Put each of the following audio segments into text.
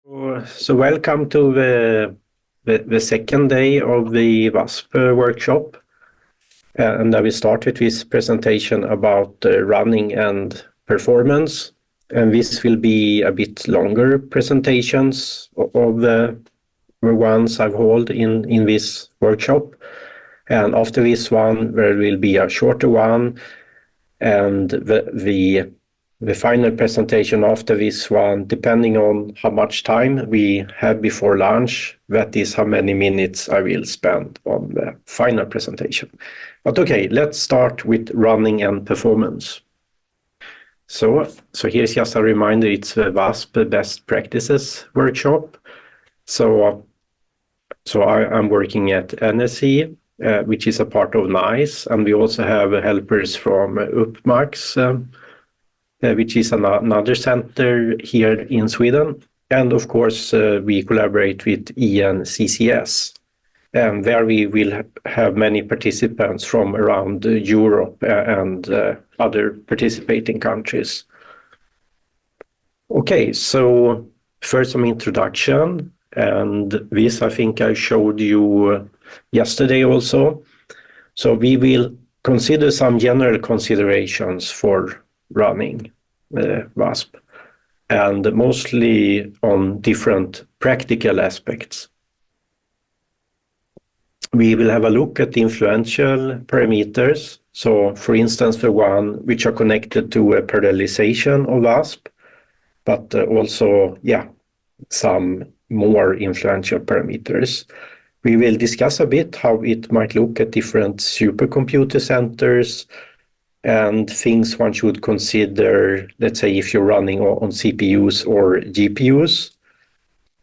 So welcome to the second day of the VASP workshop. And I will start with this presentation about running and performance. And this will be a bit longer presentations of the ones I've held in this workshop. And after this one, there will be a shorter one. And the final presentation after this one, depending on how much time we have before lunch, that is how many minutes I will spend on the final presentation. But okay, let's start with running and performance. So here's just a reminder, it's the VASP Best Practices Workshop. So I'm working at NSC, which is a part of NAISS, and we also have helpers from UPMAX, which is another center here in Sweden. And of course, we collaborate with ENCCS. And there we will have many participants from around Europe and other participating countries. Okay, so first some introduction. And this I think I showed you yesterday also. So we will consider some general considerations for running VASP, and mostly on different practical aspects. We will have a look at the influential parameters. So for instance, the one which are connected to a parallelization of VASP, but also, some more influential parameters. We will discuss a bit how it might look at different supercomputer centers and things one should consider, let's say, if you're running on CPUs or GPUs.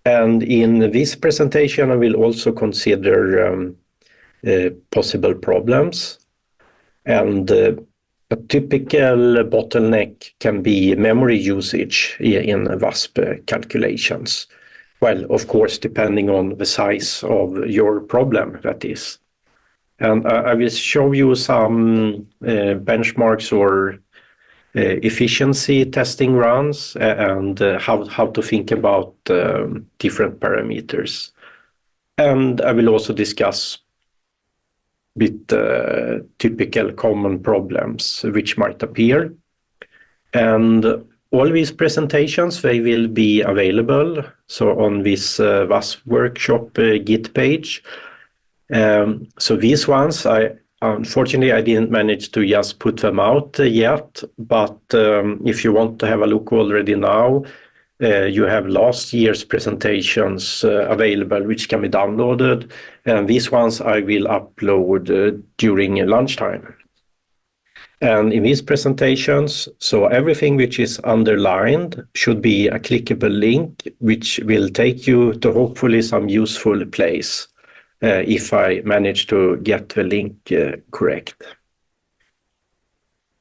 And in this presentation, I will also consider possible problems. And a typical bottleneck can be memory usage in VASP calculations. Well, of course, depending on the size of your problem, that is. And I will show you some benchmarks or efficiency testing runs and how to think about different parameters. And I will also discuss with typical common problems which might appear. And all these presentations, they will be available on this VASP workshop Git page. So these ones, unfortunately, I didn't manage to just put them out yet, but if you want to have a look already now, you have last year's presentations available, which can be downloaded. And these ones I will upload during lunchtime. And in these presentations, so everything which is underlined should be a clickable link, which will take you to hopefully some useful place. If I manage to get the link correct.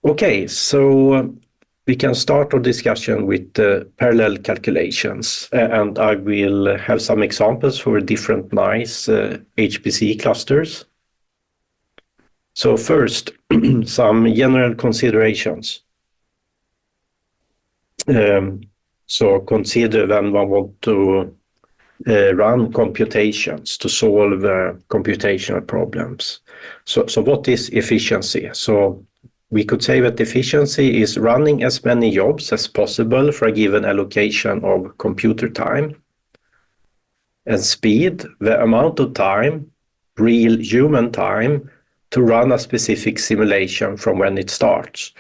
Okay, so we can start our discussion with parallel calculations, and I will have some examples for different NAISS HPC clusters. So first, some general considerations. So consider when one want to run computations to solve computational problems. So what is efficiency? So we could say that efficiency is running as many jobs as possible for a given allocation of computer time. And speed, the amount of time, real human time, to run a specific simulation from when it starts,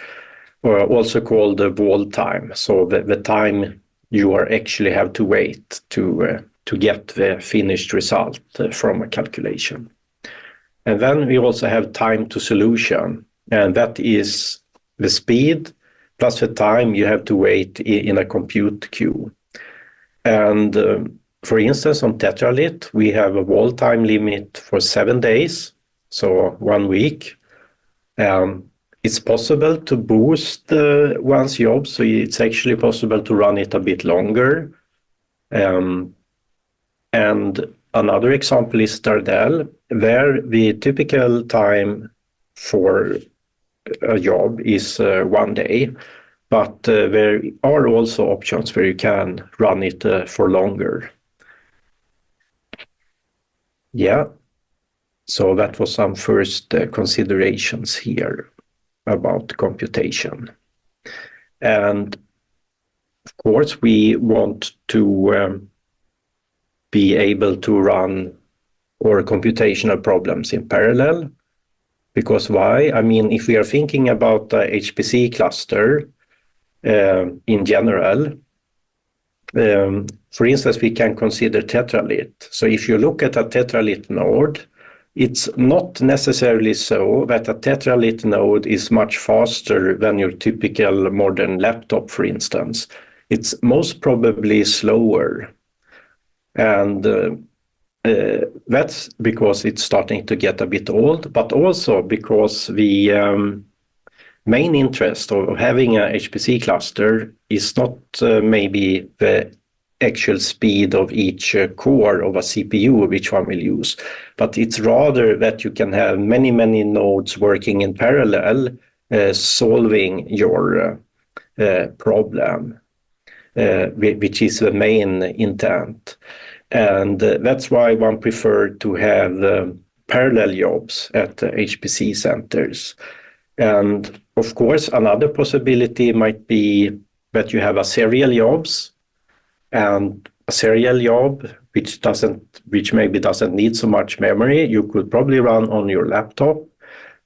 or also called the wall time. So the time you are actually have to wait to get the finished result from a calculation. And then we also have time to solution, and that is the speed plus the time you have to wait in a compute queue. And for instance, on Tetralit, we have a wall time limit for 7 days, so 1 week. It's possible to boost one's job, so it's actually possible to run it a bit longer. And another example is Stardell, where the typical time for a job is 1 day. but there are also options where you can run it for longer. Yeah, so that was some first considerations here about computation. And of course, we want to be able to run our computational problems in parallel. Because why? I mean, if we are thinking about the HPC cluster in general, for instance, we can consider tetralit. So if you look at a tetralit node, it's not necessarily so that a tetralit node is much faster than your typical modern laptop, for instance. It's most probably slower. And that's because it's starting to get a bit old, but also because the main interest of having a HPC cluster is not maybe the actual speed of each core of a CPU, which one will use, but it's rather that you can have many, many nodes working in parallel, solving your problem, which is the main intent. And that's why one preferred to have parallel jobs at HPC centers. And of course, another possibility might be that you have a serial jobs, and a serial job which maybe doesn't need so much memory, you could probably run on your laptop,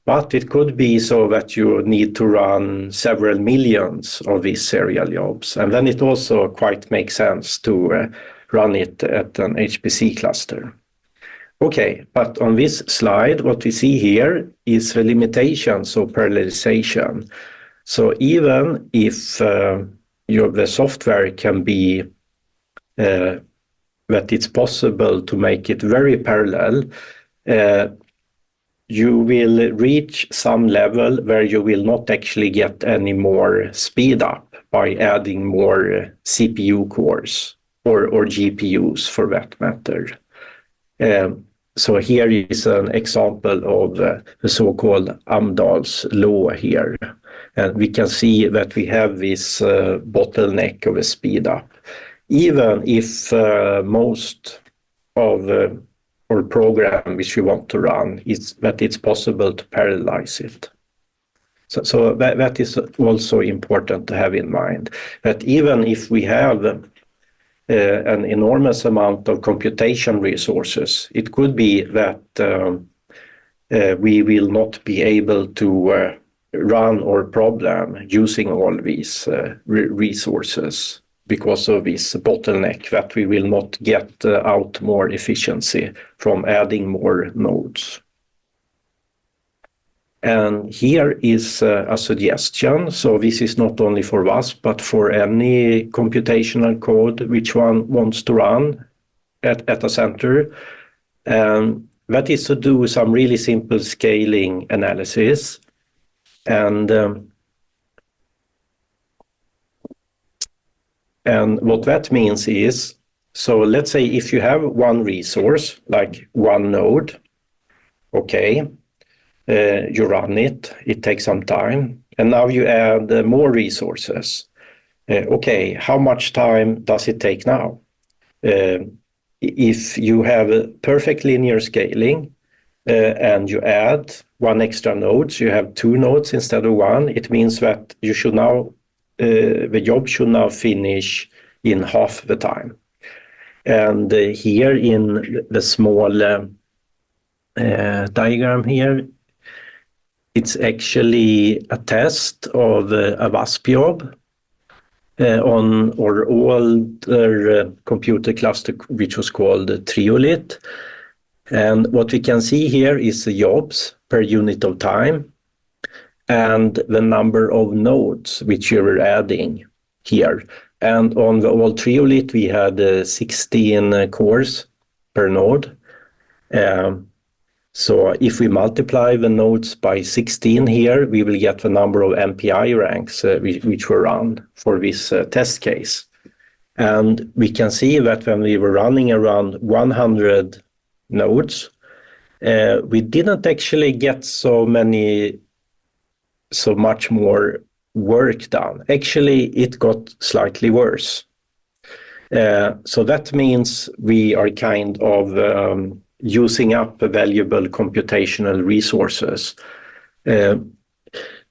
but it could be so that you need to run several millions of these serial jobs, and then it also quite makes sense to run it at an HPC cluster. Okay, but on this slide, what we see here is the limitations of parallelization. So even if the software can be that it's possible to make it very parallel, you will reach some level where you will not actually get any more speed up by adding more CPU cores or GPUs for that matter. So here is an example of the so-called Amdahl's law here. And we can see that we have this bottleneck of a speed up. Even if most of our program which we want to run is that it's possible to parallelize it. So that is also important to have in mind, that even if we have an enormous amount of computation resources, it could be that we will not be able to run our problem using all these resources because of this bottleneck, that we will not get out more efficiency from adding more nodes. And here is a suggestion. So this is not only for VASP, but for any computational code which one wants to run at a center. That is to do some really simple scaling analysis. And what that means is, so let's say if you have one resource, like one node, okay, you run it, it takes some time, and now you add more resources. Okay, how much time does it take now? If you have a perfect linear scaling and you add one extra node, so you have two nodes instead of one, it means that you should now, the job should now finish in half the time. And here in the small diagram here, it's actually a test of a VASP job on our older computer cluster, which was called Triolit. And what we can see here is the jobs per unit of time and the number of nodes which you were adding here. And on the old Triolit, we had 16 cores per node. So if we multiply the nodes by 16 here, we will get the number of MPI ranks which were run for this test case. And we can see that when we were running around 100 nodes, we didn't actually get so much more work done. Actually, it got slightly worse. So that means we are kind of using up valuable computational resources.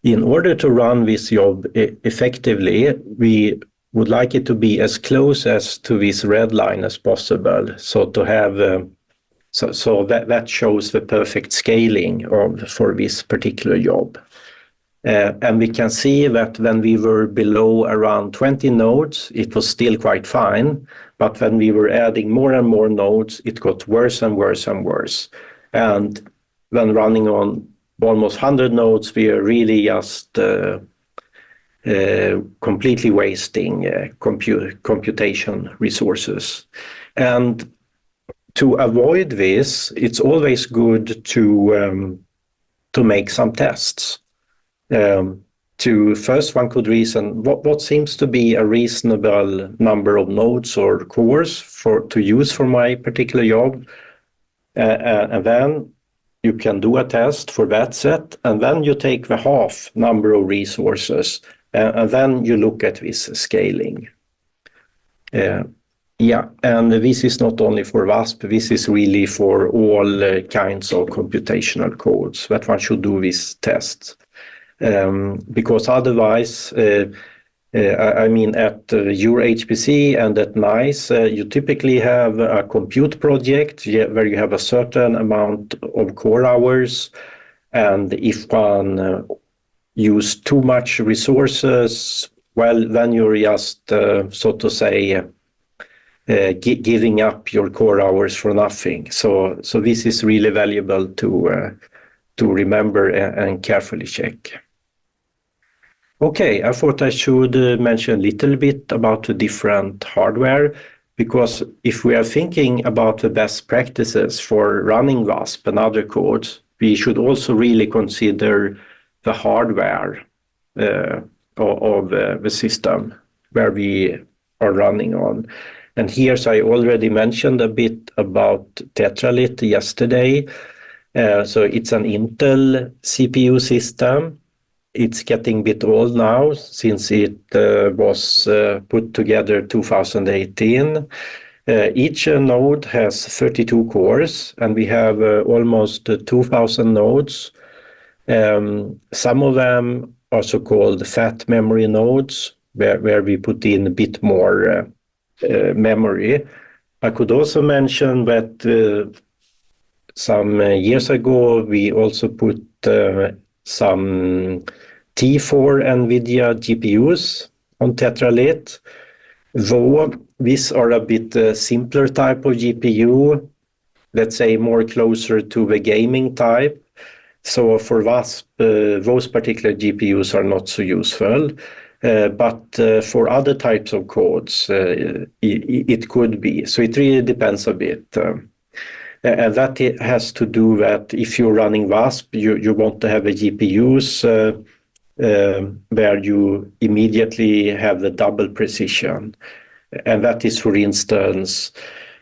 In order to run this job effectively, we would like it to be as close as to this red line as possible. So to have so that shows the perfect scaling for this particular job. And we can see that when we were below around 20 nodes, it was still quite fine. But when we were adding more and more nodes, it got worse and worse and worse. And when running on almost 100 nodes, we are really just completely wasting computation resources. And to avoid this, it's always good to make some tests. First, one could reason what seems to be a reasonable number of nodes or cores to use for my particular job, and then you can do a test for that set, and then you take the half number of resources, and then you look at this scaling. And this is not only for VASP, this is really for all kinds of computational codes that one should do these tests. Because otherwise, I mean, at EuroCC and at NAISS, you typically have a compute project where you have a certain amount of core hours, and if one use too much resources, well, then you're just, so to say, giving up your core hours for nothing. So this is really valuable to remember and carefully check. Okay, I thought I should mention a little bit about the different hardware, because if we are thinking about the best practices for running VASP and other codes, we should also really consider the hardware of the system where we are running on. And here, so I already mentioned a bit about Tetralit yesterday. So it's an Intel CPU system. It's getting a bit old now since it was put together 2018. Each node has 32 cores, and we have almost 2,000 nodes. Some of them are so-called fat memory nodes, where we put in a bit more memory. I could also mention that some years ago, we also put some T4 NVIDIA GPUs on Tetralit, though these are a bit simpler type of GPU, let's say more closer to the gaming type. So for VASP, those particular GPUs are not so useful. But for other types of codes, it could be. So it really depends a bit. And that has to do that if you're running VASP, you want to have a GPUs where you immediately have the double precision. And that is, for instance,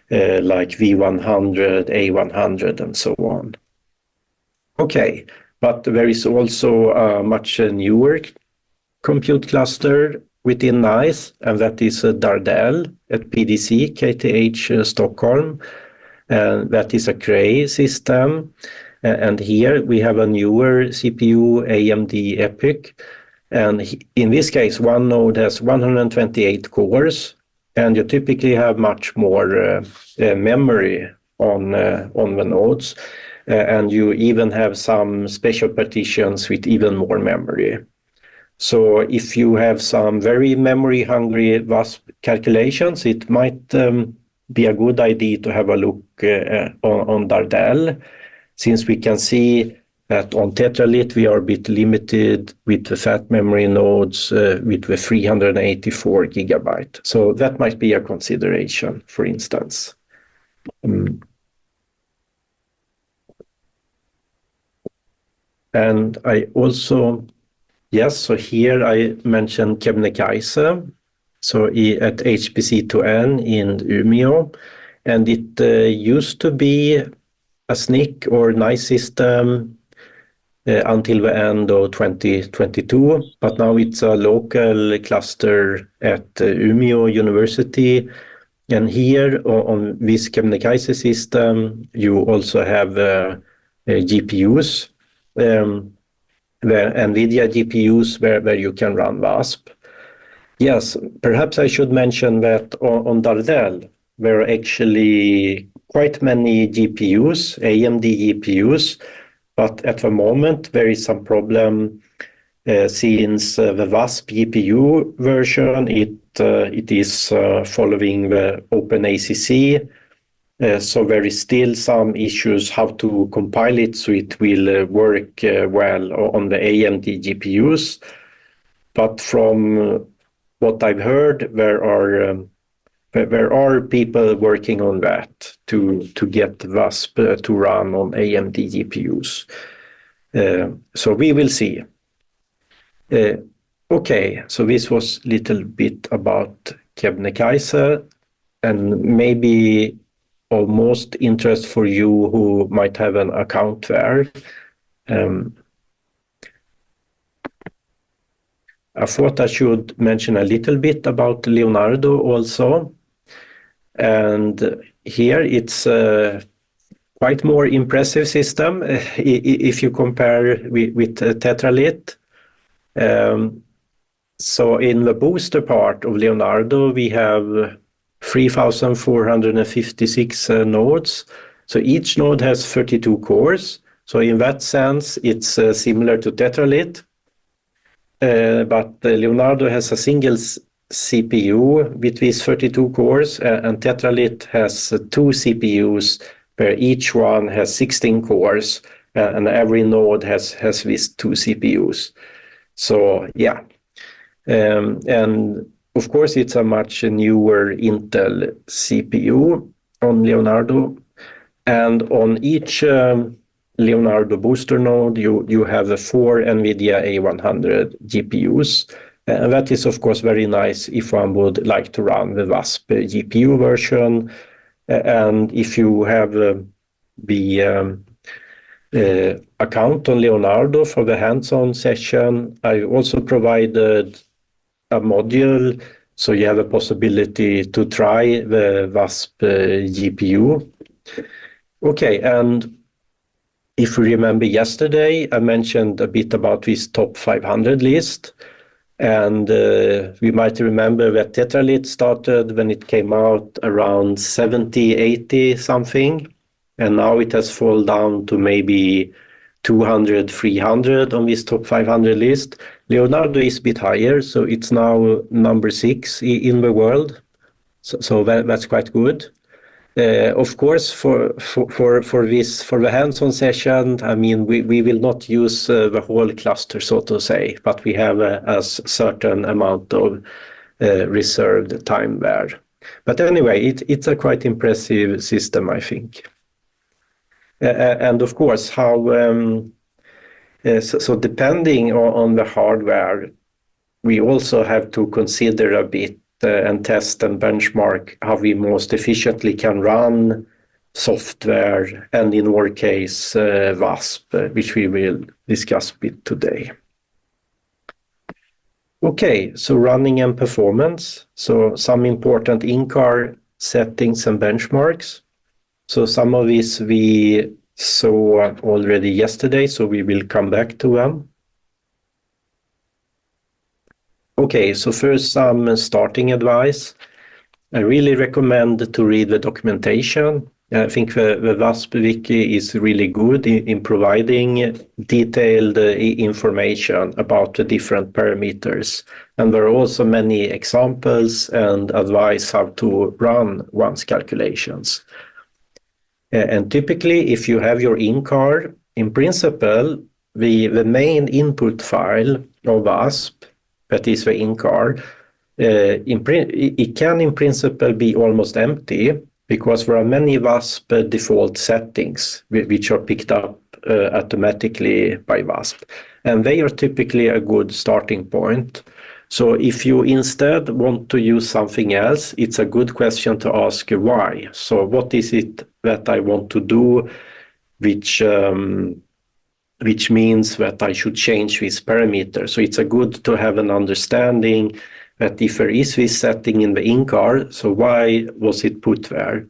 like V100, A100, and so on. Okay, but there is also a much newer compute cluster within NAISS, and that is Dardel at PDC, KTH Stockholm. And that is a Cray system. And here we have a newer CPU, AMD EPYC. And in this case, one node has 128 cores, and you typically have much more memory on the nodes. And you even have some special partitions with even more memory. So if you have some very memory-hungry VASP calculations, it might be a good idea to have a look on Dardel, since we can see that on Tetralit we are a bit limited with the fat memory nodes with the 384 gigabyte. So that might be a consideration, for instance. And I also, yes, so here I mentioned Kebnekaise, so at HPC2N in Umeå, and it used to be a SNCC or NAISS system until the end of 2022, but now it's a local cluster at Umeå University. And here on this Kebnekaise system, you also have GPUs, where NVIDIA GPUs where you can run VASP. Yes, perhaps I should mention that on Dardel, there are actually quite many GPUs, AMD GPUs, but at the moment there is some problem since the VASP GPU version, it is following the OpenACC, so there is still some issues how to compile it so it will work well on the AMD GPUs. But from what I've heard, there are people working on that to get VASP to run on AMD GPUs. So we will see. Okay, so this was a little bit about Kebnekaise, and maybe of most interest for you who might have an account there. I thought I should mention a little bit about Leonardo also. And here it's a quite more impressive system if you compare with Tetralit. So in the booster part of Leonardo, we have 3,456 nodes. So each node has 32 cores. So in that sense, it's similar to Tetralit. But Leonardo has a single CPU with these 32 cores, and Tetralit has two CPUs where each one has 16 cores, and every node has these two CPUs. So yeah, and of course it's a much newer Intel CPU on Leonardo, and on each Leonardo booster node you have 4 NVIDIA A100 GPUs, and that is of course very nice if one would like to run the VASP GPU version, and if you have the account on Leonardo for the hands-on session, I also provided a module, so you have a possibility to try the VASP GPU. Okay, and if you remember yesterday, I mentioned a bit about this top 500 list, and we might remember that Tetralit started when it came out around 70, 80 something, and now it has fallen down to maybe 200, 300 on this top 500 list. Leonardo is a bit higher, so it's now number 6 in the world. So that's quite good. Of course, for the hands-on session, I mean, we will not use the whole cluster, so to say, but we have a certain amount of reserved time there. But anyway, it's a quite impressive system, I think. And of course, how so depending on the hardware, we also have to consider a bit and test and benchmark how we most efficiently can run software, and in our case, VASP, which we will discuss a bit today. Okay, so running and performance. So some important in-car settings and benchmarks. So some of these we saw already yesterday, so we will come back to them. Okay, so first some starting advice. I really recommend to read the documentation. I think the VASP wiki is really good in providing detailed information about the different parameters. And there are also many examples and advice how to run one's calculations. And typically, if you have your in-car, in principle, the main input file of VASP, that is the in-car, it can in principle be almost empty, because there are many VASP default settings which are picked up automatically by VASP. And they are typically a good starting point. So if you instead want to use something else, it's a good question to ask why. So what is it that I want to do which which means that I should change this parameter. So it's a good to have an understanding that if there is this setting in the in-car, so why was it put there?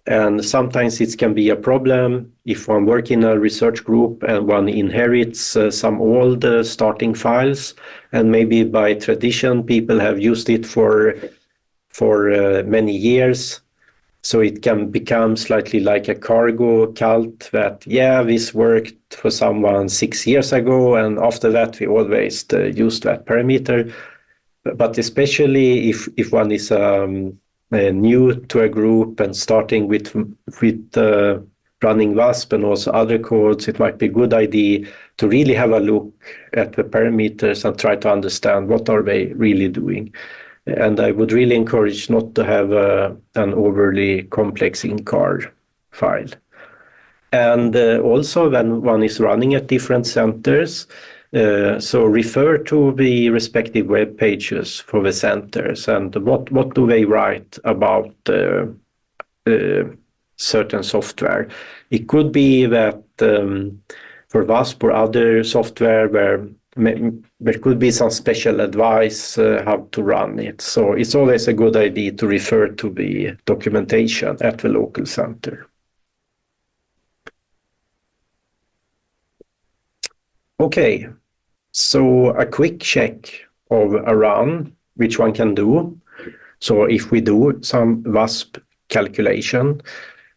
And sometimes it can be a problem if one works in a research group and one inherits some old starting files, and maybe by tradition people have used it for many years. So it can become slightly like a cargo cult that, yeah, this worked for someone 6 years ago, and after that we always used that parameter. But especially if one is new to a group and starting with running VASP and also other codes, it might be a good idea to really have a look at the parameters and try to understand what are they really doing. And I would really encourage not to have an overly complex in-car file. And also when one is running at different centers, so refer to the respective web pages for the centers and what do they write about certain software. It could be that for VASP or other software where there could be some special advice how to run it. So it's always a good idea to refer to the documentation at the local center. Okay, so a quick check of a run, which one can do. So if we do some VASP calculation,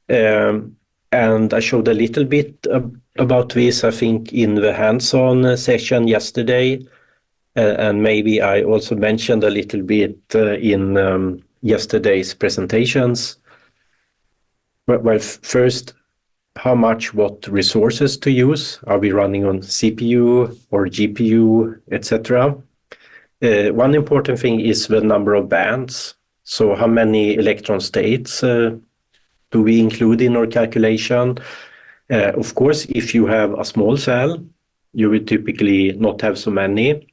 and I showed a little bit about this, I think, in the hands-on session yesterday, and maybe I also mentioned a little bit in yesterday's presentations. Well, first, how much, what resources to use? Are we running on CPU or GPU, etc.? One important thing is the number of bands. So how many electron states do we include in our calculation? Of course, if you have a small cell, you will typically not have so many.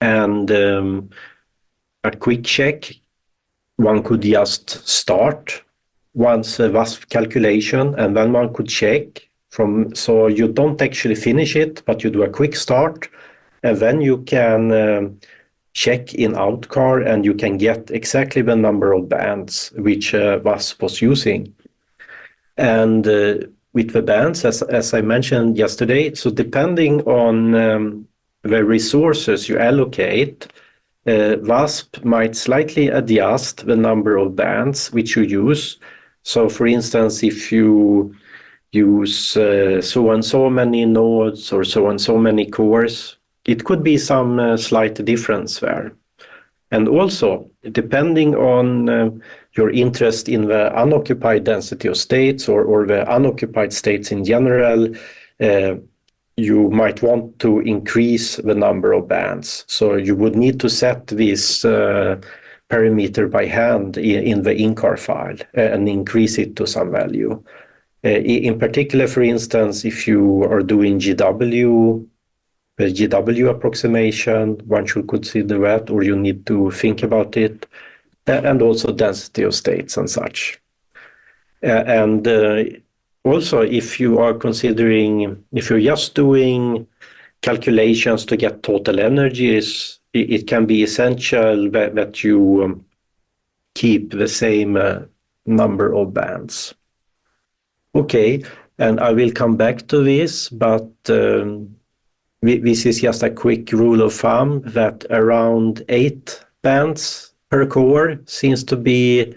And a quick check, one could just start one's VASP calculation, and then one could check so you don't actually finish it, but you do a quick start, and then you can check in outcar and you can get exactly the number of bands which VASP was using. And with the bands, as I mentioned yesterday, so depending on the resources you allocate, VASP might slightly adjust the number of bands which you use. So for instance, if you use so and so many nodes or so and so many cores, it could be some slight difference there. And also, depending on your interest in the unoccupied density of states or the unoccupied states in general, you might want to increase the number of bands. So you would need to set this parameter by hand in the in-car file and increase it to some value. In particular, for instance, if you are doing GW, the GW approximation, one should consider that, or you need to think about it, and also density of states and such. And also, if you are considering, if you're just doing calculations to get total energies, it can be essential that you keep the same number of bands. Okay, and I will come back to this, but this is just a quick rule of thumb that around 8 bands per core seems to be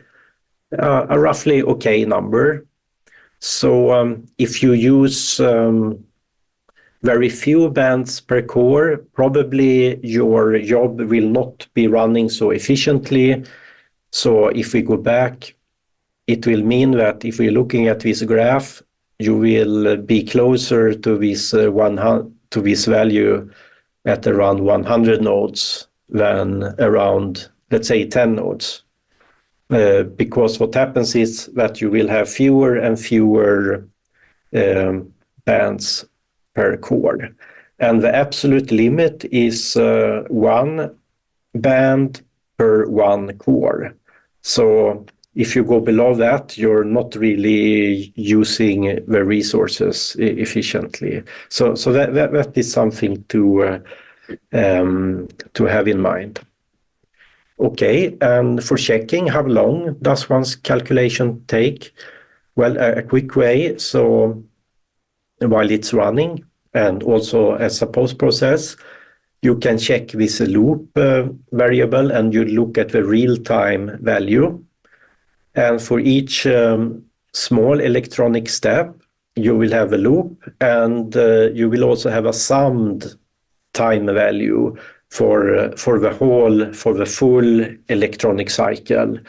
a roughly okay number. So if you use very few bands per core, probably your job will not be running so efficiently. So if we go back, it will mean that if we're looking at this graph, you will be closer to this this value at around 100 nodes than around, let's say, 10 nodes. Because what happens is that you will have fewer and fewer bands per core. And the absolute limit is 1 band per 1 core. So if you go below that, you're not really using the resources efficiently. So that is something to have in mind. Okay, and for checking, how long does one's calculation take? Well, a quick way, so while it's running and also as a post-process, you can check this loop variable and you look at the real-time value. And for each small electronic step, you will have a loop, and you will also have a summed time value for the full electronic cycle,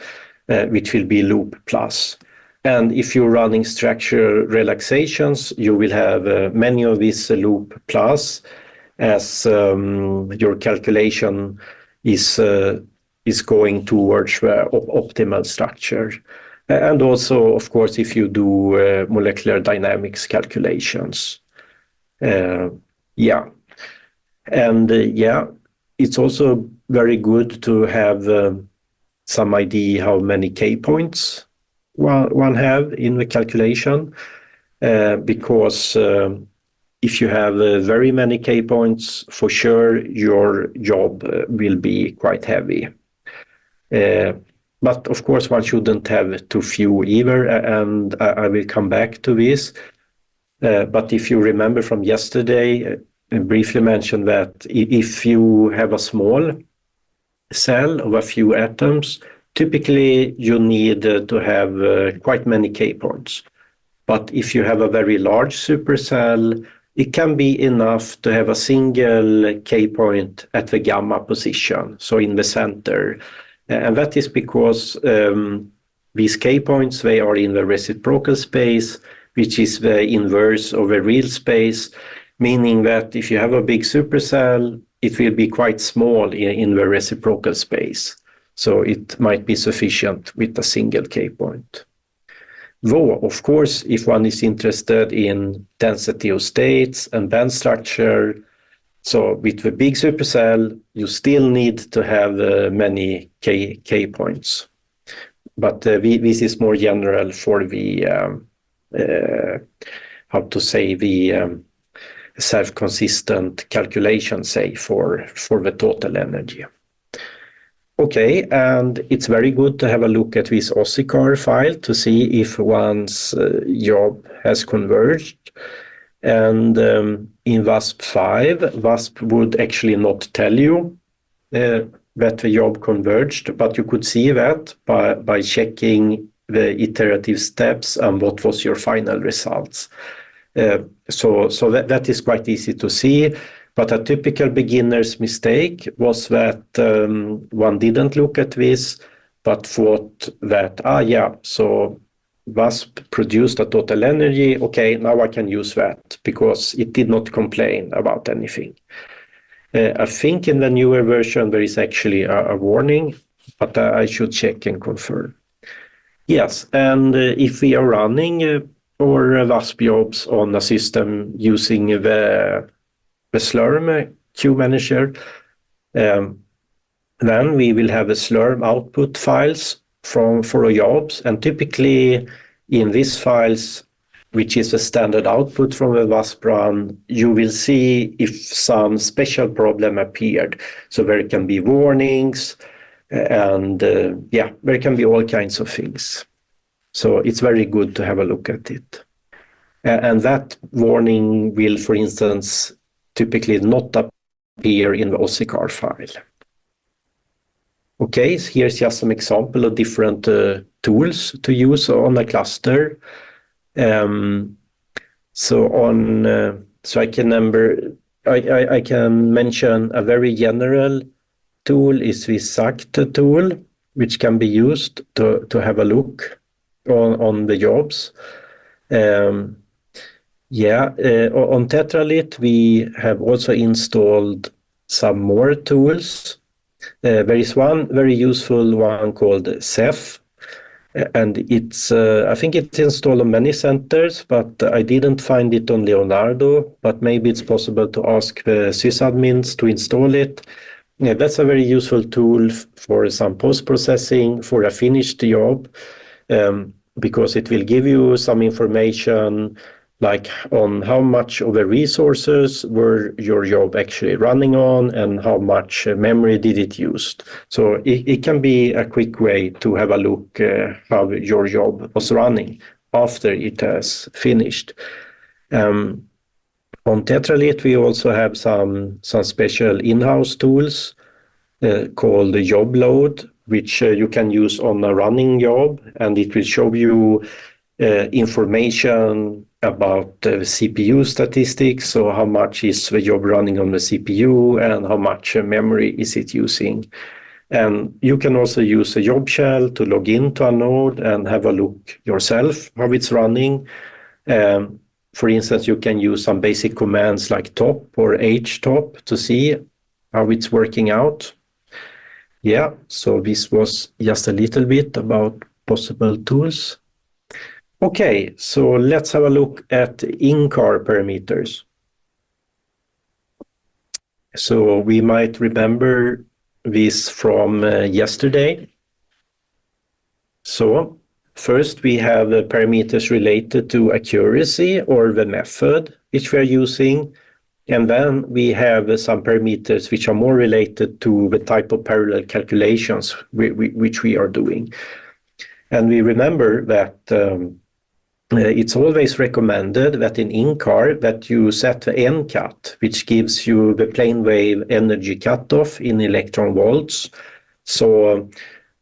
which will be loop plus. And if you're running structure relaxations, you will have many of these loop plus, as your calculation is going towards the optimal structure. And also, of course, if you do molecular dynamics calculations. Yeah. And it's also very good to have some idea how many K points one have in the calculation, because if you have very many K points, for sure your job will be quite heavy. But of course, one shouldn't have too few either, and I will come back to this. But if you remember from yesterday, I briefly mentioned that if you have a small cell of a few atoms, typically you need to have quite many K points. But if you have a very large supercell, it can be enough to have a single K point at the gamma position, so in the center. And that is because these K points, they are in the reciprocal space, which is the inverse of a real space, meaning that if you have a big supercell, it will be quite small in the reciprocal space. So it might be sufficient with a single K point. Though, of course, if one is interested in density of states and band structure, so with the big supercell, you still need to have many K points. But this is more general for the, the self-consistent calculation, say, for the total energy. Okay, and it's very good to have a look at this OSSICAR file to see if one's job has converged. And in VASP 5, VASP would actually not tell you that the job converged, but you could see that by checking the iterative steps and what was your final results. So that is quite easy to see. But a typical beginner's mistake was that one didn't look at this, but thought that, so VASP produced a total energy. Okay, now I can use that because it did not complain about anything. I think in the newer version there is actually a warning, but I should check and confirm. Yes, and if we are running our VASP jobs on a system using the Slurm queue manager, then we will have a Slurm output files for our jobs, and typically in these files, which is a standard output from a VASP run, you will see if some special problem appeared. So there can be warnings, and there can be all kinds of things. So it's very good to have a look at it. And that warning will, for instance, typically not appear in the OSSICAR file. Okay, so here's just some example of different tools to use on a cluster. So I can mention a very general tool is the SACT tool, which can be used to have a look on the jobs. On Tetralit, we have also installed some more tools. There is one very useful one called Ceph, and it's I think it's installed on many centers, but I didn't find it on Leonardo, but maybe it's possible to ask the sysadmins to install it. Yeah, that's a very useful tool for some post-processing for a finished job, because it will give you some information like on how much of the resources were your job actually running on and how much memory did it use. So it can be a quick way to have a look how your job was running after it has finished. On Tetralit, we also have some special in-house tools called the job load, which you can use on a running job, and it will show you information about the CPU statistics, so how much is the job running on the CPU and how much memory is it using. And you can also use a job shell to log into a node and have a look yourself how it's running. For instance, you can use some basic commands like top or htop to see how it's working out. Yeah, so this was just a little bit about possible tools. Okay, so let's have a look at in-car parameters. So we might remember this from yesterday. So first we have the parameters related to accuracy or the method which we are using. And then we have some parameters which are more related to the type of parallel calculations which we are doing. And we remember that it's always recommended that in car that you set the NCAT, which gives you the plane wave energy cutoff in electron volts. So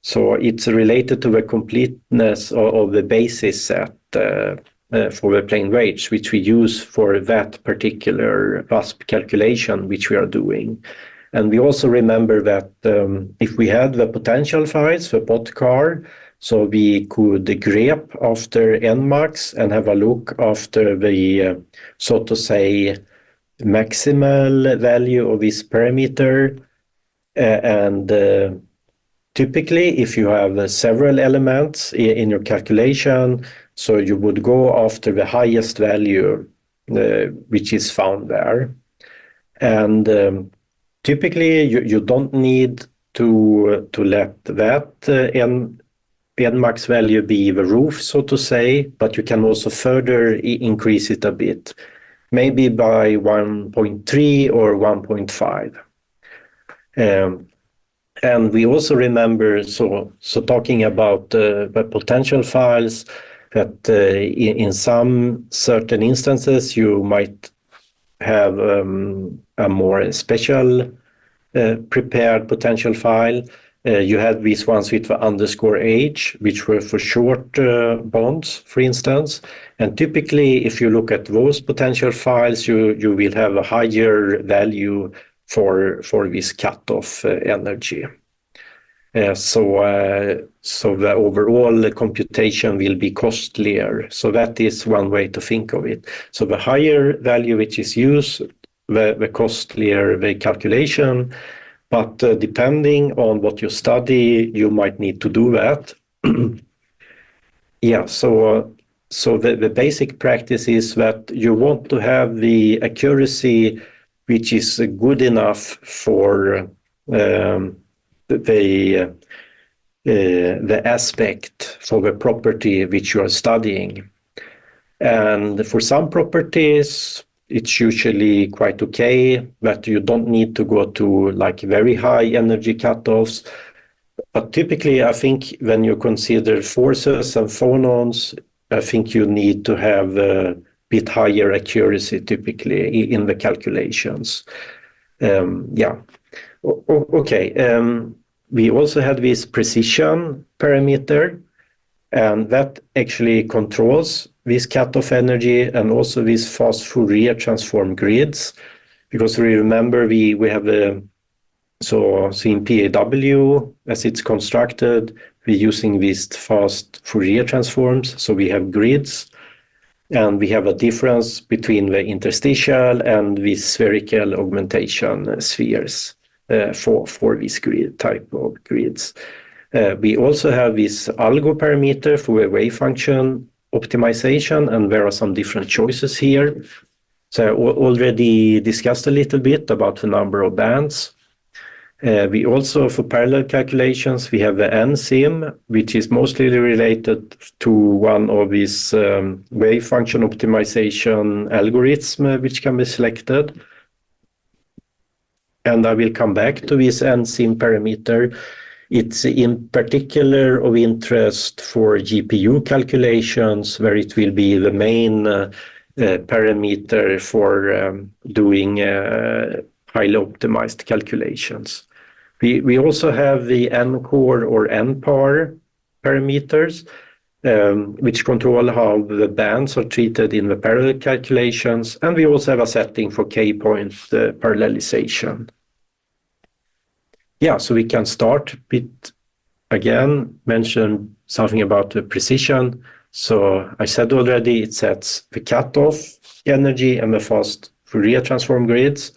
it's related to the completeness of the basis set for the plane waves, which we use for that particular VASP calculation which we are doing. And we also remember that if we had the potential files for POTCAR, so we could grep after NMAX and have a look after the, so to say, maximal value of this parameter. Typically, if you have several elements in your calculation, so you would go after the highest value which is found there. And typically, you don't need to let that NMAX value be the roof, so to say, but you can also further increase it a bit, maybe by 1.3 or 1.5. And we also remember, so talking about the potential files, that in some certain instances you might have a more special prepared potential file. You had these ones with the _h, which were for short bonds, for instance. And typically, if you look at those potential files, you will have a higher value for this cutoff energy. So the overall computation will be costlier. So that is one way to think of it. So the higher value which is used, the costlier the calculation. But depending on what you study, you might need to do that. Yeah, so the basic practice is that you want to have the accuracy which is good enough for the aspect for the property which you are studying. And for some properties, it's usually quite okay, but you don't need to go to like very high energy cutoffs. But typically, I think when you consider forces and phonons, I think you need to have a bit higher accuracy typically in the calculations. Yeah. Okay. We also had this precision parameter, and that actually controls this cutoff energy and also these fast Fourier transform grids, because we remember we have so in PAW, as it's constructed, we're using these fast Fourier transforms, so we have grids, and we have a difference between the interstitial and the spherical augmentation spheres for this grid type of grids. We also have this algo parameter for a wave function optimization, and there are some different choices here. So I already discussed a little bit about the number of bands. We also, for parallel calculations, we have the NSIM, which is mostly related to one of these wave function optimization algorithm, which can be selected. And I will come back to this NSIM parameter. It's in particular of interest for GPU calculations, where it will be the main parameter for doing highly optimized calculations. We also have the NCore or NPAR parameters, which control how the bands are treated in the parallel calculations, and we also have a setting for K-point parallelization. Yeah, so we can start with, again, mention something about the precision. So I said already, it sets the cutoff energy and the fast Fourier transform grids,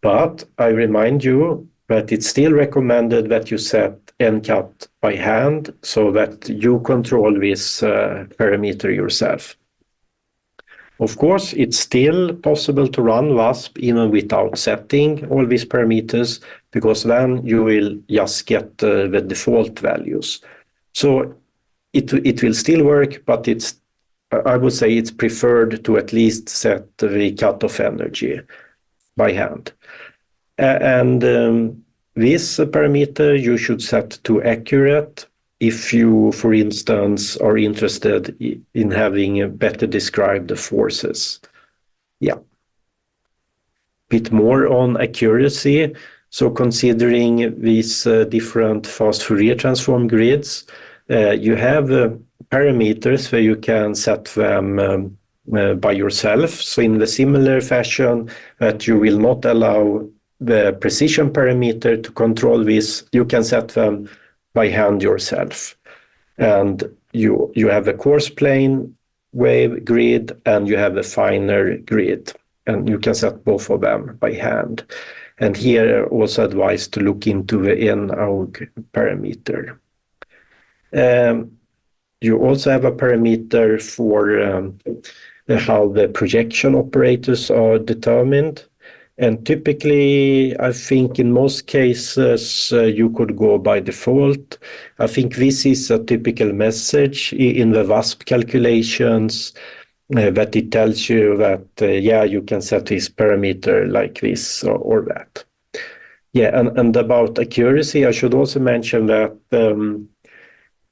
but I remind you that it's still recommended that you set NCAT by hand so that you control this parameter yourself. Of course, it's still possible to run VASP even without setting all these parameters, because then you will just get the default values. So it will still work, but I would say it's preferred to at least set the cutoff energy by hand. And this parameter you should set to accurate if you, for instance, are interested in having better described the forces. Yeah. Bit more on accuracy. So considering these different fast Fourier transform grids, you have parameters where you can set them by yourself. So in the similar fashion that you will not allow the precision parameter to control this, you can set them by hand yourself. And you have a coarse plane wave grid and you have a finer grid, and you can set both of them by hand. And here also advised to look into the NAUG parameter. You also have a parameter for how the projection operators are determined. And typically, I think in most cases, you could go by default. I think this is a typical message in the VASP calculations, that it tells you that, yeah, you can set this parameter like this or that. Yeah, and about accuracy, I should also mention that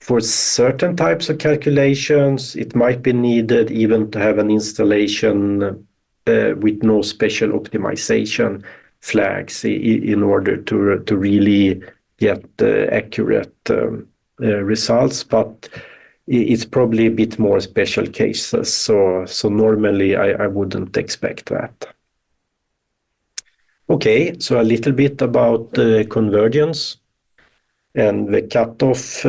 for certain types of calculations, it might be needed even to have an installation with no special optimization flags in order to really get accurate results, but it's probably a bit more special cases. So normally I wouldn't expect that. Okay, so a little bit about convergence and the cutoff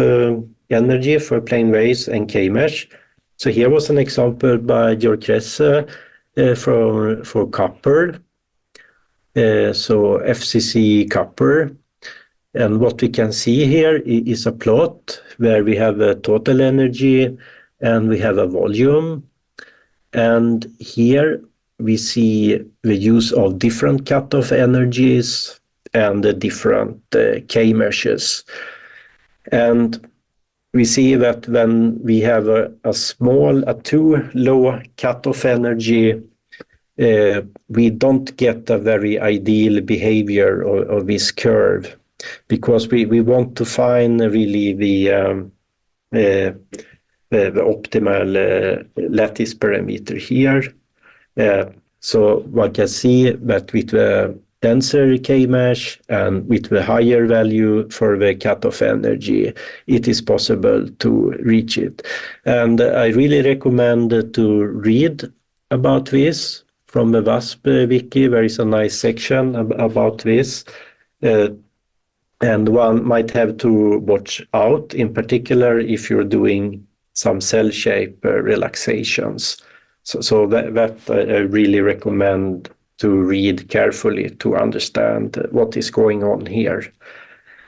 energy for plane waves and K-mesh. So here was an example by Georg Kresse for copper, so FCC copper. And what we can see here is a plot where we have a total energy and we have a volume. And here we see the use of different cutoff energies and the different K-meshes. And we see that when we have a too low cutoff energy, we don't get a very ideal behavior of this curve, because we want to find really the optimal lattice parameter here. So one can see that with the denser K-mesh and with the higher value for the cutoff energy, it is possible to reach it. And I really recommend to read about this from the VASP wiki. There is a nice section about this. And one might have to watch out, in particular, if you're doing some cell shape relaxations. So that I really recommend to read carefully to understand what is going on here.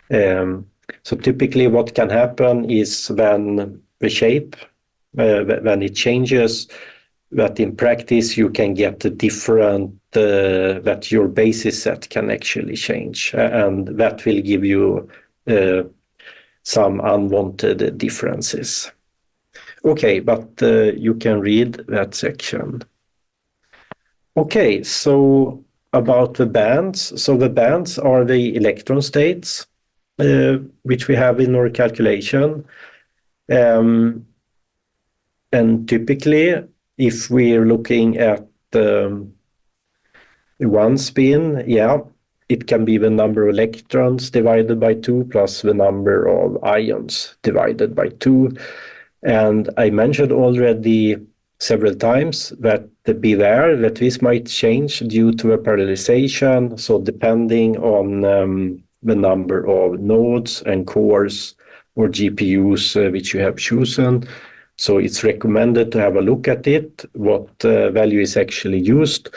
So typically what can happen is when the shape, when it changes, that in practice you can get different that your basis set can actually change, and that will give you some unwanted differences. Okay, but you can read that section. Okay, so about the bands. So the bands are the electron states, which we have in our calculation. And typically, if we're looking at one spin, it can be the number of electrons divided by 2 plus the number of ions divided by 2. And I mentioned already several times that beware that this might change due to a parallelization. So depending on the number of nodes and cores or GPUs which you have chosen. So it's recommended to have a look at it, what value is actually used.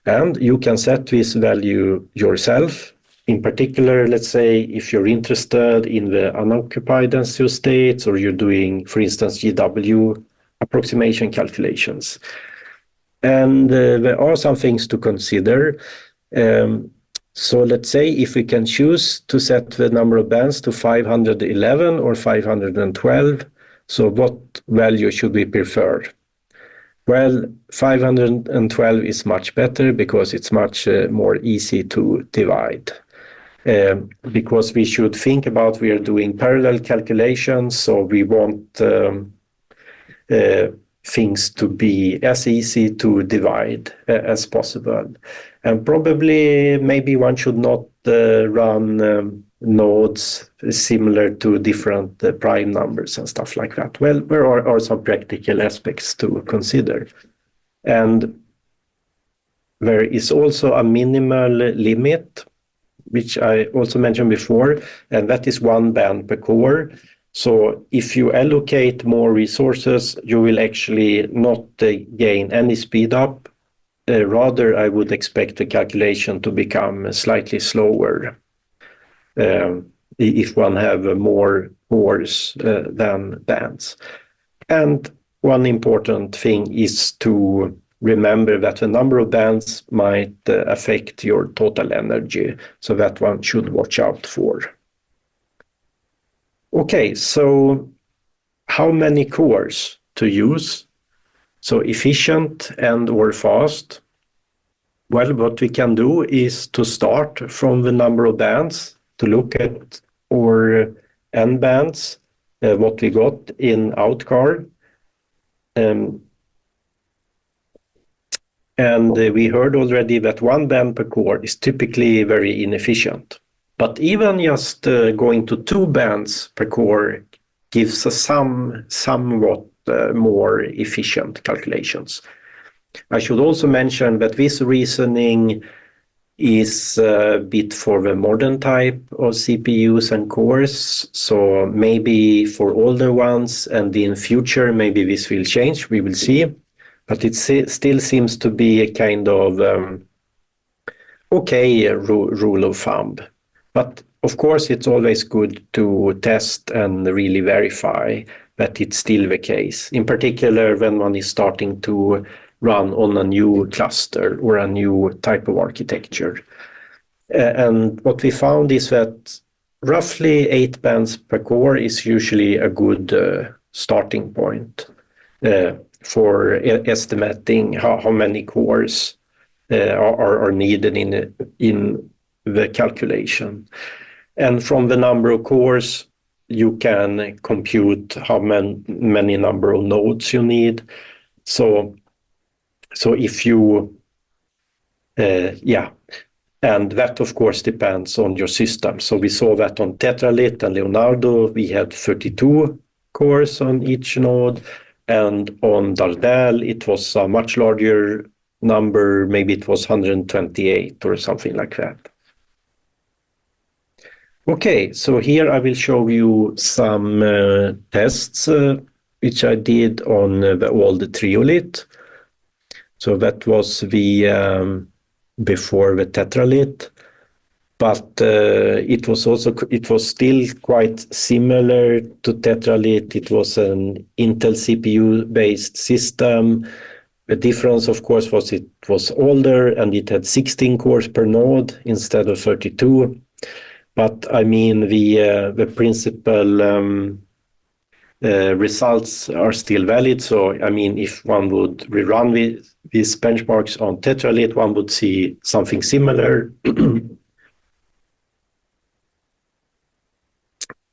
And you can set this value yourself. In particular, let's say if you're interested in the unoccupied NCO states, or you're doing, for instance, GW approximation calculations. And there are some things to consider. So let's say if we can choose to set the number of bands to 511 or 512, so what value should we prefer? Well, 512 is much better because it's much more easy to divide. Because we should think about we are doing parallel calculations, so we want things to be as easy to divide as possible. And probably maybe one should not run nodes similar to different prime numbers and stuff like that. Well, there are some practical aspects to consider. And there is also a minimal limit, which I also mentioned before, and that is 1 band per core. So if you allocate more resources, you will actually not gain any speed up. Rather, I would expect the calculation to become slightly slower if one have more cores than bands. And one important thing is to remember that the number of bands might affect your total energy, so that one should watch out for. Okay, so how many cores to use? So efficient and or fast? Well, what we can do is to start from the number of bands, to look at our N bands, what we got in outcard. And we heard already that 1 band per core is typically very inefficient. But even just going to 2 bands per core gives us somewhat more efficient calculations. I should also mention that this reasoning is a bit for the modern type of CPUs and cores. So maybe for older ones and in future, maybe this will change, we will see. But it still seems to be a kind of okay rule of thumb. But of course, it's always good to test and really verify that it's still the case. In particular, when one is starting to run on a new cluster or a new type of architecture. And what we found is that roughly 8 bands per core is usually a good starting point for estimating how many cores are needed in the calculation. And from the number of cores, you can compute how many number of nodes you need. So if you, and that of course depends on your system. So we saw that on Tetralit and Leonardo, we had 32 cores on each node. And on Dardel, it was a much larger number, maybe it was 128 or something like that. Okay, so here I will show you some tests which I did on the old Triolit. So that was the before the Tetralit, but it was still quite similar to Tetralit. It was an Intel CPU based system. The difference, of course, was it was older and it had 16 cores per node instead of 32. But I mean, the principal results are still valid. So, I mean, if one would rerun these benchmarks on tetralit, one would see something similar.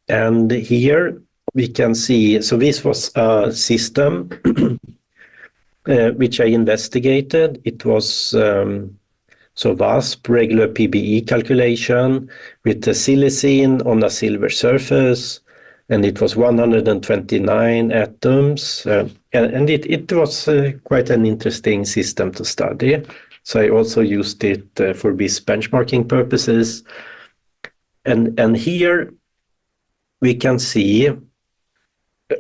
And here we can see, so this was a system which I investigated. It was so VASP, regular PBE calculation with the silicene on a silver surface, and it was 129 atoms, and it was quite an interesting system to study. So I also used it for these benchmarking purposes. And here we can see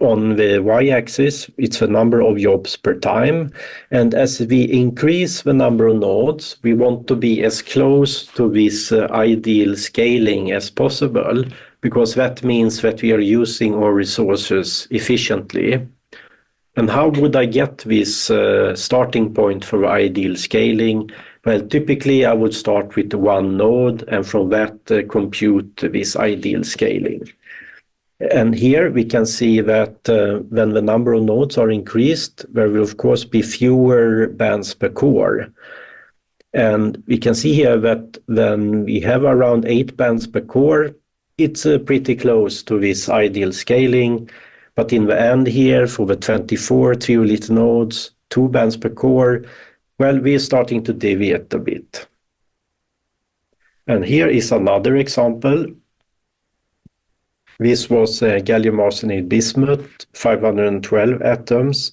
on the y-axis, it's the number of jobs per time. And as we increase the number of nodes, we want to be as close to this ideal scaling as possible, because that means that we are using our resources efficiently. And how would I get this starting point for ideal scaling? Well, typically I would start with one node and from that compute this ideal scaling. And here we can see that when the number of nodes are increased, there will of course be fewer bands per core. And we can see here that when we have around 8 bands per core, it's pretty close to this ideal scaling. But in the end here, for the 24 triolith nodes, 2 bands per core, well, we're starting to deviate a bit. And here is another example. This was gallium arsenide bismuth, 512 atoms.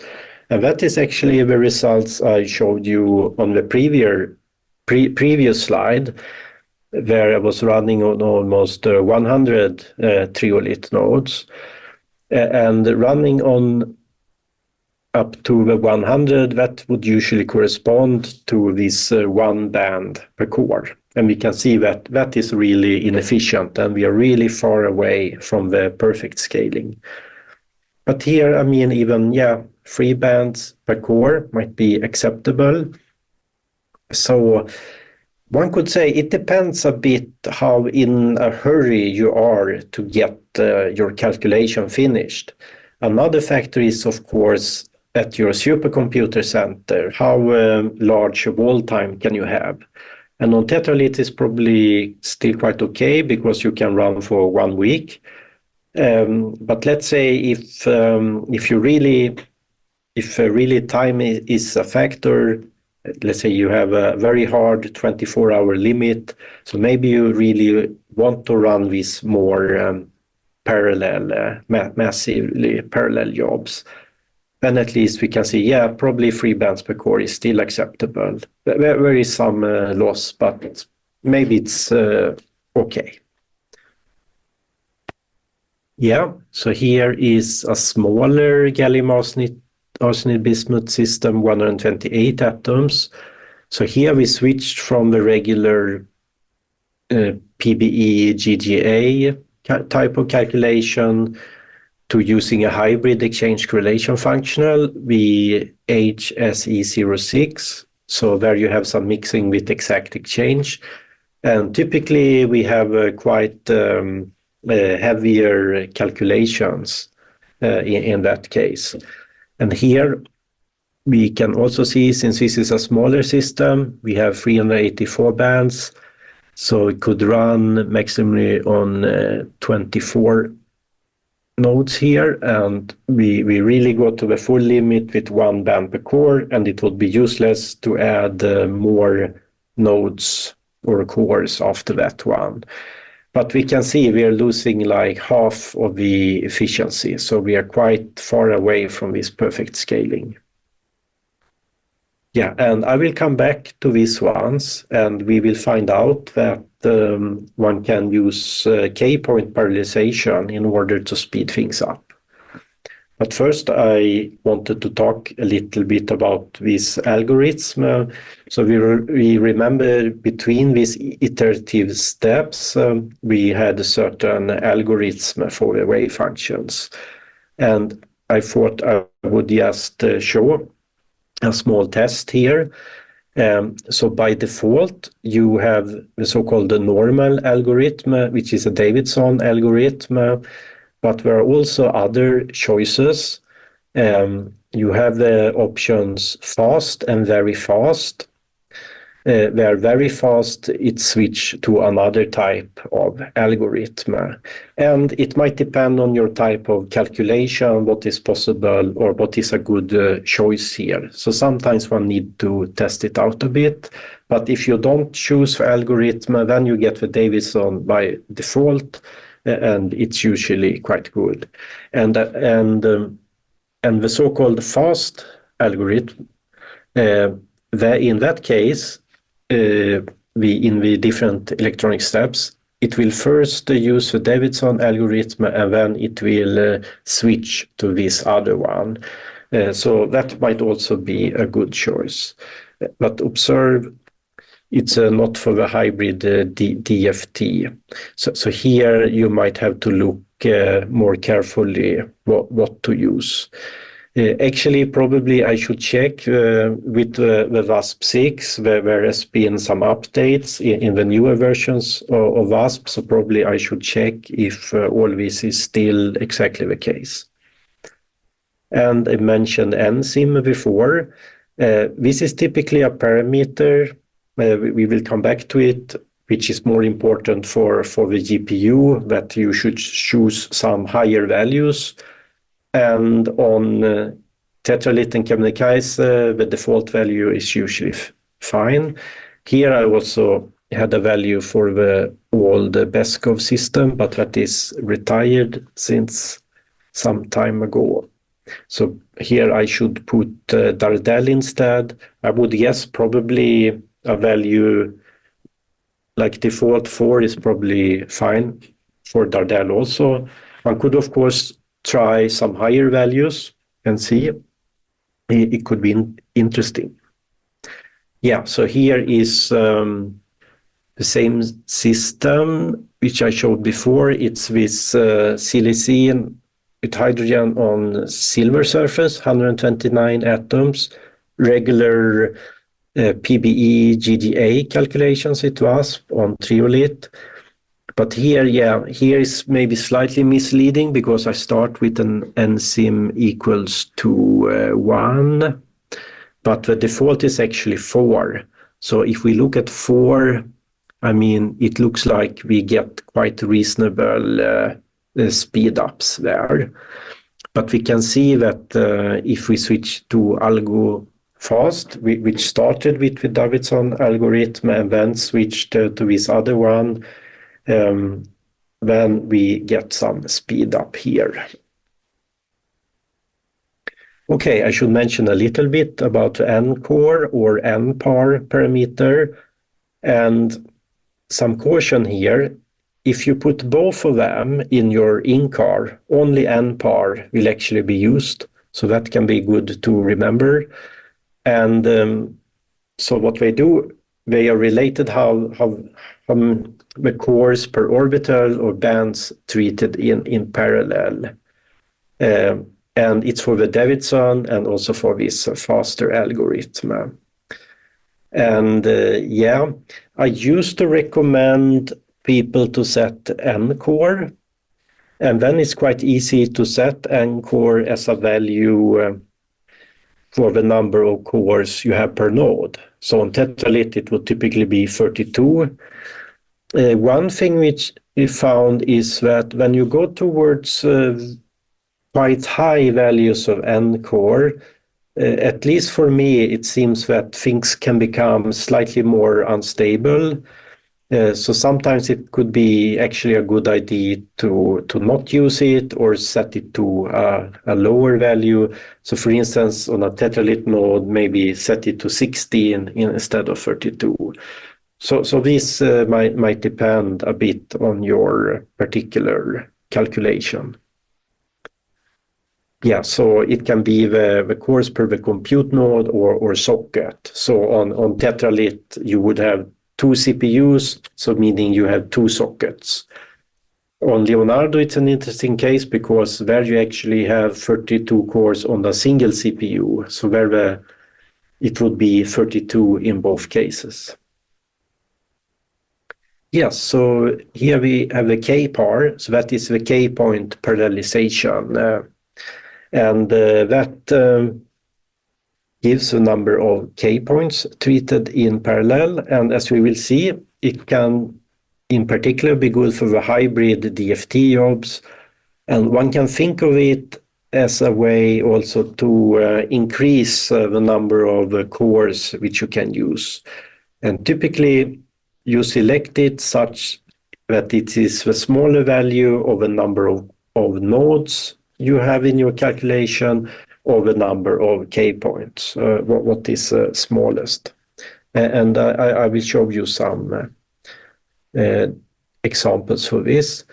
And that is actually the results I showed you on the previous slide, where I was running on almost 100 triolith nodes. And running on up to the 100, that would usually correspond to this 1 band per core. And we can see that that is really inefficient and we are really far away from the perfect scaling. But here, I mean, even, 3 bands per core might be acceptable. So one could say it depends a bit how in a hurry you are to get your calculation finished. Another factor is, of course, at your supercomputer center, how large wall time can you have? And on tetralit is probably still quite okay because you can run for 1 week. But let's say if really time is a factor, let's say you have a very hard 24-hour limit, so maybe you really want to run these more massively parallel jobs, then at least we can see, probably 3 bands per core is still acceptable. There is some loss, but maybe it's okay. So here is a smaller gallium arsenide bismuth system, 128 atoms. So here we switched from the regular PBE GGA type of calculation to using a hybrid exchange correlation functional, VHSE06. So there you have some mixing with exact exchange. And typically we have quite heavier calculations in that case. And here we can also see, since this is a smaller system, we have 384 bands. So it could run maximally on 24 nodes here, and we really go to the full limit with 1 band per core, and it would be useless to add more nodes or cores after that one. But we can see we are losing like half of the efficiency, so we are quite far away from this perfect scaling. And I will come back to these ones, and we will find out that one can use K-point parallelization in order to speed things up. But first, I wanted to talk a little bit about this algorithm. So we remember between these iterative steps, we had a certain algorithm for the wave functions. And I thought I would just show a small test here. So by default, you have the so-called normal algorithm, which is a Davidson algorithm, but there are also other choices. You have the options fast and very fast. Where very fast it switch to another type of algorithm. And it might depend on your type of calculation, what is possible or what is a good choice here. So sometimes one need to test it out a bit. But if you don't choose for algorithm, then you get the Davidson by default, and it's usually quite good. And the so-called fast algorithm, in that case, in the different electronic steps, it will first use the Davidson algorithm and then it will switch to this other one. So that might also be a good choice. But observe, it's not for the hybrid DFT. So here you might have to look more carefully what to use. Actually, probably I should check with the VASP 6, where there has been some updates in the newer versions of VASP, so probably I should check if all this is still exactly the case. And I mentioned NSIM before. This is typically a parameter, we will come back to it, which is more important for the GPU, that you should choose some higher values. And on tetralit and Kebnekaise, the default value is usually fine. Here I also had a value for the old Beskov system, but that is retired since some time ago. So here I should put Dardel instead. I would guess probably a value like default 4 is probably fine for Dardel also. One could, of course, try some higher values and see. It could be interesting. Yeah, so here is the same system which I showed before. It's this silicene with hydrogen on silver surface, 129 atoms, regular PBE GGA calculations it was on triolit. But here is maybe slightly misleading because I start with an NSIM equals to 1, but the default is actually 4. So if we look at 4, I mean, it looks like we get quite reasonable speed ups there. But we can see that if we switch to algo fast, which started with the Davidson algorithm and then switched to this other one, then we get some speed up here. Okay, I should mention a little bit about the NCore or NPAR parameter, and some caution here. If you put both of them in your in-car, only NPAR will actually be used, so that can be good to remember. And so what they do, they are related how the cores per orbital or bands treated in parallel. And it's for the Davidson and also for this faster algorithm. And I used to recommend people to set N-core, and then it's quite easy to set N-core as a value for the number of cores you have per node. So on tetralit it would typically be 32. One thing which we found is that when you go towards quite high values of N-core, at least for me, it seems that things can become slightly more unstable. So sometimes it could be actually a good idea to not use it or set it to a lower value. So for instance, on a tetralit node, maybe set it to 16 instead of 32. So this might depend a bit on your particular calculation. Yeah, so it can be the cores per the compute node or socket. So on tetralit, you would have 2 CPUs, so meaning you have 2 sockets. On Leonardo, it's an interesting case because there you actually have 32 cores on a single CPU. So where it would be 32 in both cases. Yes, so here we have the K-par, so that is the K-point parallelization. That gives a number of K-points treated in parallel, and as we will see, it can in particular be good for the hybrid DFT jobs, and one can think of it as a way also to increase the number of cores which you can use. And typically you select it such that it is the smaller value of the number of nodes you have in your calculation or the number of K-points, what is smallest. And I will show you some examples for this.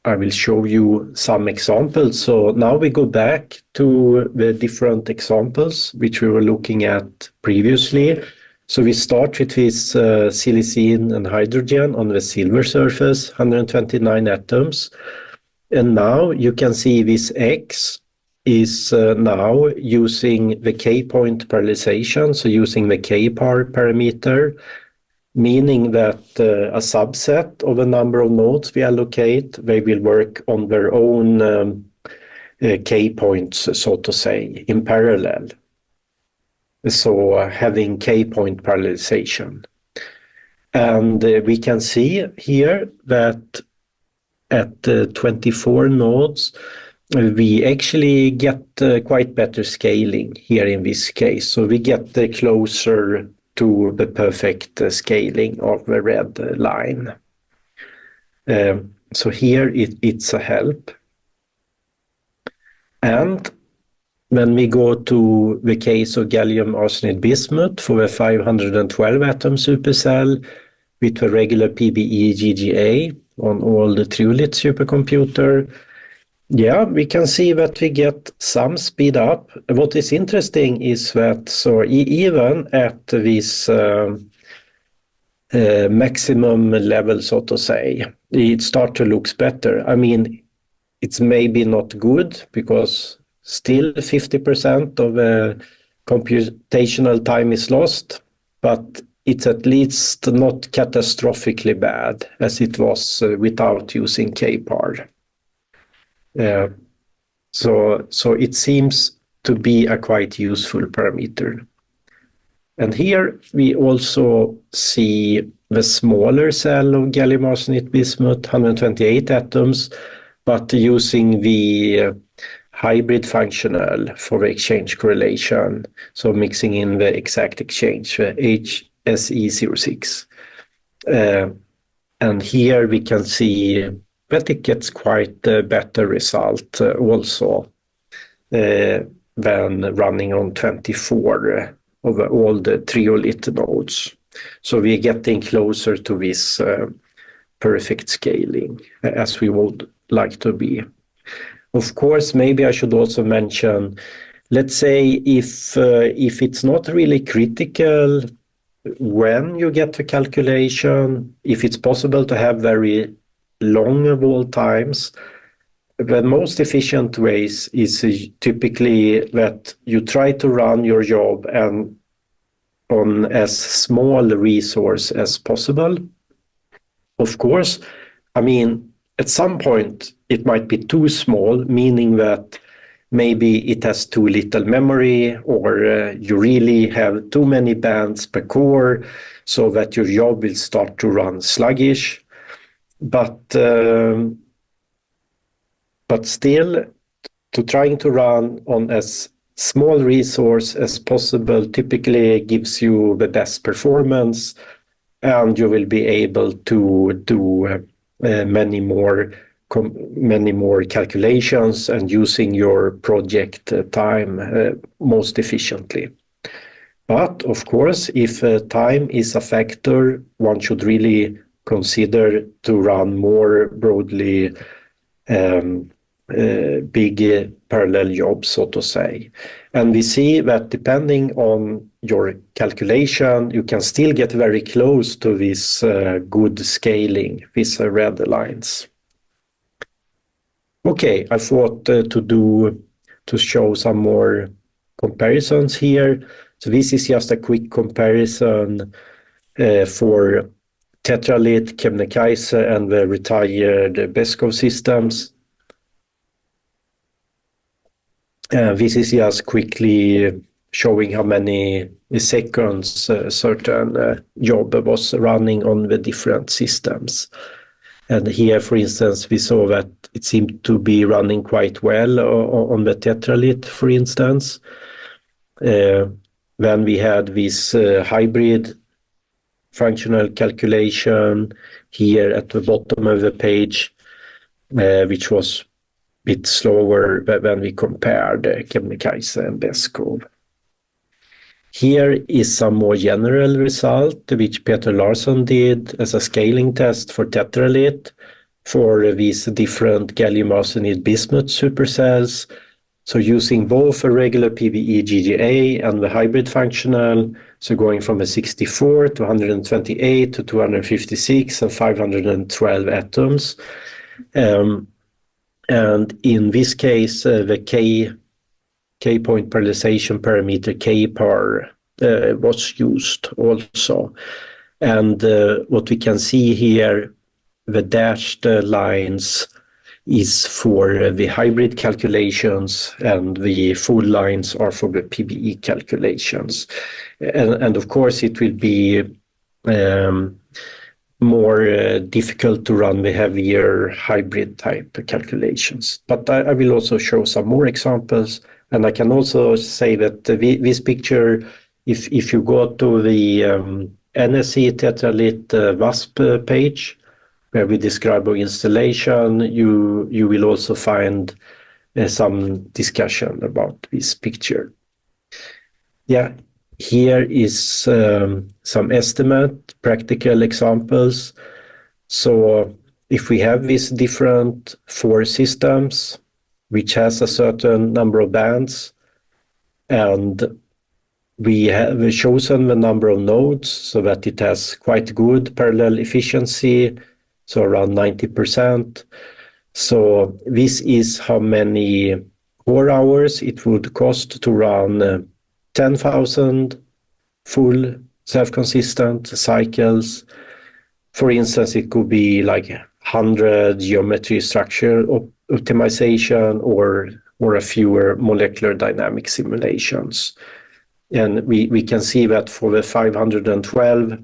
I will show you some examples. So now we go back to the different examples which we were looking at previously. So we start with this silicene and hydrogen on the silver surface, 129 atoms. And now you can see this X is now using the K-point parallelization, so using the K-par parameter, meaning that a subset of a number of nodes we allocate, they will work on their own K-points, so to say, in parallel. So having K-point parallelization. And we can see here that at 24 nodes, we actually get quite better scaling here in this case. So we get closer to the perfect scaling of the red line. So here it's a help. And when we go to the case of gallium arsenide bismuth for a 512 atom supercell with a regular PBE GGA on all the Trulit supercomputer, yeah, we can see that we get some speed up. What is interesting is that so even at this maximum level, so to say, it starts to look better. I mean, it's maybe not good because still 50% of computational time is lost, but it's at least not catastrophically bad as it was without using K-par. So it seems to be a quite useful parameter. And here we also see the smaller cell of gallium arsenide bismuth, 128 atoms, but using the hybrid functional for the exchange correlation, so mixing in the exact exchange, HSE06. And here we can see that it gets quite a better result also than running on 24 of all the triolit nodes. So we're getting closer to this perfect scaling as we would like to be. Of course, maybe I should also mention, let's say if it's not really critical when you get to calculation, if it's possible to have very long wall times, the most efficient ways is typically that you try to run your job and on as small resource as possible. Of course, I mean, at some point it might be too small, meaning that maybe it has too little memory or you really have too many bands per core so that your job will start to run sluggish. But still, to trying to run on as small resource as possible typically gives you the best performance, and you will be able to do many more calculations and using your project time most efficiently. But of course, if time is a factor, one should really consider to run more broadly big parallel jobs, so to say. And we see that depending on your calculation, you can still get very close to this good scaling, these red lines. Okay, I thought to show some more comparisons here. So this is just a quick comparison for Tetralit, Kebnekaise, and the retired Besco systems. This is just quickly showing how many seconds a certain job was running on the different systems. And here, for instance, we saw that it seemed to be running quite well on the Tetralit, for instance. Then we had this hybrid functional calculation here at the bottom of the page, which was a bit slower when we compared Kebnekaise and Besco. Here is some more general result, which Peter Larsson did as a scaling test for Tetralit for these different gallium arsenide bismuth supercells. So using both a regular PVE GGA and the hybrid functional, so going from a 64 to 128 to 256 and 512 atoms. And in this case, the K-point parallelization parameter K-par was used also. And what we can see here, the dashed lines is for the hybrid calculations, and the full lines are for the PBE calculations. And of course, it will be more difficult to run the heavier hybrid type calculations. But I will also show some more examples. And I can also say that this picture, if you go to the NSC Tetralit VASP page, where we describe our installation, you will also find some discussion about this picture. Yeah, here is some estimate, practical examples. So if we have these different 4 systems, which has a certain number of bands, and we have chosen the number of nodes so that it has quite good parallel efficiency, so around 90%. So this is how many core hours it would cost to run 10,000 full self-consistent cycles. For instance, it could be like 100 geometry structure optimization or a fewer molecular dynamic simulations. And we can see that for the 512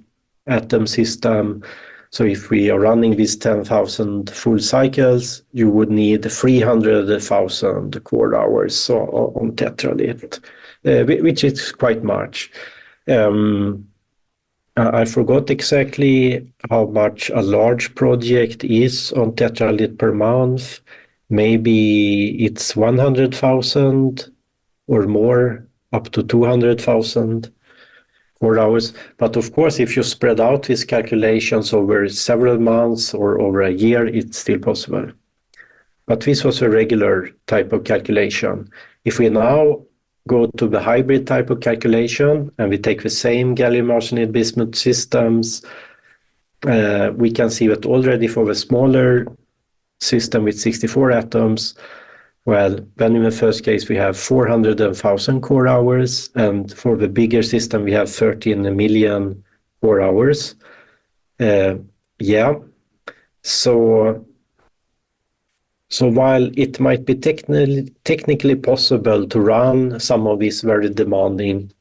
atom system, so if we are running these 10,000 full cycles, you would need 300,000 core hours on Tetralit, which is quite much. I forgot exactly how much a large project is on Tetralit per month. Maybe it's 100,000 or more, up to 200,000 core hours. But of course, if you spread out these calculations over several months or over a year, it's still possible. But this was a regular type of calculation. If we now go to the hybrid type of calculation and we take the same gallium arsenide bismuth systems, we can see that already for the smaller system with 64 atoms, well, then in the first case we have 400,000 core hours, and for the bigger system we have 13 million core hours. So while it might be technically possible to run some of these very demanding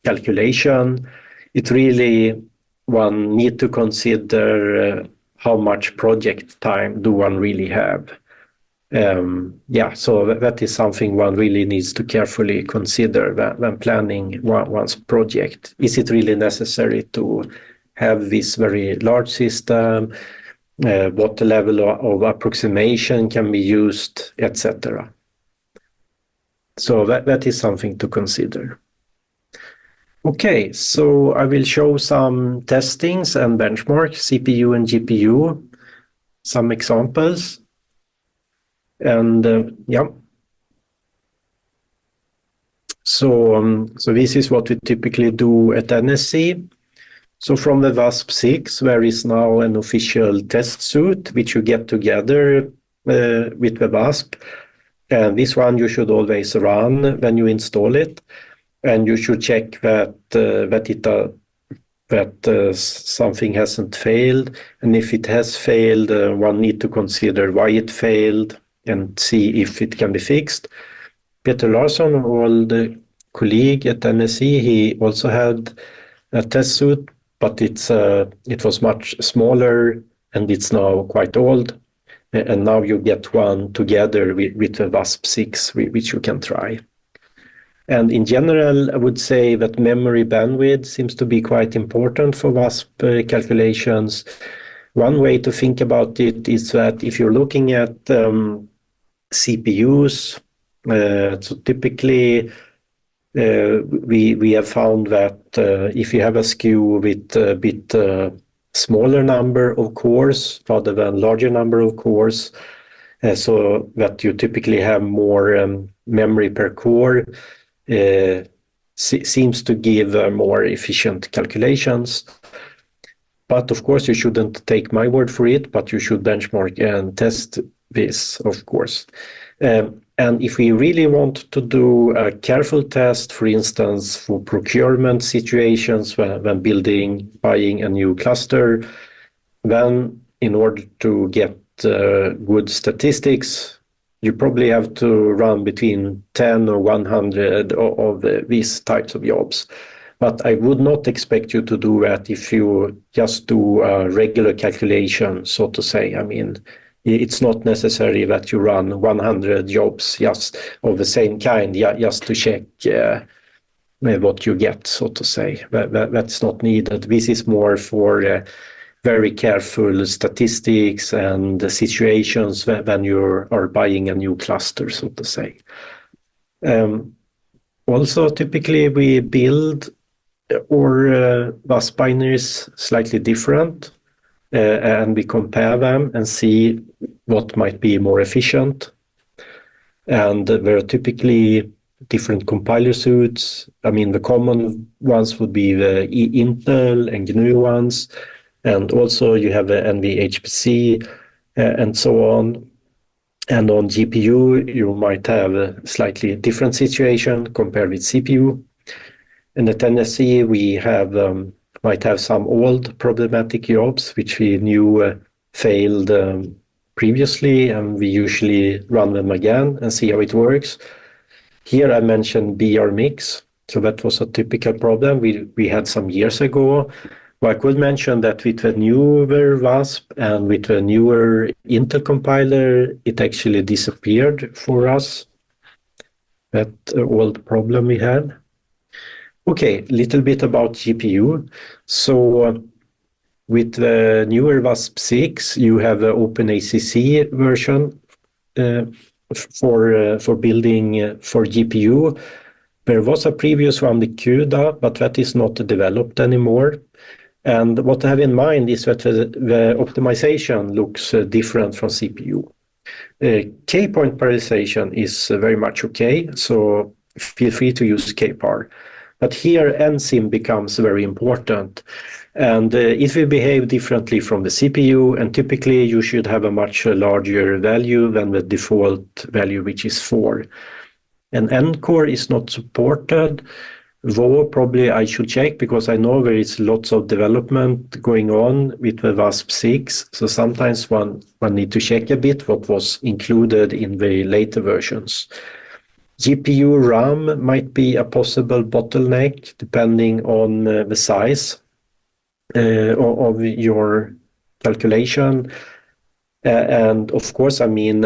calculation, it really, one need to consider how much project time do one really have. So that is something one really needs to carefully consider when planning one's project. Is it really necessary to have this very large system? What level of approximation can be used, etc. So that is something to consider. Okay, so I will show some testings and benchmarks, CPU and GPU, some examples. And so this is what we typically do at NSC. So from the VASP 6, there is now an official test suite, which you get together with the VASP. And this one you should always run when you install it. and you should check that something hasn't failed, and if it has failed, one need to consider why it failed and see if it can be fixed. Peter Larsson, an old colleague at NSC, he also had a test suite, but it was much smaller and it's now quite old. And now you get one together with a VASP-6, which you can try. And in general, I would say that memory bandwidth seems to be quite important for VASP calculations. One way to think about it is that if you're looking at CPUs, so typically we have found that if you have a SKU with a bit smaller number of cores rather than larger number of cores, so that you typically have more memory per core, seems to give more efficient calculations. But of course, you shouldn't take my word for it, but you should benchmark and test this, of course. And if we really want to do a careful test, for instance, for procurement situations when buying a new cluster, then in order to get good statistics, you probably have to run between 10 or 100 of these types of jobs. But I would not expect you to do that if you just do a regular calculation, so to say. I mean, it's not necessary that you run 100 jobs just of the same kind, just to check what you get, so to say. That's not needed. This is more for very careful statistics and situations when you are buying a new cluster, so to say. Also, typically we build our VASP binaries slightly different, and we compare them and see what might be more efficient. And there are typically different compiler suites. I mean, the common ones would be the Intel and GNU ones, and also you have the NVHPC and so on. And on GPU, you might have a slightly different situation compared with CPU. And at NSC, we might have some old problematic jobs which we knew failed previously, and we usually run them again and see how it works. Here I mentioned BR mix, so that was a typical problem we had some years ago. Well, I could mention that with the newer VASP and with the newer Intel compiler, it actually disappeared for us, that old problem we had. Okay, a little bit about GPU. So with the newer VASP-6, you have the OpenACC version for building for GPU. There was a previous one, the CUDA, but that is not developed anymore. And what to have in mind is that the optimization looks different from CPU. K-point parallelization is very much okay, so feel free to use K-par. But here NSIM becomes very important, and it will behave differently from the CPU, and typically you should have a much larger value than the default value, which is 4. And NCore is not supported, though probably I should check, because I know there is lots of development going on with the VASP-6, so sometimes one need to check a bit what was included in the later versions. GPU RAM might be a possible bottleneck depending on the size of your calculation. And of course, I mean,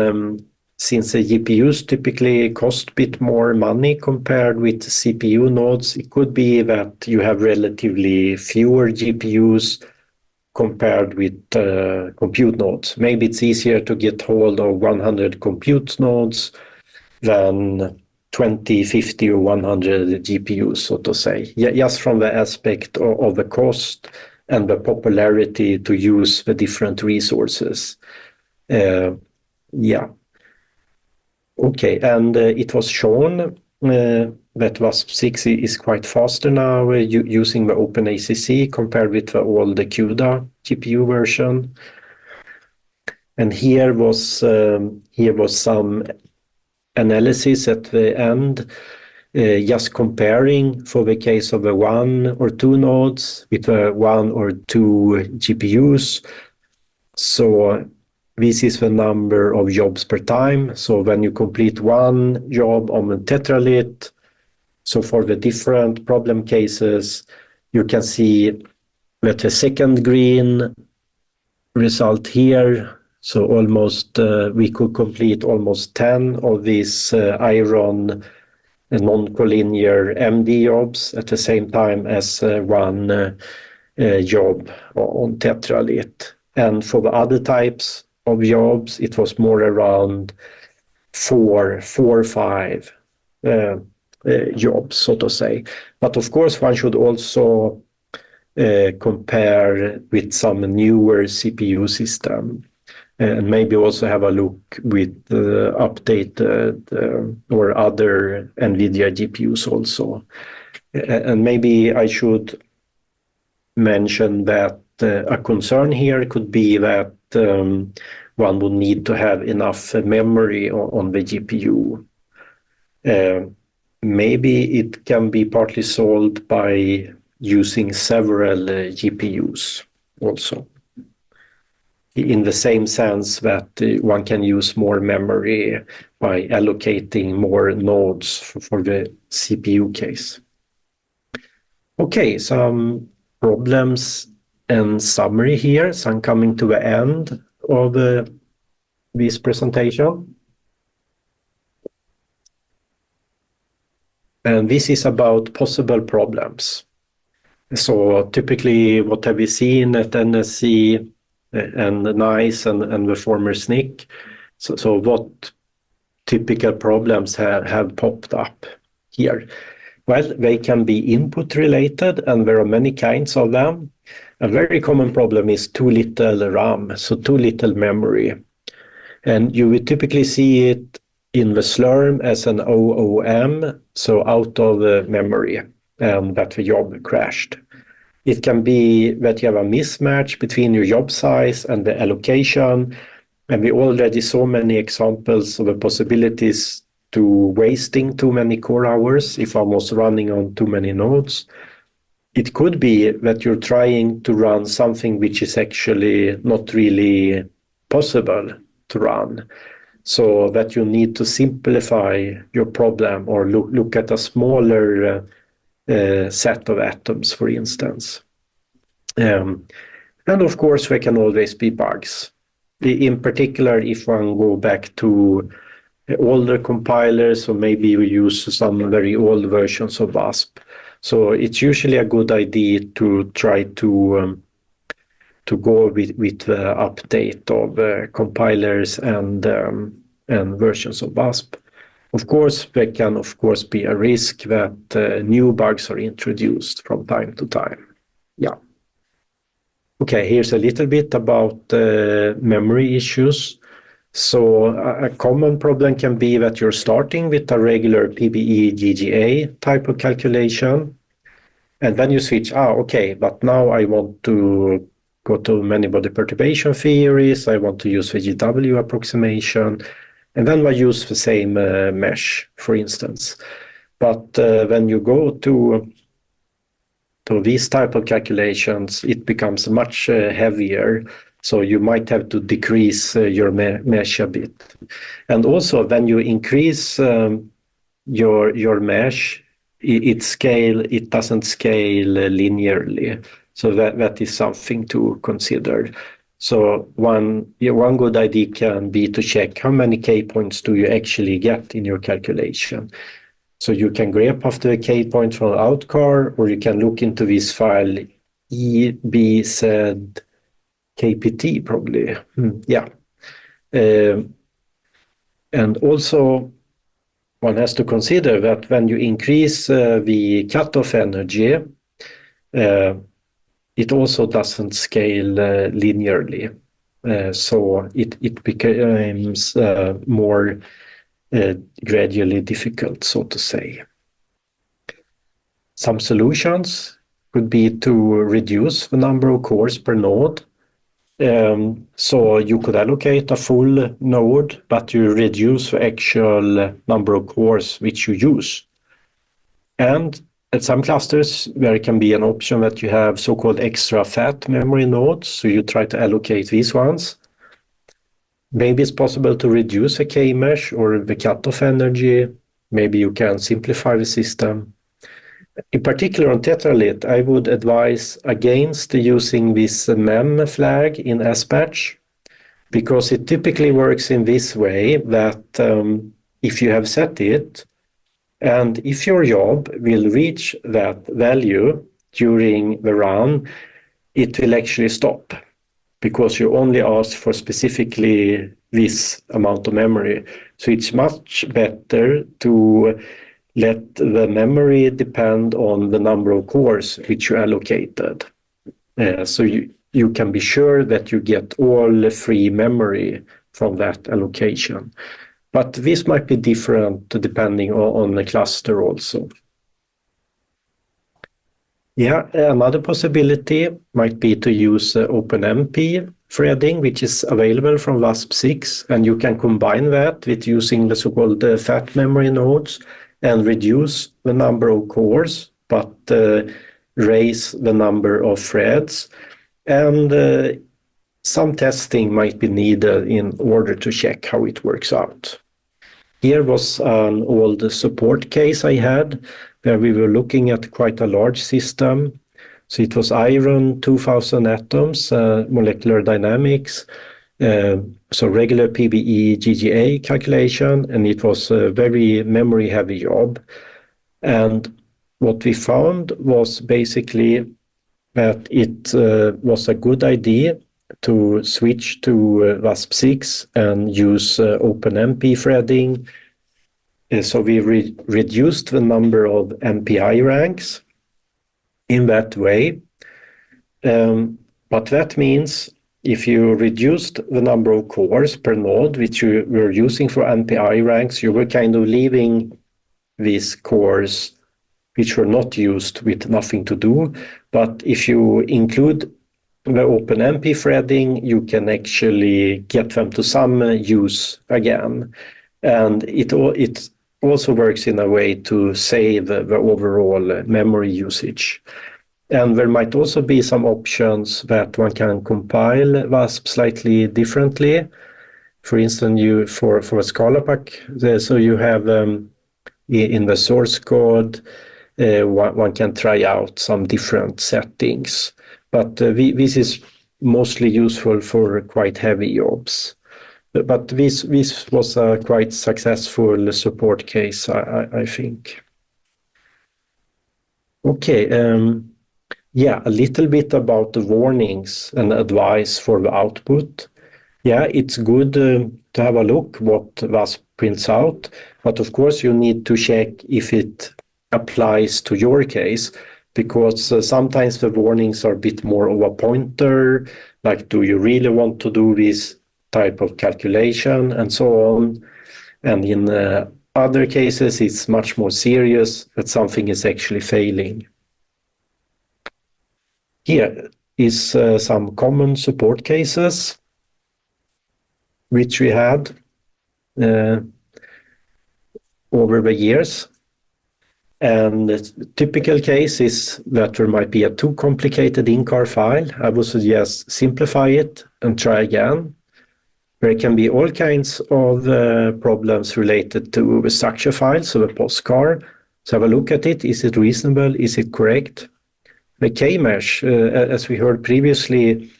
since the GPUs typically cost a bit more money compared with CPU nodes, it could be that you have relatively fewer GPUs compared with compute nodes. Maybe it's easier to get hold of 100 compute nodes than 20, 50 or 100 GPUs, so to say. Just from the aspect of the cost and the popularity to use the different resources. Yeah. Okay, and it was shown that VASP-6 is quite faster now using the OpenACC compared with the old CUDA GPU version. And here was some analysis at the end just comparing for the case of a 1 or 2 nodes with a 1 or 2 GPUs. So this is the number of jobs per time. So when you complete one job on a tetralit, so for the different problem cases, you can see that the second green result here, so almost we could complete almost 10 of these iron non-collinear MD jobs at the same time as one job on tetralit. And for the other types of jobs, it was more around four or five jobs, so to say. But of course, one should also compare with some newer CPU system, and maybe also have a look with updated or other NVIDIA GPUs also. And maybe I should mention that a concern here could be that one would need to have enough memory on the GPU. Maybe it can be partly solved by using several GPUs also, in the same sense that one can use more memory by allocating more nodes for the CPU case. Okay, some problems and summary here. So I'm coming to the end of this presentation. And this is about possible problems. So typically, what have we seen at NSC and NAISS and the former SNCC? So what typical problems have popped up here? Well, they can be input related, and there are many kinds of them. A very common problem is too little RAM, so too little memory. And you will typically see it in the slurm as an OOM, so out of memory, and that the job crashed. It can be that you have a mismatch between your job size and the allocation, and we already saw many examples of the possibilities to wasting too many core hours if one was running on too many nodes. It could be that you're trying to run something which is actually not really possible to run, so that you need to simplify your problem or look at a smaller set of atoms, for instance. And of course, there can always be bugs. In particular, if one go back to older compilers, or maybe we use some very old versions of VASP. So it's usually a good idea to try to go with the update of compilers and versions of VASP. Of course, there can be a risk that new bugs are introduced from time to time. Yeah. Okay, here's a little bit about memory issues. So a common problem can be that you're starting with a regular PBE GGA type of calculation, and then you switch, okay, but now I want to go to many-body perturbation theories, I want to use the GW approximation, and then I use the same mesh, for instance. But when you go to these type of calculations, it becomes much heavier. So you might have to decrease your mesh a bit. And also when you increase your mesh, it doesn't scale linearly. So that is something to consider. So one good idea can be to check how many K points do you actually get in your calculation. So you can grep after the K point from outcar, or you can look into this file EBZ KPT probably. Yeah. And also one has to consider that when you increase the cutoff energy, it also doesn't scale linearly. So it becomes more gradually difficult, so to say. Some solutions could be to reduce the number of cores per node. So you could allocate a full node, but you reduce the actual number of cores which you use. And at some clusters, there can be an option that you have so-called extra fat memory nodes, so you try to allocate these ones. Maybe it's possible to reduce the K-mesh or the cutoff energy. Maybe you can simplify the system. In particular on tetralit, I would advise against using this mem flag in SBatch, because it typically works in this way that if you have set it, and if your job will reach that value during the run, it will actually stop, because you only ask for specifically this amount of memory. So it's much better to let the memory depend on the number of cores which you allocated. So you can be sure that you get all free memory from that allocation. But this might be different depending on the cluster also. Yeah, another possibility might be to use OpenMP threading, which is available from VASP 6, and you can combine that with using the so-called fat memory nodes and reduce the number of cores, but raise the number of threads. And some testing might be needed in order to check how it works out. Here was an old support case I had, where we were looking at quite a large system. So it was iron, 2000 atoms, molecular dynamics, so regular PBE GGA calculation, and it was a very memory heavy job. And what we found was basically that it was a good idea to switch to VASP 6 and use OpenMP threading. So we reduced the number of MPI ranks in that way. But that means if you reduced the number of cores per node, which you were using for MPI ranks, you were kind of leaving these cores which were not used with nothing to do. But if you include the OpenMP threading, you can actually get them to some use again. And it also works in a way to save the overall memory usage. And there might also be some options that one can compile VASP slightly differently. For instance, for a Scala pack, so you have in the source code, one can try out some different settings. But this is mostly useful for quite heavy jobs. But this was a quite successful support case, I think. Okay, yeah, a little bit about the warnings and advice for the output. Yeah, it's good to have a look what VASP prints out, but of course you need to check if it applies to your case, because sometimes the warnings are a bit more of a pointer, like do you really want to do this type of calculation and so on. And in other cases, it's much more serious that something is actually failing. Here is some common support cases which we had over the years. And the typical case is that there might be a too complicated in-car file. I would suggest simplify it and try again. There can be all kinds of problems related to the structure file, so the postcar. So have a look at it. Is it reasonable? Is it correct? The K-mesh, as we heard previously,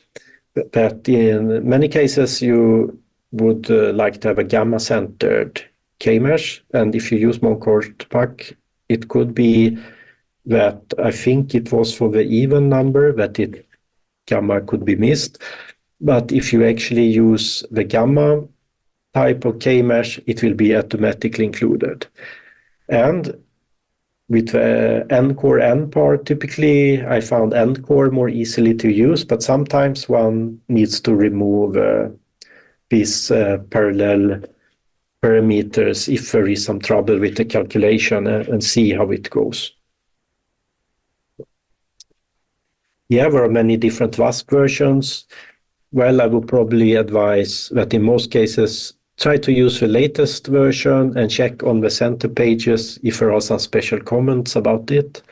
that in many cases you would like to have a gamma-centered K-mesh. And if you use Moncourt-Pack, it could be that I think it was for the even number that gamma could be missed. But if you actually use the gamma type of K-mesh, it will be automatically included. And with N-core N part, typically I found N-core more easily to use, but sometimes one needs to remove these parallel parameters if there is some trouble with the calculation and see how it goes. Yeah, there are many different VASP versions. Well, I would probably advise that in most cases Try to use the latest version and check on the center pages if there are some special comments about it.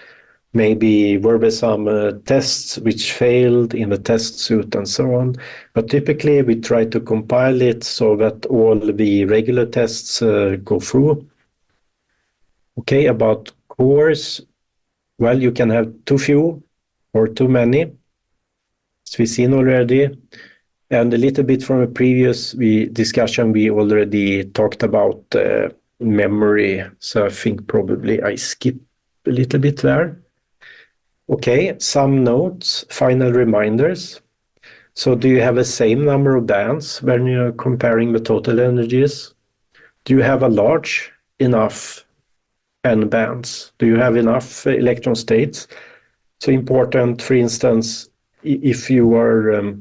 Maybe were there some tests which failed in the test suite and so on. But typically we try to compile it so that all the regular tests go through. Okay, about cores, well, you can have too few or too many, as we've seen already. And a little bit from a previous discussion, we already talked about memory. So I think probably I skip a little bit there. Okay, some notes, final reminders. So do you have the same number of bands when you're comparing the total energies? Do you have a large enough N bands? Do you have enough electron states? So important, for instance, if you are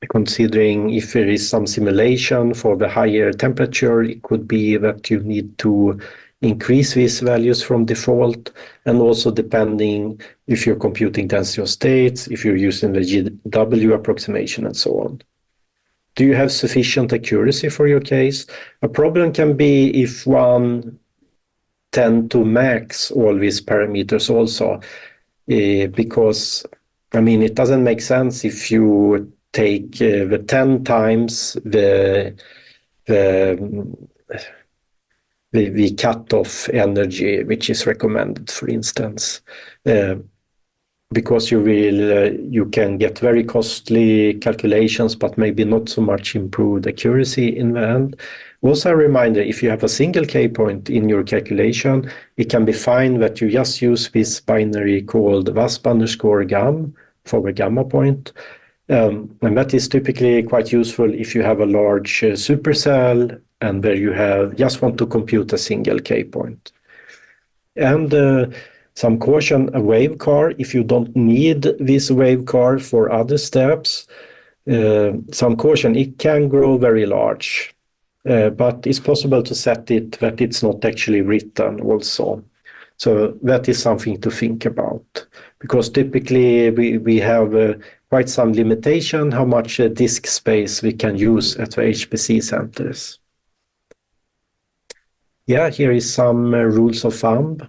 considering if there is some simulation for the higher temperature, it could be that you need to increase these values from default, and also depending if you're computing density of states, if you're using the GW approximation and so on. Do you have sufficient accuracy for your case? A problem can be if one tend to max all these parameters also, because, I mean, it doesn't make sense if you take the 10 times the cutoff energy, which is recommended, for instance, because you can get very costly calculations, but maybe not so much improved accuracy in the end. Also a reminder, if you have a single K point in your calculation, it can be fine that you just use this binary called VASP_GAM for the gamma point. And that is typically quite useful if you have a large supercell and where you just want to compute a single K point. And some caution, a wave car, if you don't need this wave car for other steps, some caution, it can grow very large, but it's possible to set it that it's not actually written also. So that is something to think about, because typically we have quite some limitation how much disk space we can use at the HPC centers. Yeah, here is some rules of thumb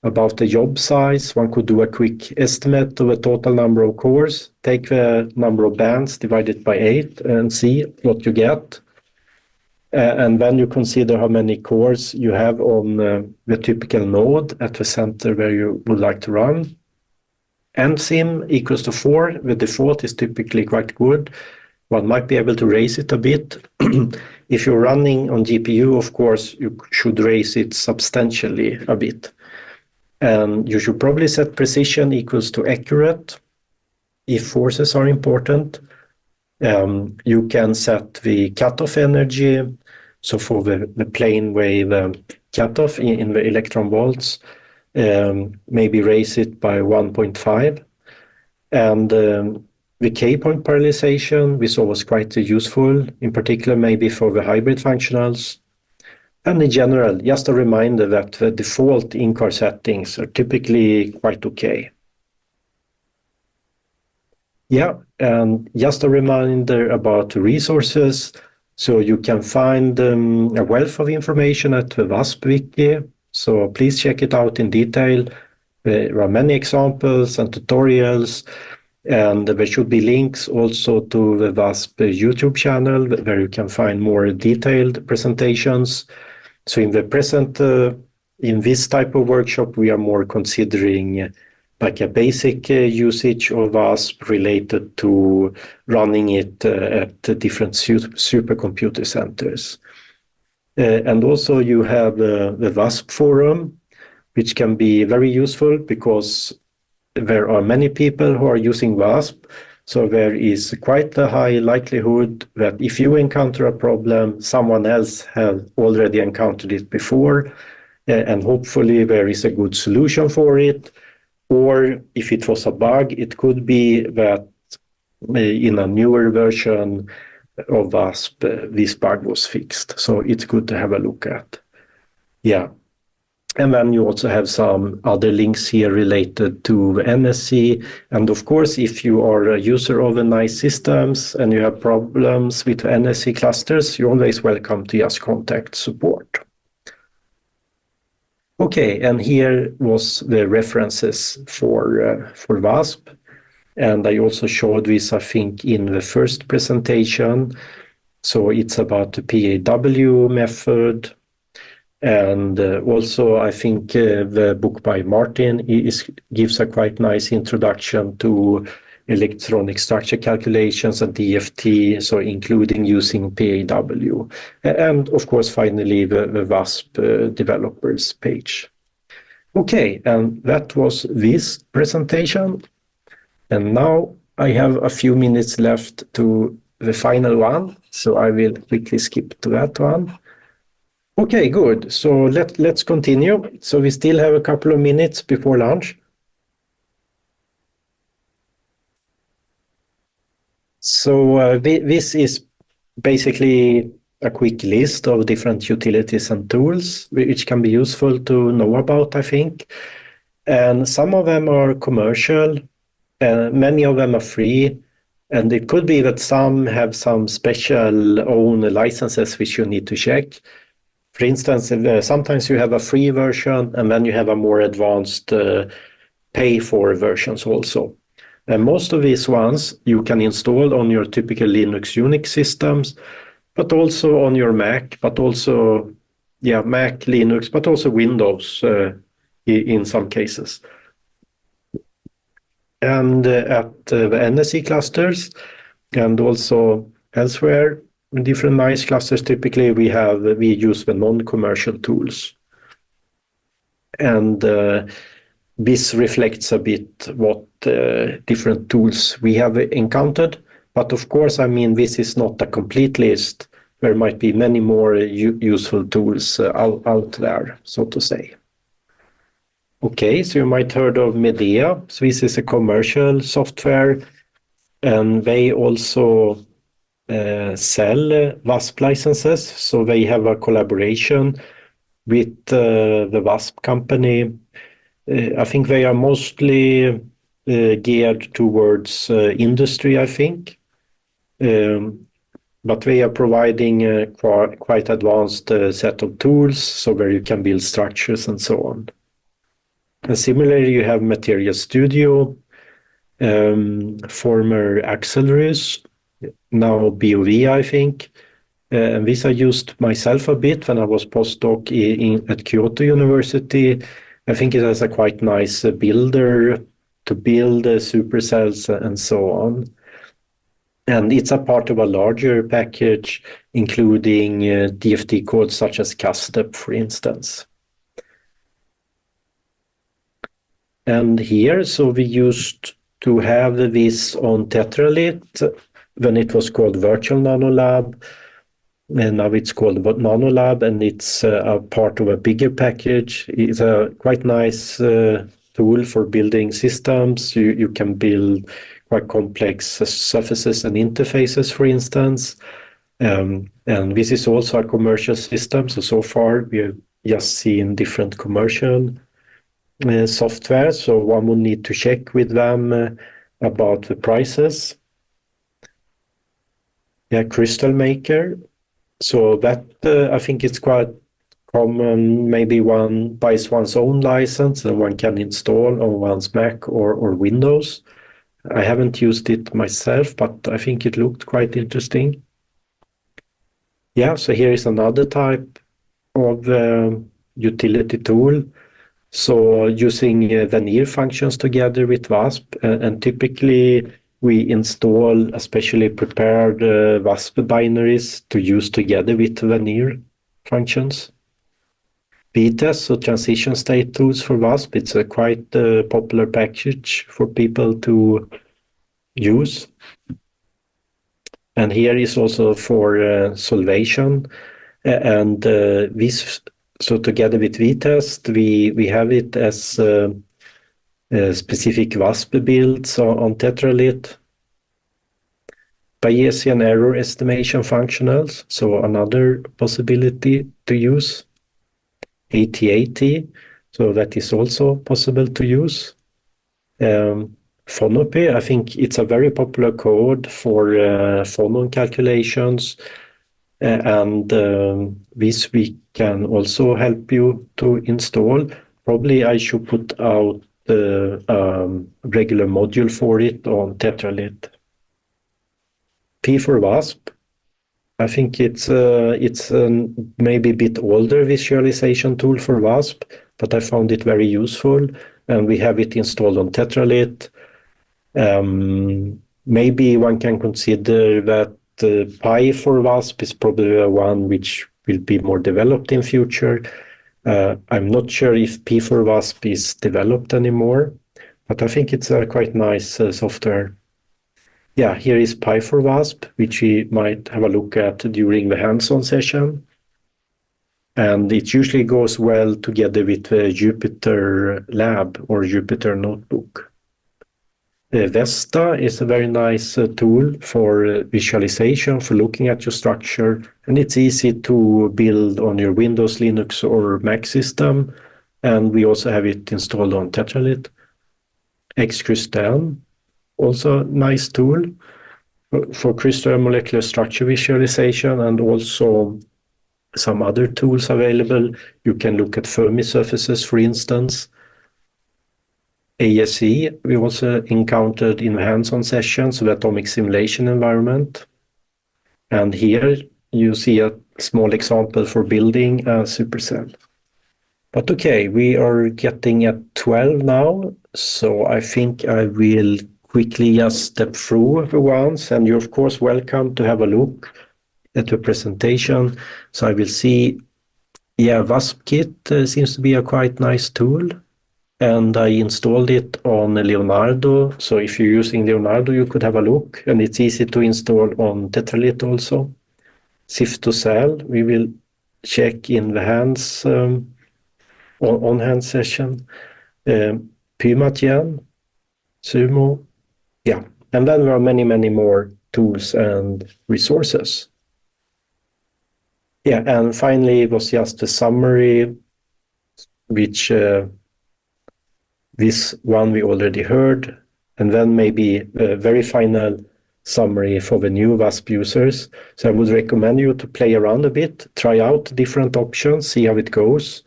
about the job size. One could do a quick estimate of the total number of cores, take the number of bands, divide it by 8 and see what you get. And then you consider how many cores you have on the typical node at the center where you would like to run. NSIM equals to 4. The default is typically quite good. One might be able to raise it a bit. If you're running on GPU, of course, you should raise it substantially a bit. And you should probably set precision equals to accurate if forces are important. You can set the cutoff energy. So for the plane wave cutoff in the electron volts, maybe raise it by 1.5. And the K-point parallelization we saw was quite useful, in particular maybe for the hybrid functionals. And in general, just a reminder that the default in-car settings are typically quite okay. Yeah, and just a reminder about resources. So you can find a wealth of information at the VASP wiki. So please check it out in detail. There are many examples and tutorials, and there should be links also to the VASP YouTube channel where you can find more detailed presentations. So in the present, in this type of workshop, we are more considering like a basic usage of VASP related to running it at different supercomputer centers. And also you have the VASP forum, which can be very useful because there are many people who are using VASP. So there is quite a high likelihood that if you encounter a problem, someone else has already encountered it before, and hopefully there is a good solution for it. Or if it was a bug, it could be that in a newer version of VASP, this bug was fixed. So it's good to have a look at. Yeah. And then you also have some other links here related to NSC. And of course, if you are a user of a NAISS systems and you have problems with NSC clusters, you're always welcome to just contact support. Okay, and here was the references for VASP. And I also showed this, I think, in the first presentation. So it's about the PAW-method. And also, I think the book by Martin gives a quite nice introduction to electronic structure calculations and DFT, so including using PAW. And of course, finally, the VASP developers page. Okay, and that was this presentation. And now I have a few minutes left to the final one, so I will quickly skip to that one. Okay, good. So let's continue. So we still have a couple of minutes before lunch. So this is basically a quick list of different utilities and tools which can be useful to know about, I think. And some of them are commercial, many of them are free, and it could be that some have some special own licenses which you need to check. For instance, sometimes you have a free version and then you have a more advanced pay for versions also. And most of these ones you can install on your typical Linux Unix systems, but also on your Mac, but also, Mac, Linux, but also Windows in some cases. And at the NSC clusters and also elsewhere, in different NAISS clusters, typically we use the non-commercial tools. And this reflects a bit what different tools we have encountered. But of course, I mean, this is not a complete list. There might be many more useful tools out there, so to say. Okay, so you might have heard of Medea. So this is a commercial software, and they also sell VASP licenses. So they have a collaboration with the VASP company. I think they are mostly geared towards industry, I think. But they are providing a quite advanced set of tools, so where you can build structures and so on. And similarly, you have Material Studio, former Axelrus, now BOV, I think. And this I used myself a bit when I was postdoc at Kyoto University. I think it has a quite nice builder to build supercells and so on. And it's a part of a larger package, including DFT codes such as CASTEP, for instance. And here, so we used to have this on Tetralit when it was called Virtual Nanolab. And now it's called Nanolab, and it's a part of a bigger package. It's a quite nice tool for building systems. You can build quite complex surfaces and interfaces, for instance. And this is also a commercial system. So far, we have just seen different commercial software. So one will need to check with them about the prices. Yeah, Crystal Maker. So that I think it's quite common. Maybe one buys one's own license and one can install on one's Mac or Windows. I haven't used it myself, but I think it looked quite interesting. Yeah, so here is another type of utility tool. So using veneer functions together with VASP, and typically we install especially prepared VASP binaries to use together with veneer functions. VTES, so transition state tools for VASP, it's a quite popular package for people to use. And here is also for solvation. And this, so together with VTest, we have it as specific VASP builds on Tetralit. Bayesian error estimation functionals, so another possibility to use. AT80, so that is also possible to use. Phonopy, I think it's a very popular code for phonon calculations, and this we can also help you to install. Probably I should put out the regular module for it on Tetralit. P for VASP. I think it's maybe a bit older visualization tool for VASP, but I found it very useful, and we have it installed on Tetralit. Maybe one can consider that Pi for VASP is probably the one which will be more developed in future. I'm not sure if P for VASP is developed anymore, but I think it's a quite nice software. Yeah, here is Pi for VASP, which we might have a look at during the hands-on session. And it usually goes well together with the Jupyter Lab or Jupyter Notebook. Vesta is a very nice tool for visualization, for looking at your structure, and it's easy to build on your Windows, Linux, or Mac system. And we also have it installed on Tetralit. XCrystal, also a nice tool for crystal molecular structure visualization, and also some other tools available. You can look at Fermi surfaces, for instance. ASE, we also encountered in hands-on sessions, the atomic simulation environment. And here you see a small example for building a supercell. But okay, we are getting at 12 now, so I think I will quickly just step through the ones, and you're of course welcome to have a look at the presentation. So I will see, yeah, VASPKit seems to be a quite nice tool, and I installed it on Leonardo. So if you're using Leonardo, you could have a look, and it's easy to install on Tetralit also. SIF2Cell, we will check in the hands on-hand session. PAW-method, Sumo, yeah, and then there are many, many more tools and resources. Yeah, and finally, it was just a summary, which this one we already heard, and then maybe a very final summary for the new VASP users. So I would recommend you to play around a bit, try out different options, see how it goes,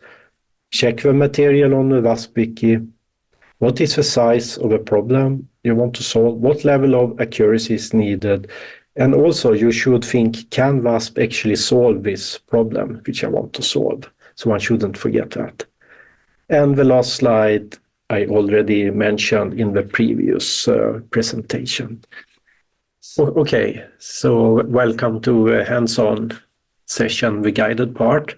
check the material on the VASP wiki. What is the size of a problem you want to solve? What level of accuracy is needed? And also you should think, can VASP actually solve this problem which I want to solve? So one shouldn't forget that. And the last slide I already mentioned in the previous presentation. Okay, so welcome to a hands-on session, the guided part.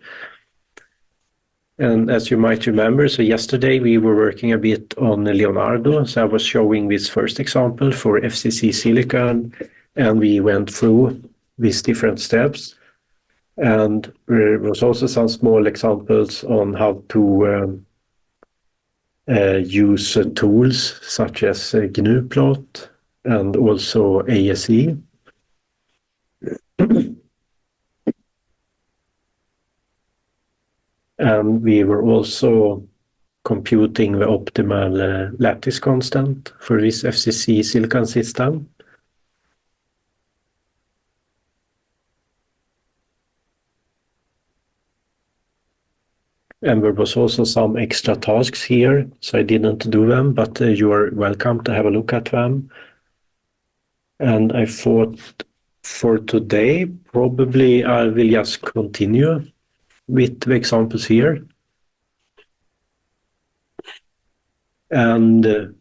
And as you might remember, so yesterday we were working a bit on Leonardo. So I was showing this first example for FCC silicon, and we went through these different steps. And there was also some small examples on how to use tools such as GNU-plot and also ASE. And we were also computing the optimal lattice constant for this FCC silicon system. And there was also some extra tasks here, so I didn't do them, but you are welcome to have a look at them. And I thought for today, probably I will just continue with the examples here. And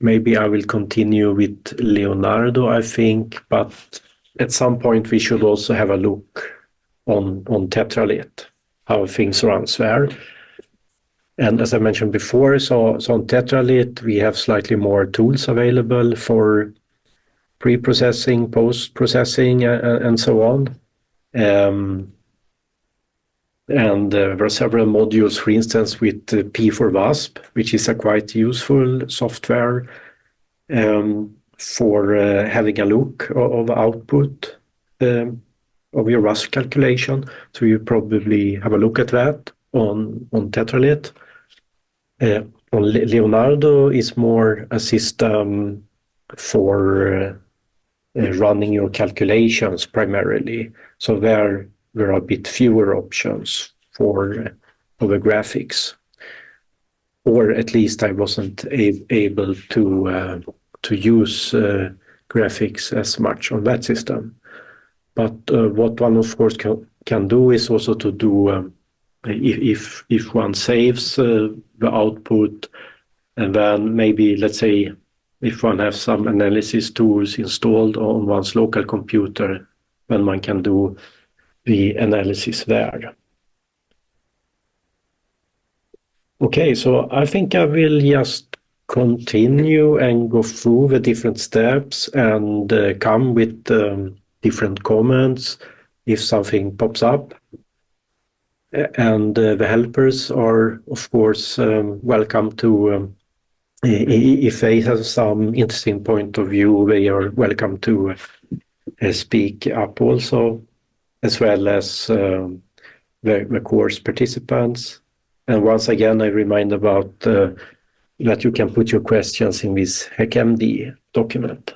maybe I will continue with Leonardo, I think, but at some point we should also have a look on Tetralit, how things run there. And as I mentioned before, so on Tetralit we have slightly more tools available for pre-processing, post-processing, and so on. And there are several modules, for instance, with P for VASP, which is a quite useful software for having a look of output of your VASP calculation. So you probably have a look at that on Tetralit. Leonardo is more a system for running your calculations primarily. So there are a bit fewer options for the graphics. Or at least I wasn't able to use graphics as much on that system. But what one of course can do is also to do if one saves the output, and then maybe, let's say, if one has some analysis tools installed on one's local computer, then one can do the analysis there. Okay, so I think I will just continue and go through the different steps and come with different comments if something pops up. And the helpers are, of course, welcome to, if they have some interesting point of view, they are welcome to speak up also, as well as the course participants. And once again, I remind about that you can put your questions in this HackMD document.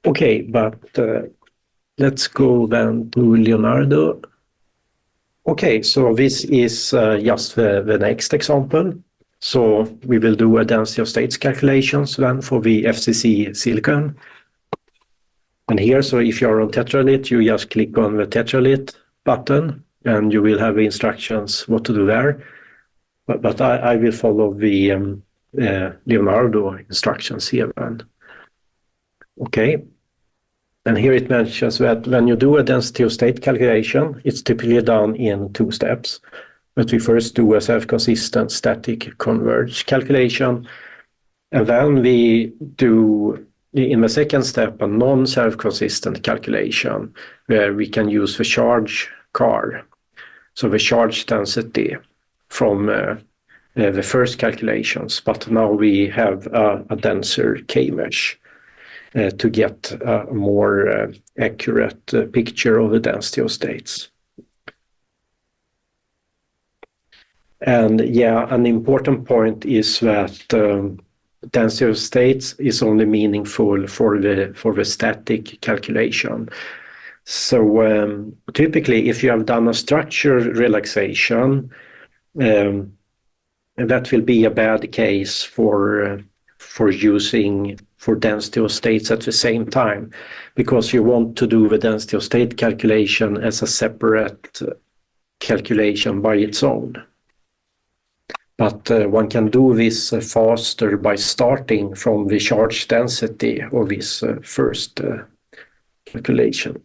Okay, but let's go then to Leonardo. Okay, so this is just the next example. So we will do a density of states calculations then for the FCC silicon. And here, so if you're on Tetralit, you just click on the Tetralit button and you will have the instructions what to do there. But I will follow the Leonardo instructions here then. Okay. And here it mentions that when you do a density of state calculation, it's typically done in 2 steps. But we first do a self-consistent static converged calculation. And then we do, in the second step, a non-self-consistent calculation where we can use the charge car. So the charge density from the first calculations. But now we have a denser K-mesh. To get a more accurate picture of the density of states. And yeah, an important point is that density of states is only meaningful for the static calculation. So typically, if you have done a structure relaxation, that will be a bad case for using for density of states at the same time, because you want to do the density of state calculation as a separate calculation by its own. But one can do this faster by starting from the charge density of this first calculation.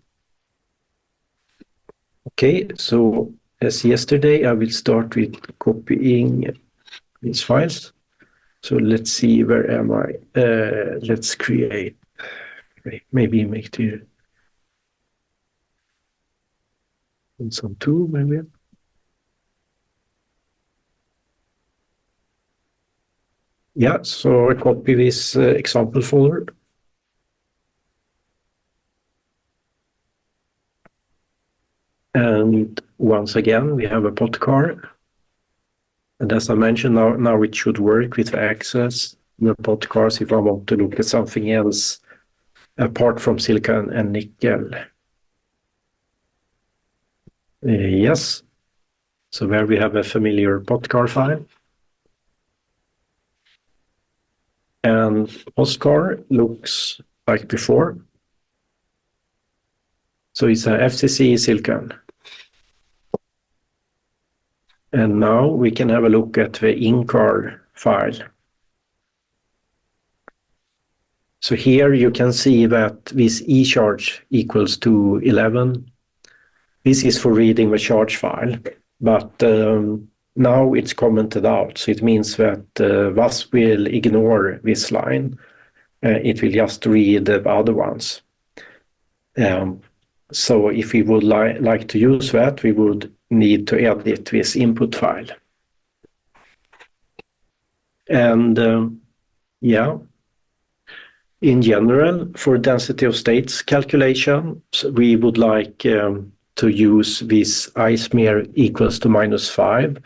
Okay, so as yesterday, I will start with copying these files. So let's see, where am I? Let's create, maybe make the some tool, maybe. Yeah, so I copy this example folder. And once again, we have a pot car. And as I mentioned, now it should work with access the pot cars if I want to look at something else apart from silicon and nickel. Yes, so there we have a familiar pot car file. And Oscar looks like before. So it's a FCC silicon. And now we can have a look at the in-car file. So here you can see that this E-charge equals to 11. This is for reading the charge file, but now it's commented out. So it means that VASP will ignore this line. It will just read the other ones. So if we would like to use that, we would need to edit this input file. And yeah, in general, for density of states calculation, we would like to use this I-smear equals to -5,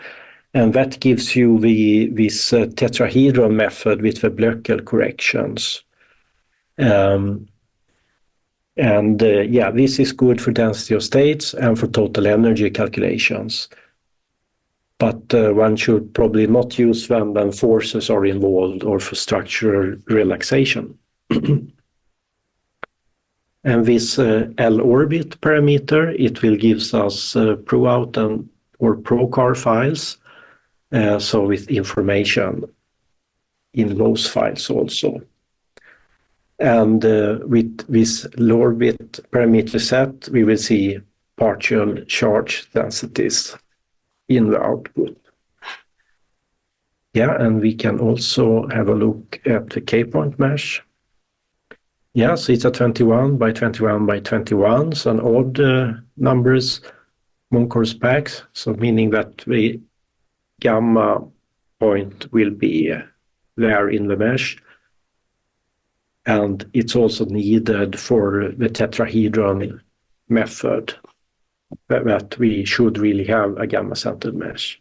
and that gives you this tetrahedron method with the Blöckel corrections. This is good for density of states and for total energy calculations. But one should probably not use them when forces are involved or for structural relaxation. And this L-orbit parameter, it will give us pro-out or pro-car files, so with information in those files also. And with this L-orbit parameter set, we will see partial charge densities in the output. Yeah, and we can also have a look at the K-point mesh. Yeah, so it's a 21 by 21 by 21, so an odd numbers, Moncourse packs, so meaning that the gamma point will be there in the mesh. And it's also needed for the tetrahedron method that we should really have a gamma-centered mesh.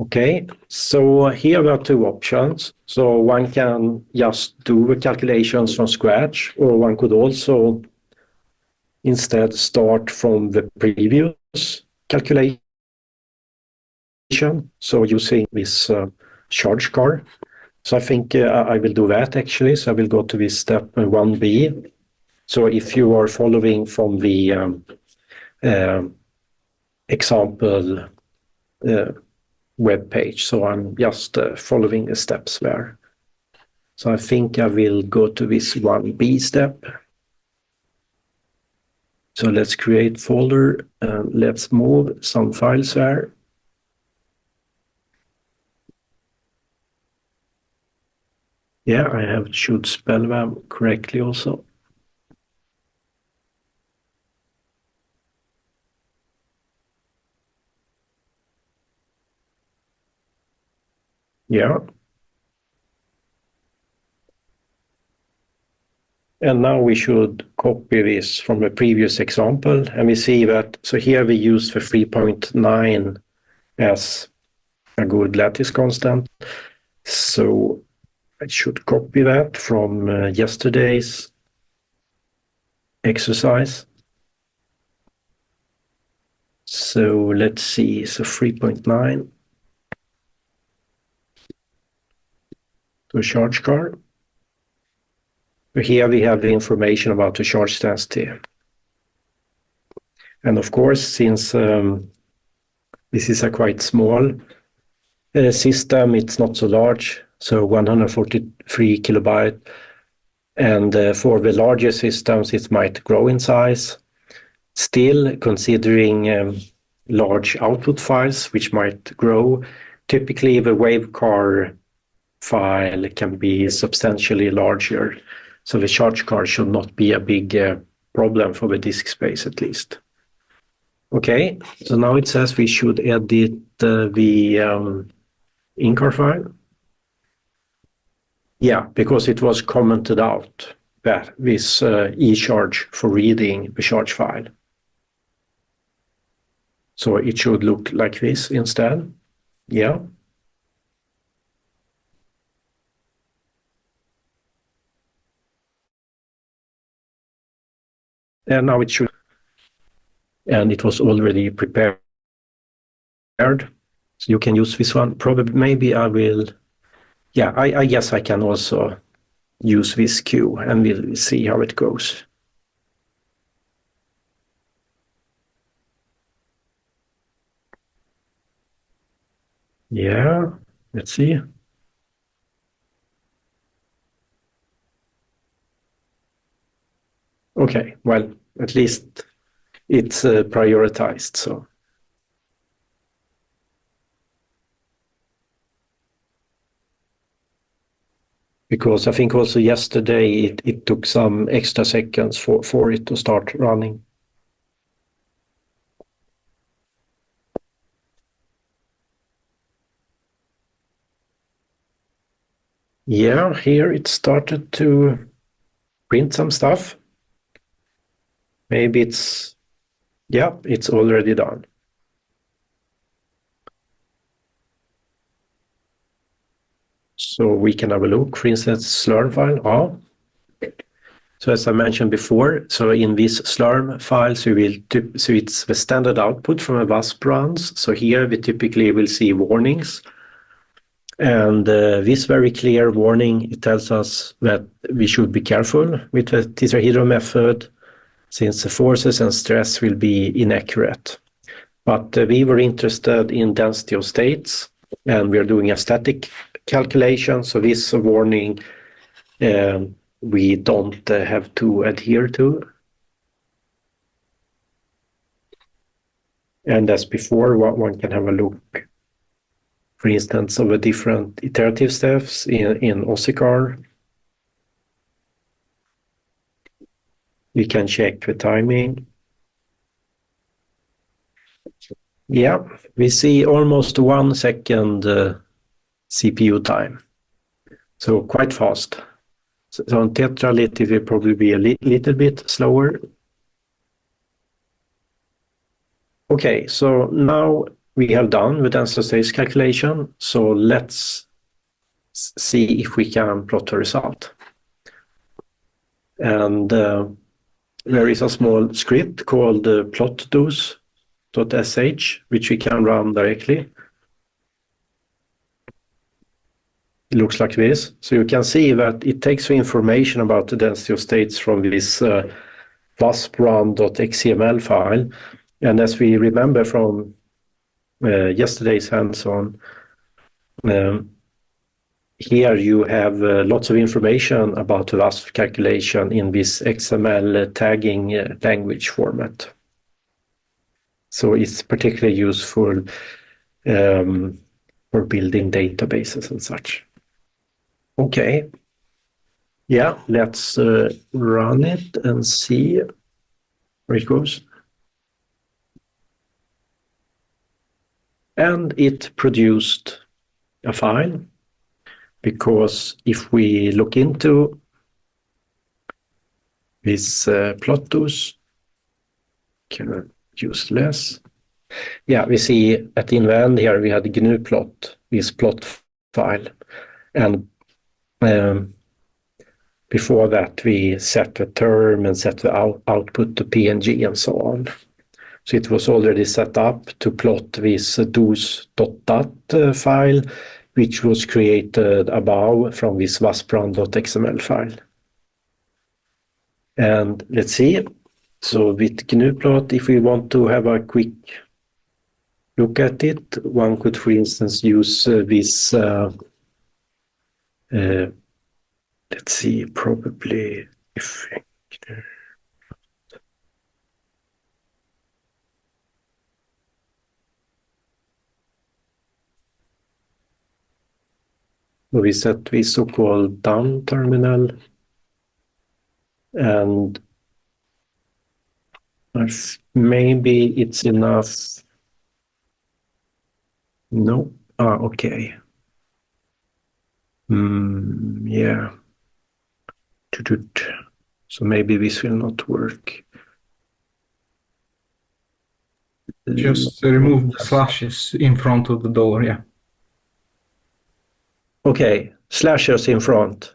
Okay, so here are two options. So one can just do the calculations from scratch, or one could also instead start from the previous calculation. So using this charge car. So I think I will do that actually. So I will go to this step 1B. So if you are following from the example web page, so I'm just following the steps there. So I think I will go to this 1B step. So let's create folder and let's move some files there. Yeah, I should spell them correctly also. Yeah. And now we should copy this from the previous example. And we see that, so here we use the 3.9 as a good lattice constant. So I should copy that from yesterday's exercise. So let's see, so 3.9 to a charge car. Here we have the information about the charge density. And of course, since this is a quite small system, it's not so large, so 143 kilobyte. And for the larger systems, it might grow in size. Still, considering large output files, which might grow, typically the wavecar file can be substantially larger. So the charge card should not be a big problem for the disk space, at least. Okay, so now it says we should edit the in-car file. Yeah, because it was commented out that this e-charge for reading the charge file. So it should look like this instead. Yeah. And now it should, and it was already prepared. So you can use this one. Probably, maybe I will, yeah, I guess I can also use this queue and we'll see how it goes. Yeah, let's see. Okay, well, at least it's prioritized, so. Because I think also yesterday it took some extra seconds for it to start running. Yeah, here it started to print some stuff. Maybe it's Yeah, it's already done. So we can have a look, for instance, slurm file. Oh. So as I mentioned before, so in this slurm files, we will so it's the standard output from a VASP runs. So here we typically will see warnings. And this very clear warning, it tells us that we should be careful with the tetrahedral method, since the forces and stress will be inaccurate. But we were interested in density of states, and we are doing a static calculation. So this warning we don't have to adhere to. And as before, one can have a look, for instance, of the different iterative steps in OSICAR. We can check the timing. Yeah, we see almost 1 second CPU time. So quite fast. So on tetralit it will probably be a little bit slower. Okay, so now we have done the density states calculation. So let's see if we can plot the result. And there is a small script called plotdos.sh, which we can run directly. It looks like this. So you can see that it takes the information about the density of states from this wasprun.xml file. And as we remember from yesterday's hands-on, here you have lots of information about the VASP calculation in this XML tagging language format. So it's particularly useful for building databases and such. Okay. Yeah, let's run it and see where it goes. And it produced a file, because if we look into this plotdos, can use less. Yeah, we see at in the end here we had GNU plot, this plot file. And before that we set the term and set the output to PNG and so on. So it was already set up to plot this dos.dat file, which was created above from this wasprun.xml file. And let's see. So with GNU plot, if we want to have a quick look at it, one could, for instance, use this, let's see, probably if we set this so-called down terminal, and maybe it's enough. No. Okay. Yeah. So maybe this will not work. Just remove the slashes in front of the dollar, yeah. Okay, slashes in front.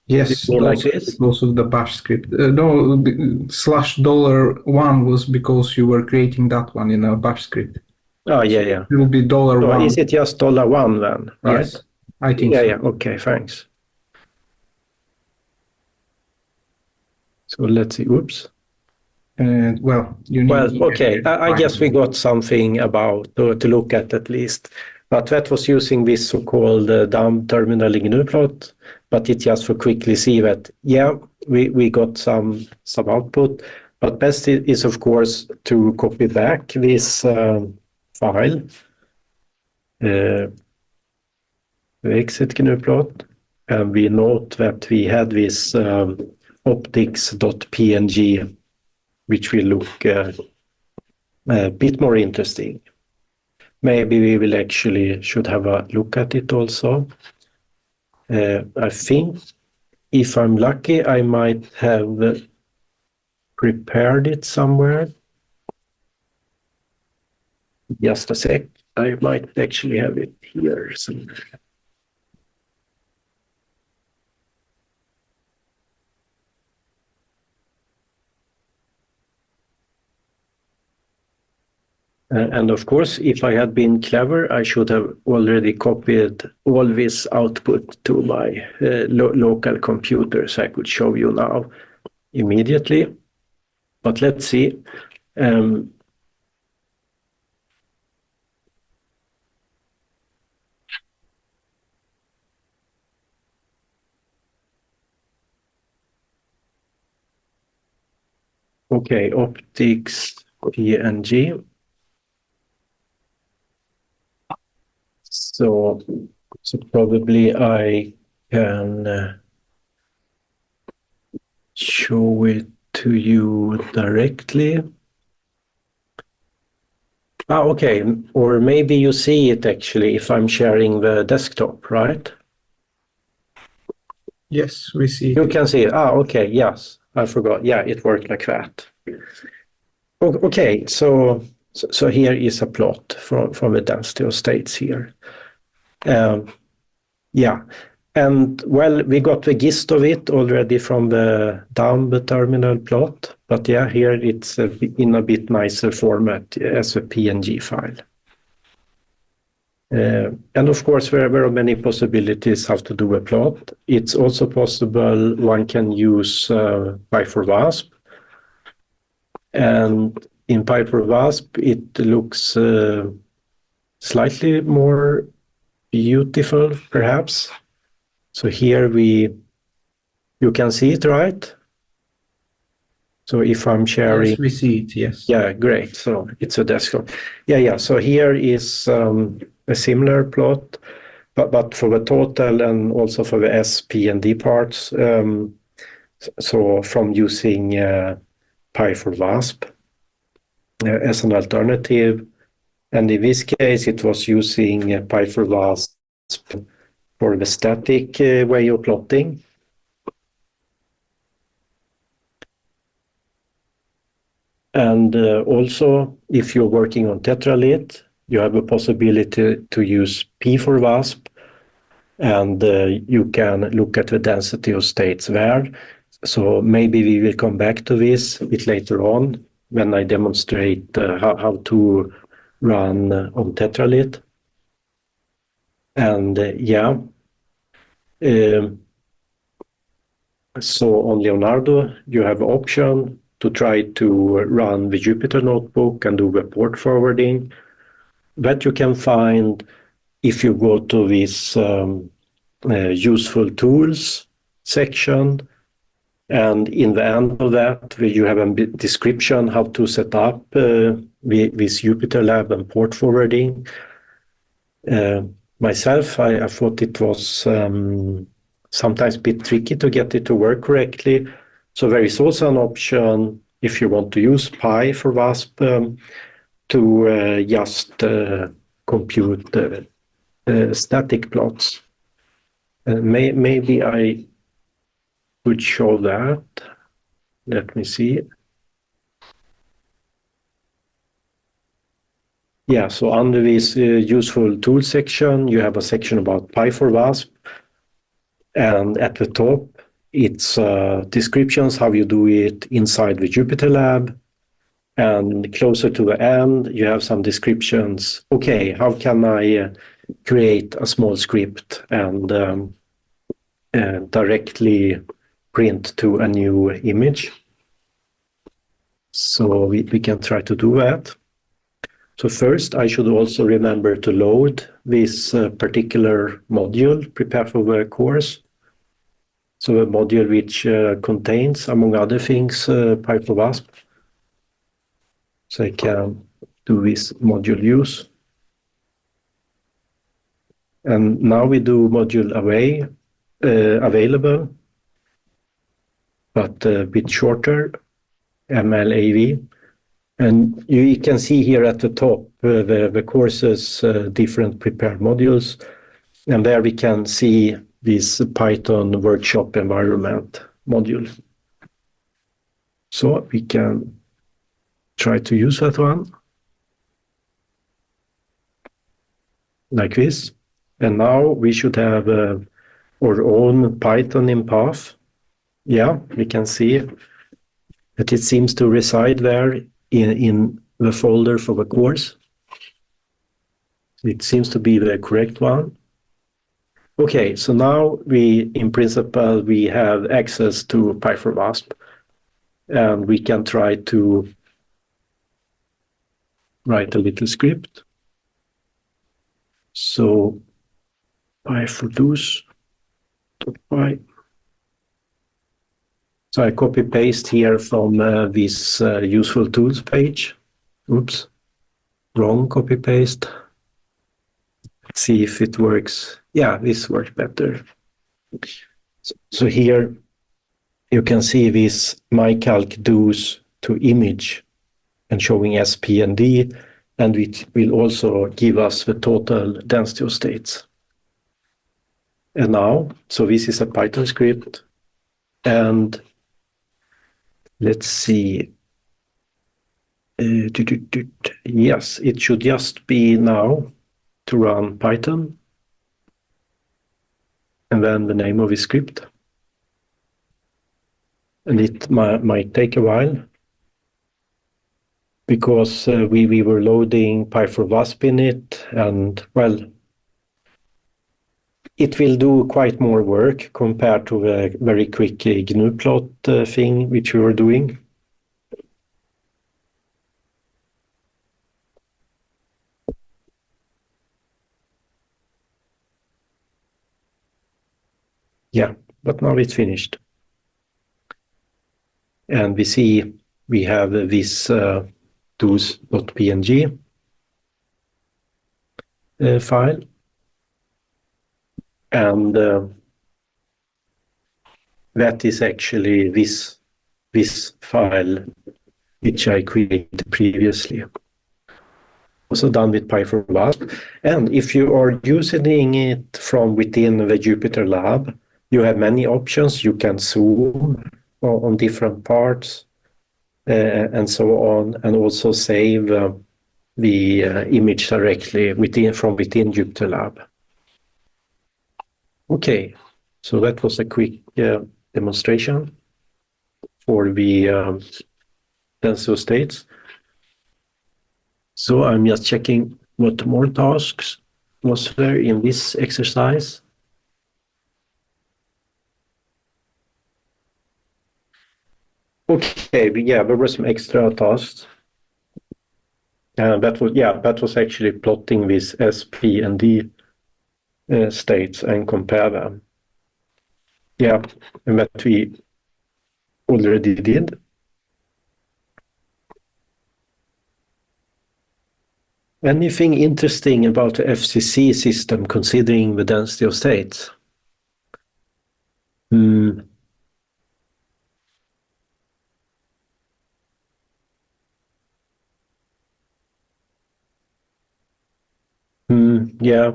Yes, like this? because of the bash script. No, $1 was because you were creating that one in a bash script. Oh, yeah. It will be $1. Is it just $1 then, right? Yes, I think so. Yeah, okay, thanks. So let's see, oops. Well, you need... Well, okay, I guess we got something about to look at least. But that was using this so-called dumb terminal in GNU plot, but it just for quickly see that, yeah, we got some output. But best is, of course, to copy back this file, the exit GNU plot, and we note that we had this optics.png, which will look a bit more interesting. Maybe we will actually should have a look at it also. I think if I'm lucky, I might have prepared it somewhere. Just a sec. I might actually have it here somewhere. And of course, if I had been clever, I should have already copied all this output to my local computer, so I could show you now immediately. But let's see. Okay, optics, PNG. So probably I can show it to you directly. Okay, or maybe you see it actually if I'm sharing the desktop, right? Yes, we see You it. can see it. Okay, yes, I forgot. Yeah, it worked like that. Okay, so here is a plot from the density of states here. Yeah, and well, we got the gist of it already from the down the terminal plot, but yeah, here it's in a bit nicer format as a PNG file. And of course, there are many possibilities how to do a plot. It's also possible one can use Pi4Wasp. And in Pi4Wasp, it looks slightly more beautiful, perhaps. So here you can see it, right? So if I'm sharing... Yes, we see it, yes. Yeah, great. So it's a desktop. Yeah. So here is a similar plot, but for the total and also for the S, P, and D parts. So from using Pi4Wasp as an alternative. And in this case, it was using Pi4Wasp for the static way of plotting. And also, if you're working on tetralit, you have a possibility to use P4Wasp, and you can look at the density of states there. So maybe we will come back to this a bit later on when I demonstrate how to run on tetralit. And so on Leonardo, you have option to try to run the Jupyter notebook and do the port forwarding. That you can find if you go to this useful tools section. And in the end of that, you have a description how to set up this Jupyter Lab and port forwarding. Myself, I thought it was sometimes a bit tricky to get it to work correctly. So there is also an option if you want to use Pi4Wasp to just compute static plots. Maybe I would show that. Let me see. Yeah, so under this useful tool section, you have a section about Pi4Wasp. And at the top, it's descriptions, how you do it inside the Jupyter Lab. And closer to the end, you have some descriptions. Okay, how can I create a small script and directly print to a new image? So we can try to do that. So first, I should also remember to load this particular module, prepare for the course. So a module which contains, among other things, Pi4Wasp. So I can do this module use. And now we do module available, but a bit shorter, MLAV. And you can see here at the top the course's different prepared modules. And there we can see this Python workshop environment module. So we can try to use that one. like this. And now we should have our own Python in path. Yeah, we can see that it seems to reside there in the folder for the course. It seems to be the correct one. Okay, so now in principle, we have access to Py4VASP, and we can try to write a little script. So Py4DOS.py. So I copy paste here from this useful tools page. Oops, wrong copy paste. Let's see if it works. Yeah, this works better. So here you can see this mycalc-dos to image and showing SP and D, and it will also give us the total density of states. And now, so this is a Python script, and let's see. Yes, it should just be now to run Python, and then the name of the script. And it might take a while, because we were loading Py4VASP in it, and well, it will do quite more work compared to the very quick GNU plot thing which we were doing. Yeah, but now it's finished. And we see we have this dos.png file. And that is actually this file which I created previously. Also done with Py4VASP. And if you are using it from within the Jupyter Lab, you have many options. You can zoom on different parts and so on, and also save the image directly from within Jupyter Lab. Okay, so that was a quick demonstration for the density of states. So I'm just checking what more tasks was there in this exercise. Okay, yeah, there were some extra tasks. That was actually plotting these SP and D states and compare them. Yeah, and that we already did. Anything interesting about the FCC system considering the density of states? Yeah.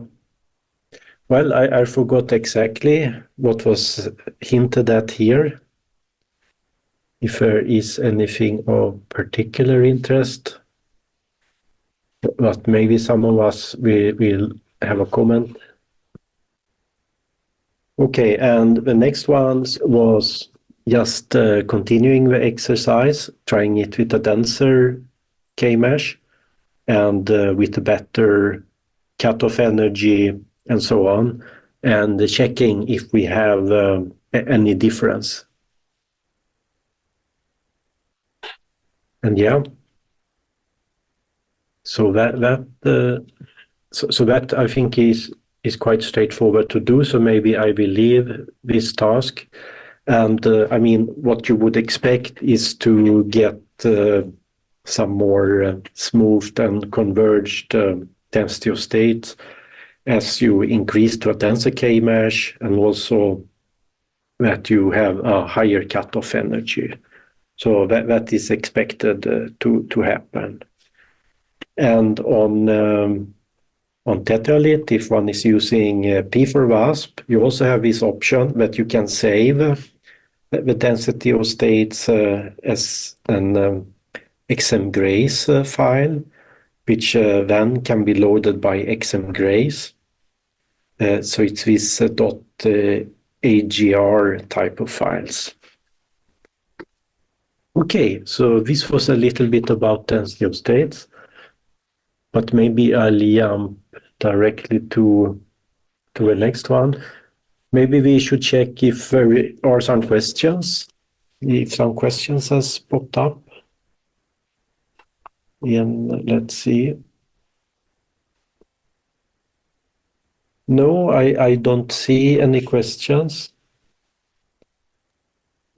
Well, I forgot exactly what was hinted at here. If there is anything of particular interest, but maybe some of us will have a comment. Okay, and the next one was just continuing the exercise, trying it with a denser K-mesh and with a better cutoff energy and so on, and checking if we have any difference. And yeah, so that I think is quite straightforward to do. So maybe I will leave this task, and I mean, what you would expect is to get some more smoothed and converged density of states as you increase to a denser K-mesh, and also that you have a higher cutoff energy. So that is expected to happen. And on Tetralit, if one is using P4VASP, you also have this option that you can save the density of states as an XMGrace file, which then can be loaded by XM Grace. So it's this .agr type of files. Okay, so this was a little bit about density of states, but maybe I'll jump directly to the next one. Maybe we should check if there are some questions, if some questions has popped up. And let's see. No, I don't see any questions.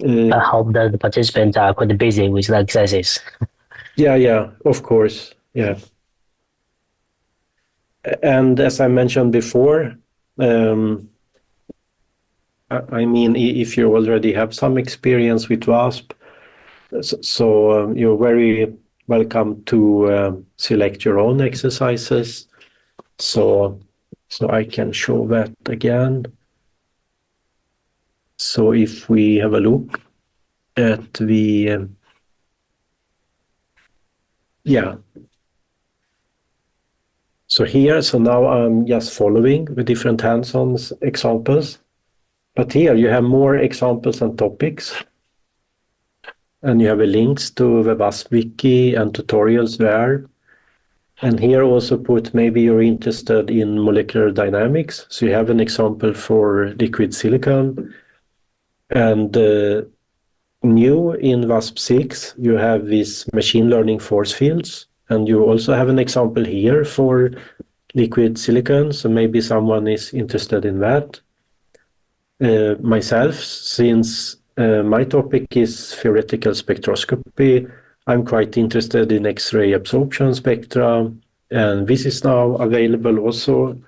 I hope that the participants are quite busy with the exercises. Yeah, of course. Yeah. And as I mentioned before, I mean, if you already have some experience with VASP, so you're very welcome to select your own exercises. So I can show that again. So if we have a look at the, yeah. So here, so now I'm just following the different hands-on examples. But here you have more examples and topics. And you have links to the VASP wiki and tutorials there. And here also put, maybe you're interested in molecular dynamics. So you have an example for liquid silicon. And new in VASP 6, you have these machine learning force fields. And you also have an example here for liquid silicon. So maybe someone is interested in that. Myself, since my topic is theoretical spectroscopy, I'm quite interested in X-ray absorption spectra, and this is now available also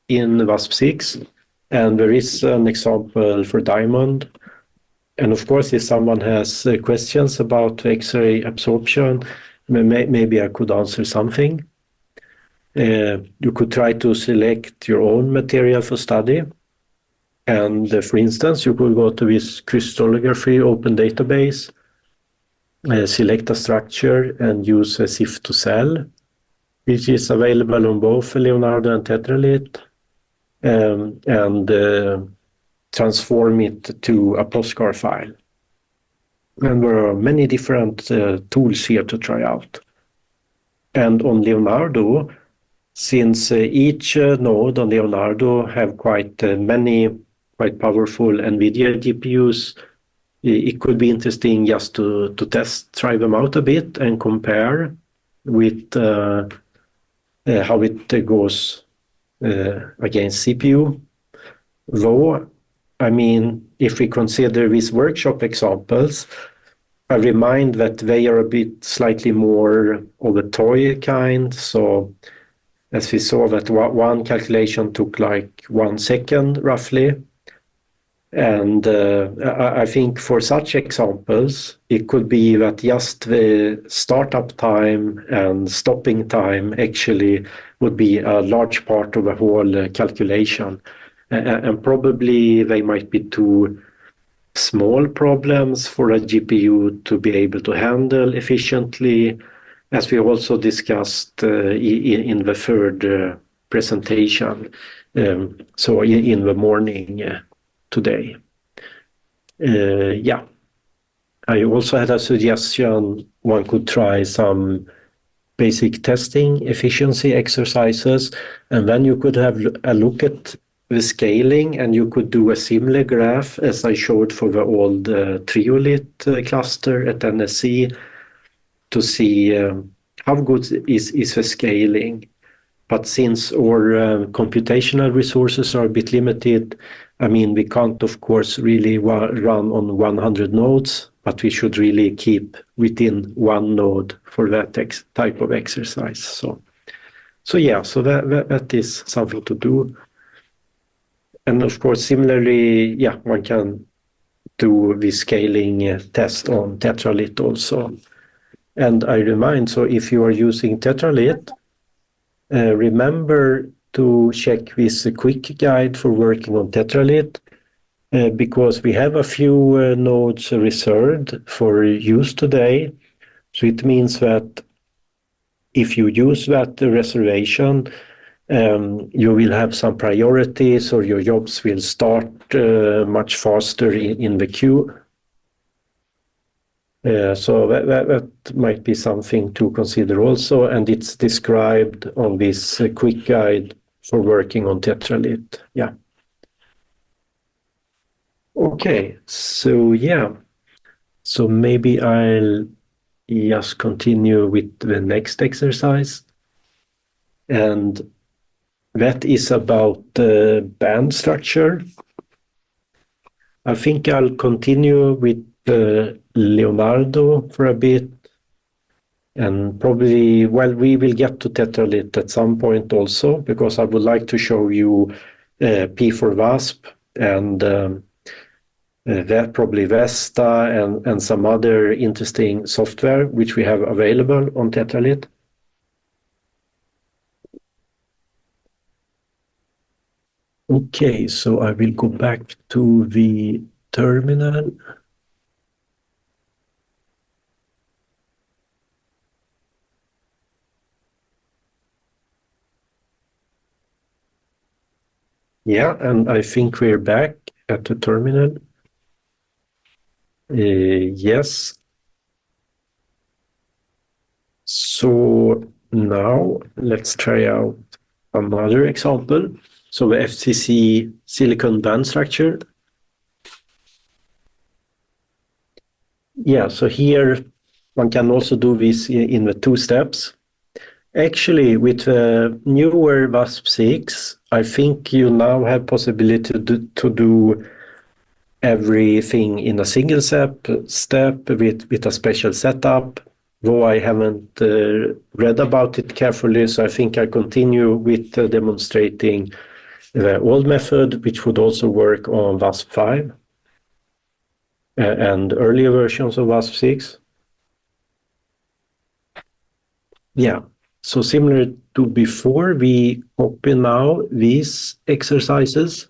in VASP 6, and there is an example for diamond. And of course, if someone has questions about X-ray absorption, maybe I could answer something. You could try to select your own material for study. And for instance, you could go to this crystallography open database, select a structure and use a SIF to cell, which is available on both Leonardo and Tetralit, and transform it to a postcard file. And there are many different tools here to try out. And on Leonardo, since each node on Leonardo have quite many quite powerful NVIDIA GPUs, it could be interesting just to try them out a bit and compare with how it goes against CPU. Though, I mean, if we consider these workshop examples, I remind that they are a bit slightly more of a toy kind. So as we saw that one calculation took like 1 second roughly. And I think for such examples, it could be that just the startup time and stopping time actually would be a large part of the whole calculation. And probably they might be too small problems for a GPU to be able to handle efficiently, as we also discussed in the third presentation, so in the morning today. Yeah, I also had a suggestion one could try some basic testing efficiency exercises, and then you could have a look at the scaling, and you could do a similar graph as I showed for the old Triolit cluster at NSC to see how good is the scaling. But since our computational resources are a bit limited, I mean, we can't, of course, really run on 100 nodes, but we should really keep within one node for that type of exercise. So yeah, so that is something to do. And of course, similarly, yeah, one can do the scaling test on Tetralit also. And I remind, so if you are using Tetralit, remember to check this quick guide for working on Tetralit, because we have a few nodes reserved for use today. So it means that if you use that reservation, you will have some priorities, or your jobs will start much faster in the queue. So that might be something to consider also, and it's described on this quick guide for working on tetralit. Yeah. Okay, so yeah. So maybe I'll just continue with the next exercise. And that is about the band structure. I think I'll continue with Leonardo for a bit. And probably, well, we will get to tetralit at some point also, because I would like to show you P for VASP and probably Vesta and some other interesting software which we have available on tetralit. Okay, so I will go back to the terminal. Yeah, and I think we're back at the terminal. Yes. So now let's try out another example. So the FCC silicon band structure. Yeah, so here one can also do this in the 2 steps. Actually, with the newer VASP-6, I think you now have possibility to do everything in a single step with a special setup, though I haven't read about it carefully, so I think I continue with demonstrating the old method, which would also work on VASP-5 and earlier versions of VASP-6. Yeah, so similar to before, we copy now these exercises.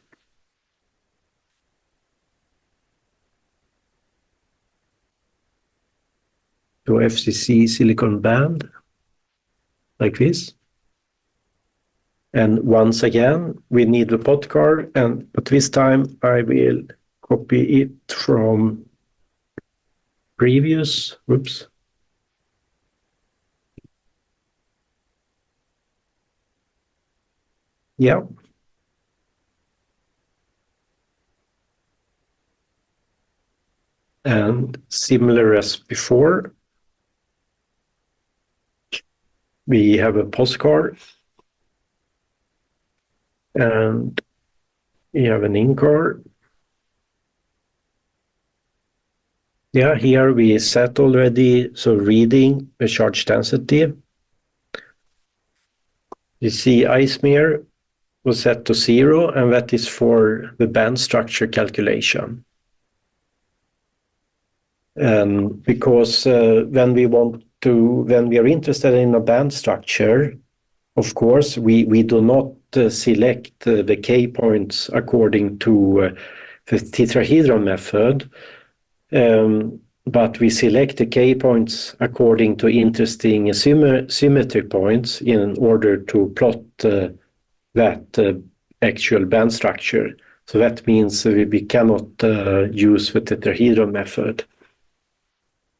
To FCC silicon band, like this. And once again, we need the pot card, but this time I will copy it from previous, whoops. Yeah. And similar as before, we have a postcard and we have an in card. Yeah, here we set already, so reading the charge density. You see I-smear was set to 0, and that is for the band structure calculation. Because when we are interested in a band structure, of course, we do not select the K points according to the tetrahedron method, but we select the K points according to interesting symmetry points in order to plot that actual band structure. So that means we cannot use the tetrahedron method.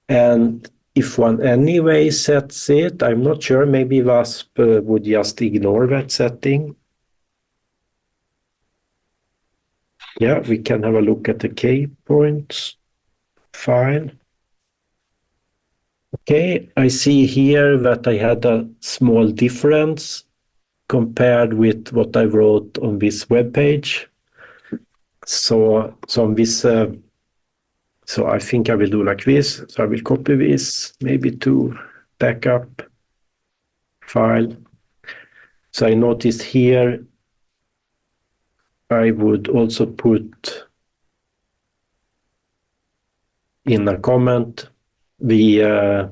And if one anyway sets it, I'm not sure, maybe VASP would just ignore that setting. Yeah, we can have a look at the K points file. Okay, I see here that I had a small difference compared with what I wrote on this web page. So on this, so I think I will do like this. So I will copy this maybe to backup file. So I noticed here I would also put in a comment the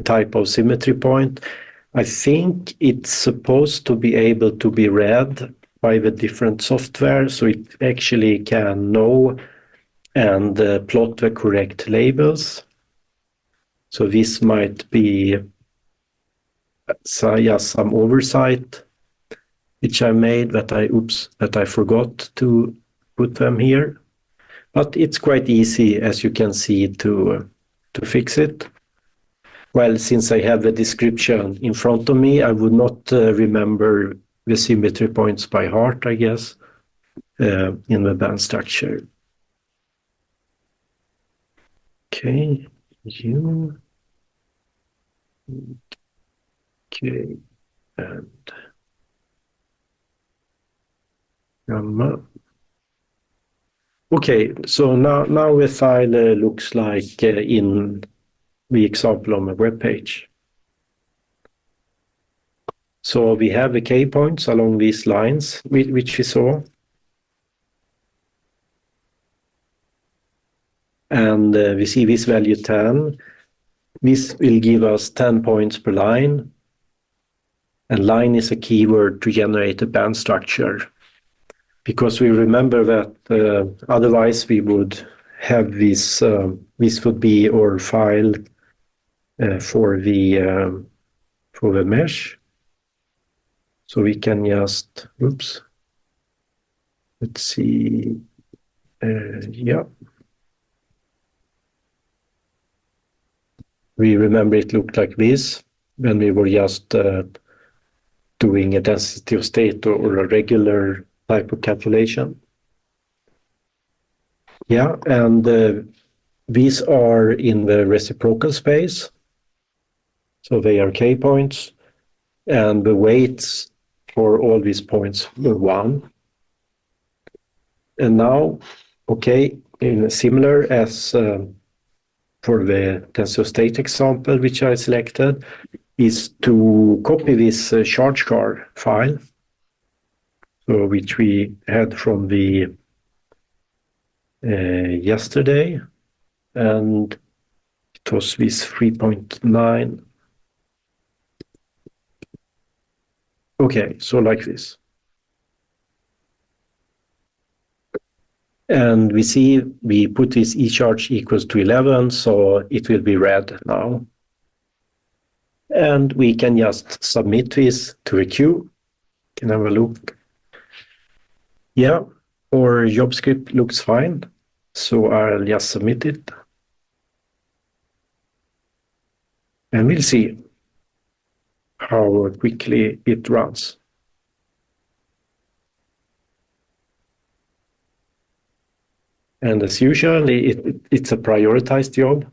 type of symmetry point. I think it's supposed to be able to be read by the different software, so it actually can know and plot the correct labels. So this might be some oversight which I made that I forgot to put them here. But it's quite easy, as you can see, to fix it. Well, since I have the description in front of me, I would not remember the symmetry points by heart, I guess, in the band structure. Okay, U. Okay, and gamma. Okay, so now the file looks like in the example on my web page. So we have the K points along these lines, which we saw. And we see this value 10. This will give us 10 points per line. And line is a keyword to generate a band structure. Because we remember that otherwise we would have this would be our file for the mesh. So we can just, oops, let's see, yeah. We remember it looked like this when we were just doing a density of state or a regular type of calculation. Yeah, and these are in the reciprocal space. So they are K points, and the weights for all these points were 1. And now, okay, similar as for the tensor state example, which I selected, is to copy this charge car file, so which we had from the yesterday, and it was this 3.9. Okay, so like this. And we see we put this E charge equals to 11, so it will be red now. And we can just submit this to a queue. Can have a look. Yeah, our job script looks fine. So I'll just submit it. And we'll see how quickly it runs. And as usual, it's a prioritized job.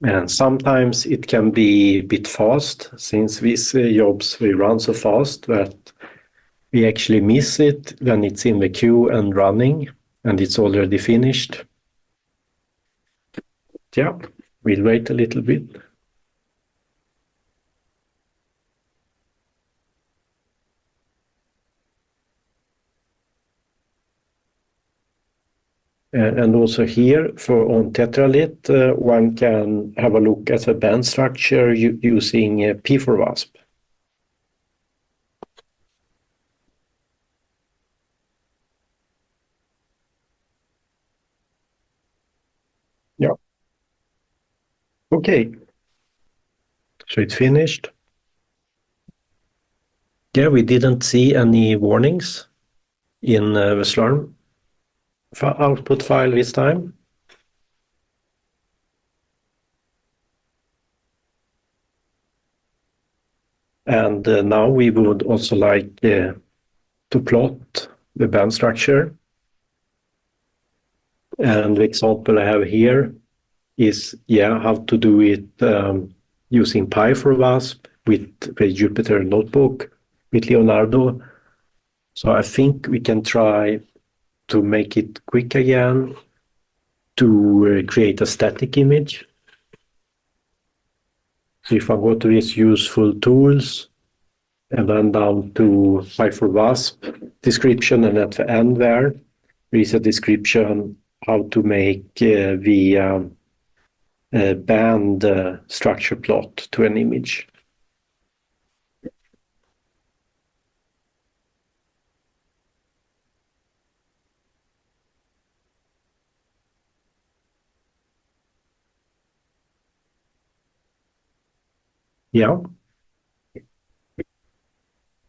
And sometimes it can be a bit fast, since these jobs will run so fast that we actually miss it when it's in the queue and running, and it's already finished. Yeah, we'll wait a little bit. And also here on Tetralit, one can have a look at the band structure using P4VASP. Yeah. Okay. So it's finished. Yeah, we didn't see any warnings in the Slurm output file this time. And now we would also like to plot the band structure. And the example I have here is, how to do it using Pi4VASP with the Jupyter Notebook with Leonardo. So I think we can try to make it quick again to create a static image. So if I go to this useful tools and then down to Pi4VASP description, and at the end there is a description how to make the band structure plot to an image. Yeah.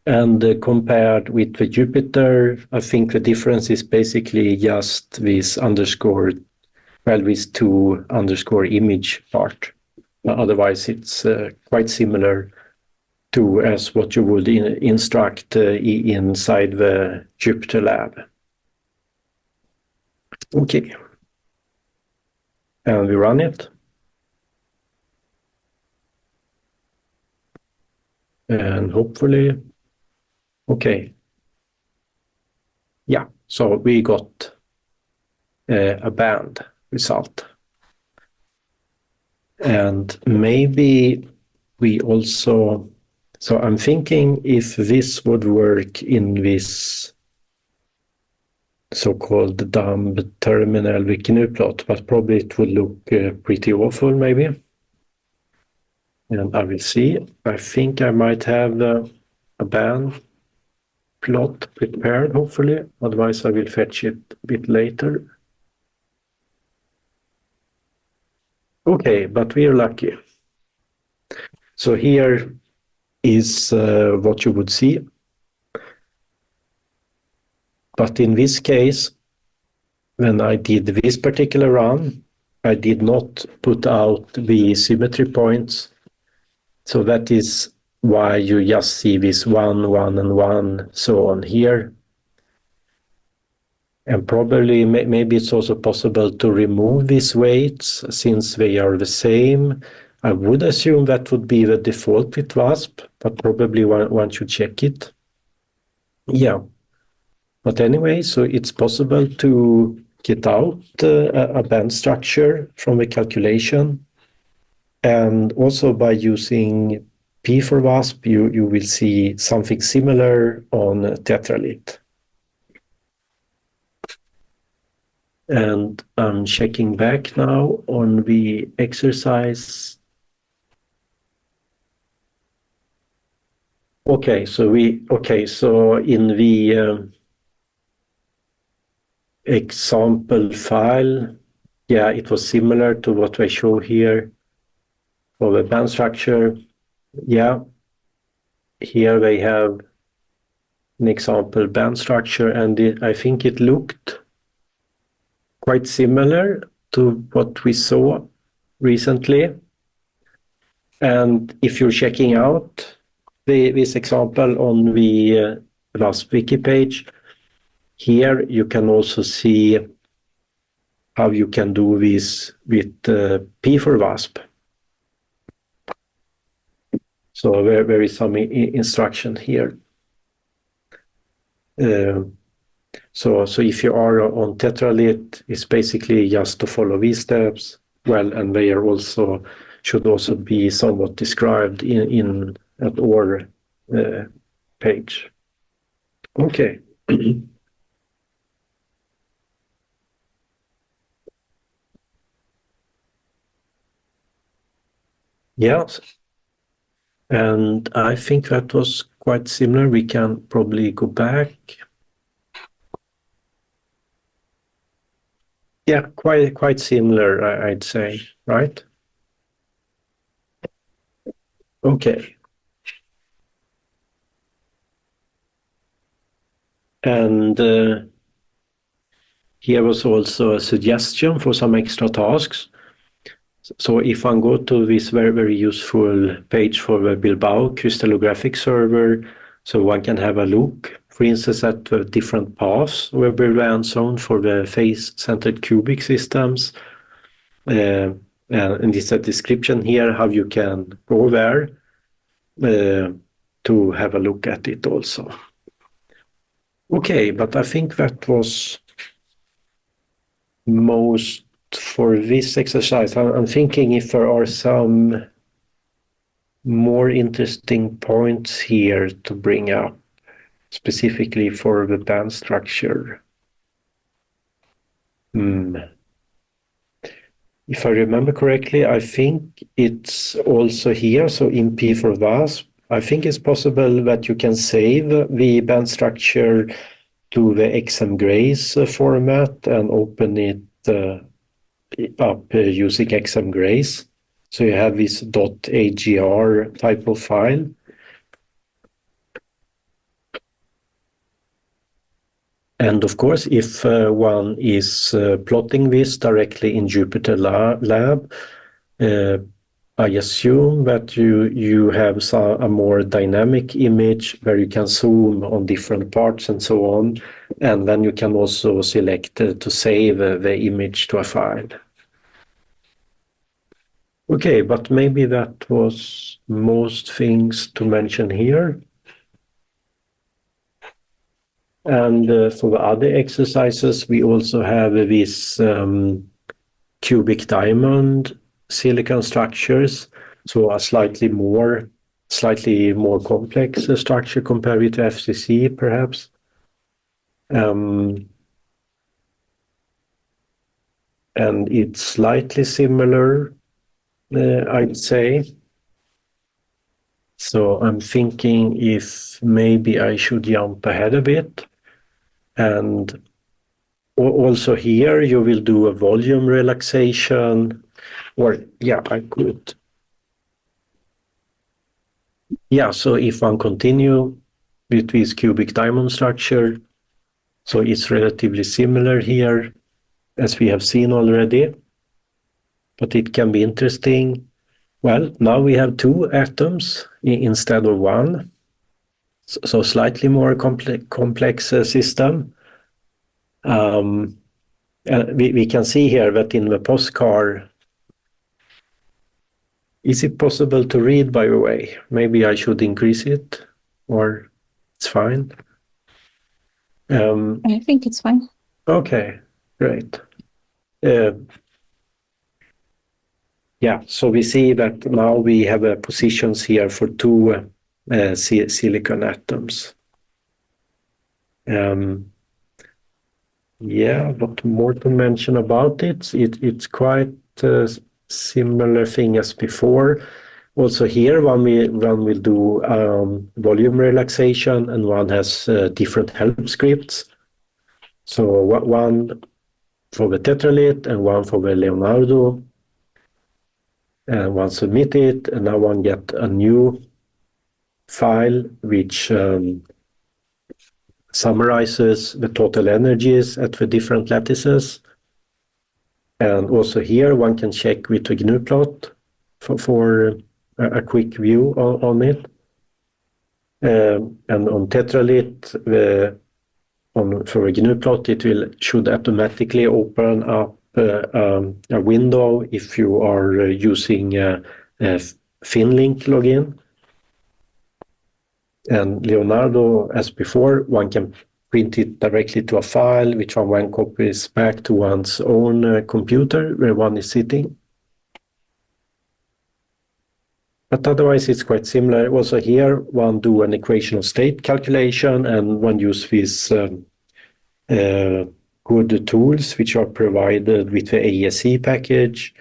And compared with the Jupyter, I think the difference is basically just this underscore, well, this to underscore image part. Otherwise, it's quite similar to as what you would instruct inside the Jupyter lab. Okay. And we run it. And hopefully, okay. Yeah, so we got a band result. And maybe we also, so I'm thinking if this would work in this so-called dumb terminal GNU plot, but probably it would look pretty awful maybe. And I will see. I think I might have a band plot prepared, hopefully. Otherwise, I will fetch it a bit later. Okay, but we are lucky. So here is what you would see. But in this case, when I did this particular run, I did not put out the symmetry points. So that is why you just see this 1, 1, and 1, so on here. And probably, maybe it's also possible to remove these weights since they are the same. I would assume that would be the default with VASP, but probably one should check it. Yeah. But anyway, so it's possible to get out a band structure from the calculation. And also by using P for VASP, you will see something similar on Tetralit. And I'm checking back now on the exercise. Okay, so in the example file, yeah, it was similar to what I show here for the band structure. Yeah, here they have an example band structure, and I think it looked quite similar to what we saw recently. And if you're checking out this example on the VASP wiki page, here you can also see how you can do this with P for VASP. So there is some instruction here. So if you are on Tetralit, it's basically just to follow these steps. Well, and they are also should also be somewhat described in at OR page. Okay. Yes. And I think that was quite similar. We can probably go back. Yeah, quite similar, I'd say, right? Okay. And here was also a suggestion for some extra tasks. So if I go to this very, very useful page for the Bilbao crystallographic server, so one can have a look, for instance, at the different paths where we ran zone for the face-centered cubic systems. And it's a description here how you can go there to have a look at it also. Okay, but I think that was most for this exercise. I'm thinking if there are some more interesting points here to bring up, specifically for the band structure. If I remember correctly, I think it's also here, so in P for VASP, I think it's possible that you can save the band structure to the XMGrace format and open it up using XMGrace. So you have this .agr type of file. And of course, if one is plotting this directly in Jupyter Lab, I assume that you have a more dynamic image where you can zoom on different parts and so on. And then you can also select to save the image to a file. Okay, but maybe that was most things to mention here. And for the other exercises, we also have this cubic diamond silicon structures, so a slightly more complex structure compared with FCC, perhaps. And it's slightly similar, I'd say. So I'm thinking if maybe I should jump ahead a bit. And also here you will do a volume relaxation, or yeah, I could. Yeah, so if one continue with this cubic diamond structure, so it's relatively similar here as we have seen already, but it can be interesting. Well, now we have two atoms instead of one, so slightly more complex system. We can see here that in the postcard, is it possible to read, by the way? Maybe I should increase it, or it's fine. I think it's fine. Okay, great. Yeah, so we see that now we have positions here for two silicon atoms. Yeah, but more to mention about it. It's quite a similar thing as before. Also here, one will do volume relaxation, and one has different help scripts. So one for the tetralit and one for the Leonardo. And one submit it, and now one get a new file which summarizes the total energies at the different lattices. And also here one can check with the GNU plot for a quick view on it. And on tetralit, for a GNU plot, it should automatically open up a window if you are using a Finlink login. And Leonardo, as before, one can print it directly to a file, which one copies back to one's own computer where one is sitting. But otherwise, it's quite similar. Also here, one do an equation of state calculation, and one use these good tools which are provided with the ASE package.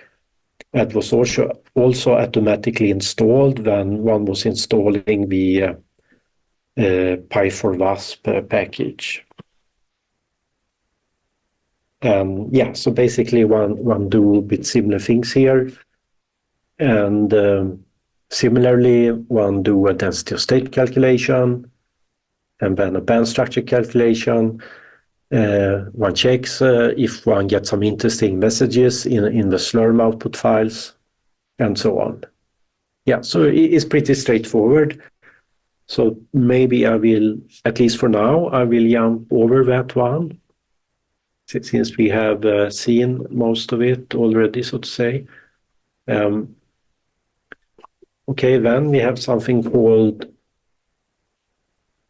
That was also automatically installed when one was installing the Pi4VASP package. Yeah, so basically one do a bit similar things here. And similarly, one do a density of state calculation and then a band structure calculation. One checks if one gets some interesting messages in the Slurm output files and so on. Yeah, so it's pretty straightforward. So maybe I will, at least for now, I will jump over that one, since we have seen most of it already, so to say. Okay, then we have something called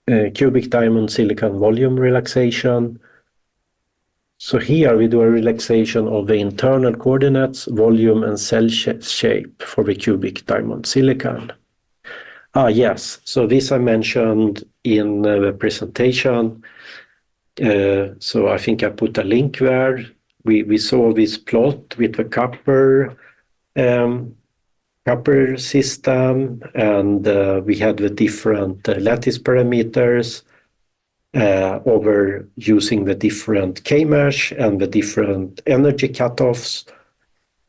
cubic diamond silicon volume relaxation. So here we do a relaxation of the internal coordinates, volume, and cell shape for the cubic diamond silicon. Yes, so this I mentioned in the presentation. So I think I put a link there. We saw this plot with the copper system, and we had the different lattice parameters over using the different K-mesh and the different energy cutoffs.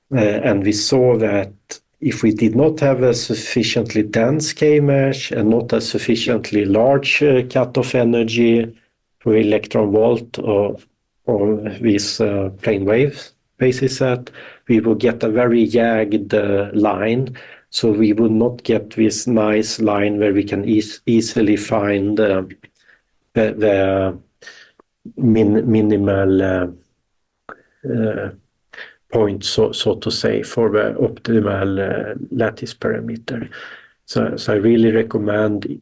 And we saw that if we did not have a sufficiently dense K-mesh and not a sufficiently large cutoff energy for electron volt or this plane wave basis set, we would get a very jagged line. So we would not get this nice line where we can easily find the minimal point, so to say, for the optimal lattice parameter. So I really recommend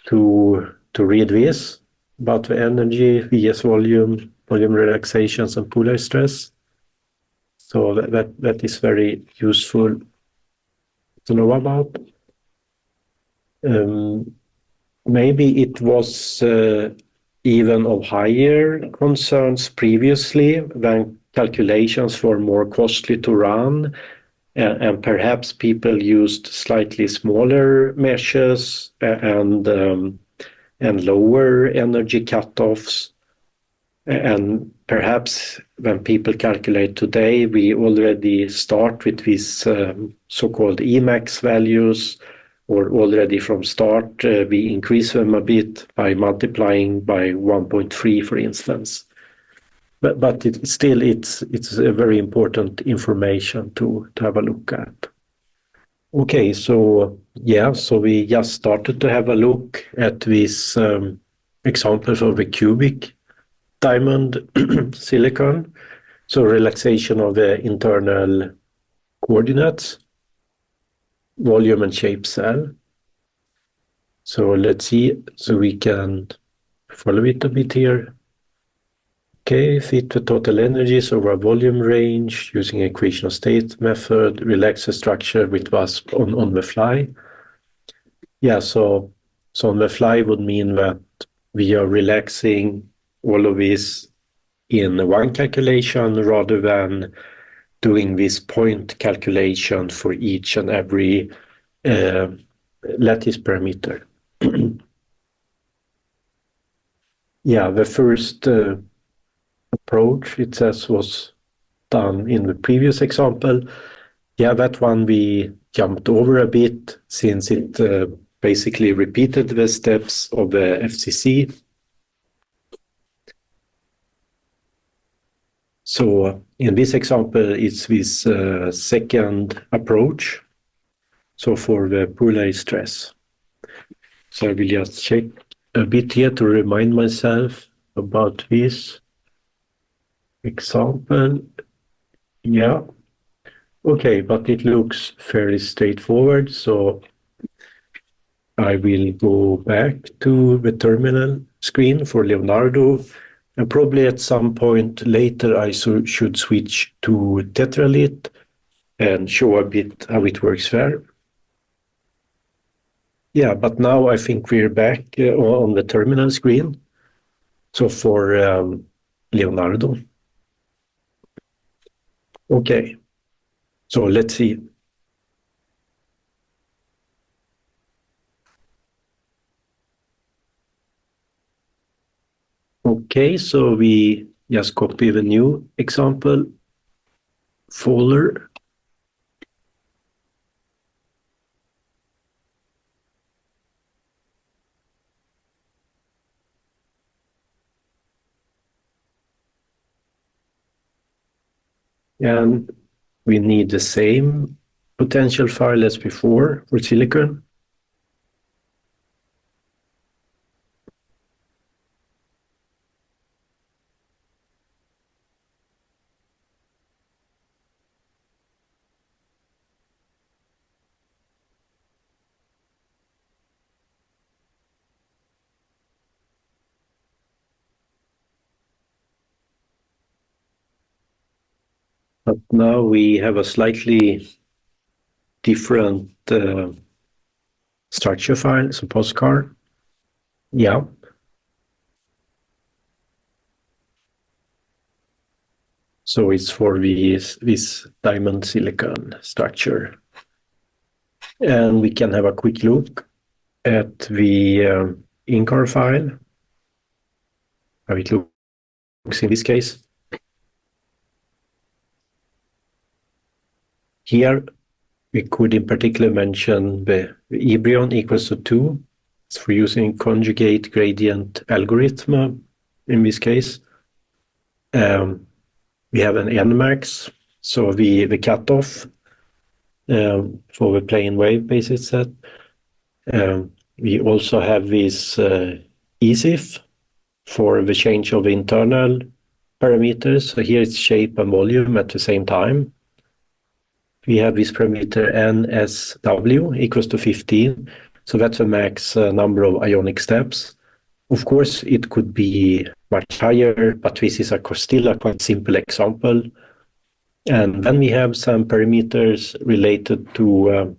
to read this about the energy, VS volume relaxations, and polar stress. So that is very useful to know about. Maybe it was even of higher concerns previously when calculations were more costly to run, and perhaps people used slightly smaller meshes and lower energy cutoffs. And perhaps when people calculate today, we already start with these so-called Emax values, or already from start we increase them a bit by multiplying by 1.3, for instance. But it's a very important information to have a look at. Okay, so we just started to have a look at these examples of a cubic diamond silicon. So relaxation of the internal coordinates, volume and shape cell. So let's see, so we can follow it a bit here. Okay, fit the total energies over a volume range using equation of state method, relax the structure with VASP on the fly. Yeah, so on the fly would mean that we are relaxing all of this in one calculation rather than doing this point calculation for each and every lattice parameter. Yeah, the first approach, it says, was done in the previous example. Yeah, that one we jumped over a bit since it basically repeated the steps of the FCC. So in this example, it's this second approach. So for the polar stress. So I will just check a bit here to remind myself about this example. Yeah. Okay, but it looks fairly straightforward. So I will go back to the terminal screen for Leonardo. And probably at some point later, I should switch to Tetralit and show a bit how it works there. Yeah, but now I think we're back on the terminal screen. So for Leonardo. Okay, so let's see. Okay, so we just copy the new example folder. And we need the same potential file as before for silicon. But now we have a slightly different structure file, so postcard. Yeah. So it's for this diamond silicon structure. And we can have a quick look at the INCAR file, how it looks in this case. Here We could in particular mention the Ebrion equals to 2. It's for using conjugate gradient algorithm in this case. We have an Nmax, so the cutoff for the plane wave basis set. We also have this ESIF for the change of internal parameters. So here it's shape and volume at the same time. We have this parameter NSW equals to 15. So that's the max number of ionic steps. Of course, it could be much higher, but this is still a quite simple example. And then we have some parameters related to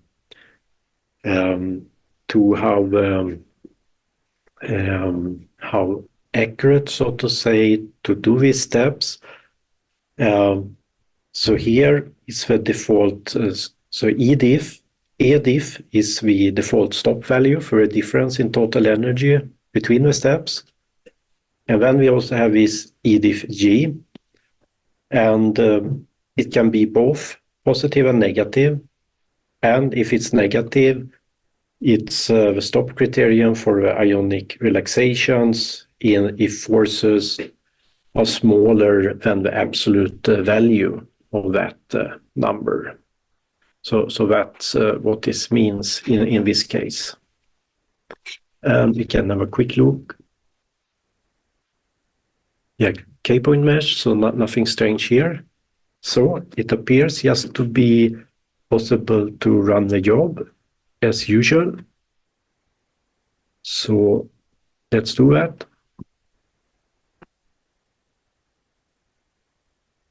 how accurate, so to say, to do these steps. So here is the default. So EDIF is the default stop value for a difference in total energy between the steps. And then we also have this EDIF-G. And it can be both positive and negative. And if it's negative, it's the stop criterion for the ionic relaxations if forces are smaller than the absolute value of that number. So that's what this means in this case. And we can have a quick look. Yeah, K-point mesh, so nothing strange here. So it appears just to be possible to run the job as usual. So let's do that.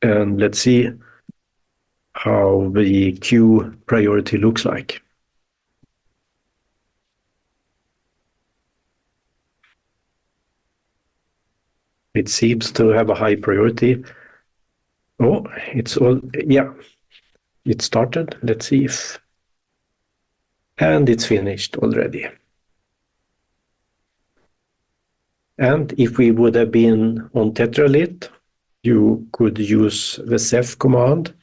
And let's see how the queue priority looks like. It seems to have a high priority. Oh, it's all, yeah, it started. Let's see if, and it's finished already. And if we would have been on tetralit, you could use the CEF command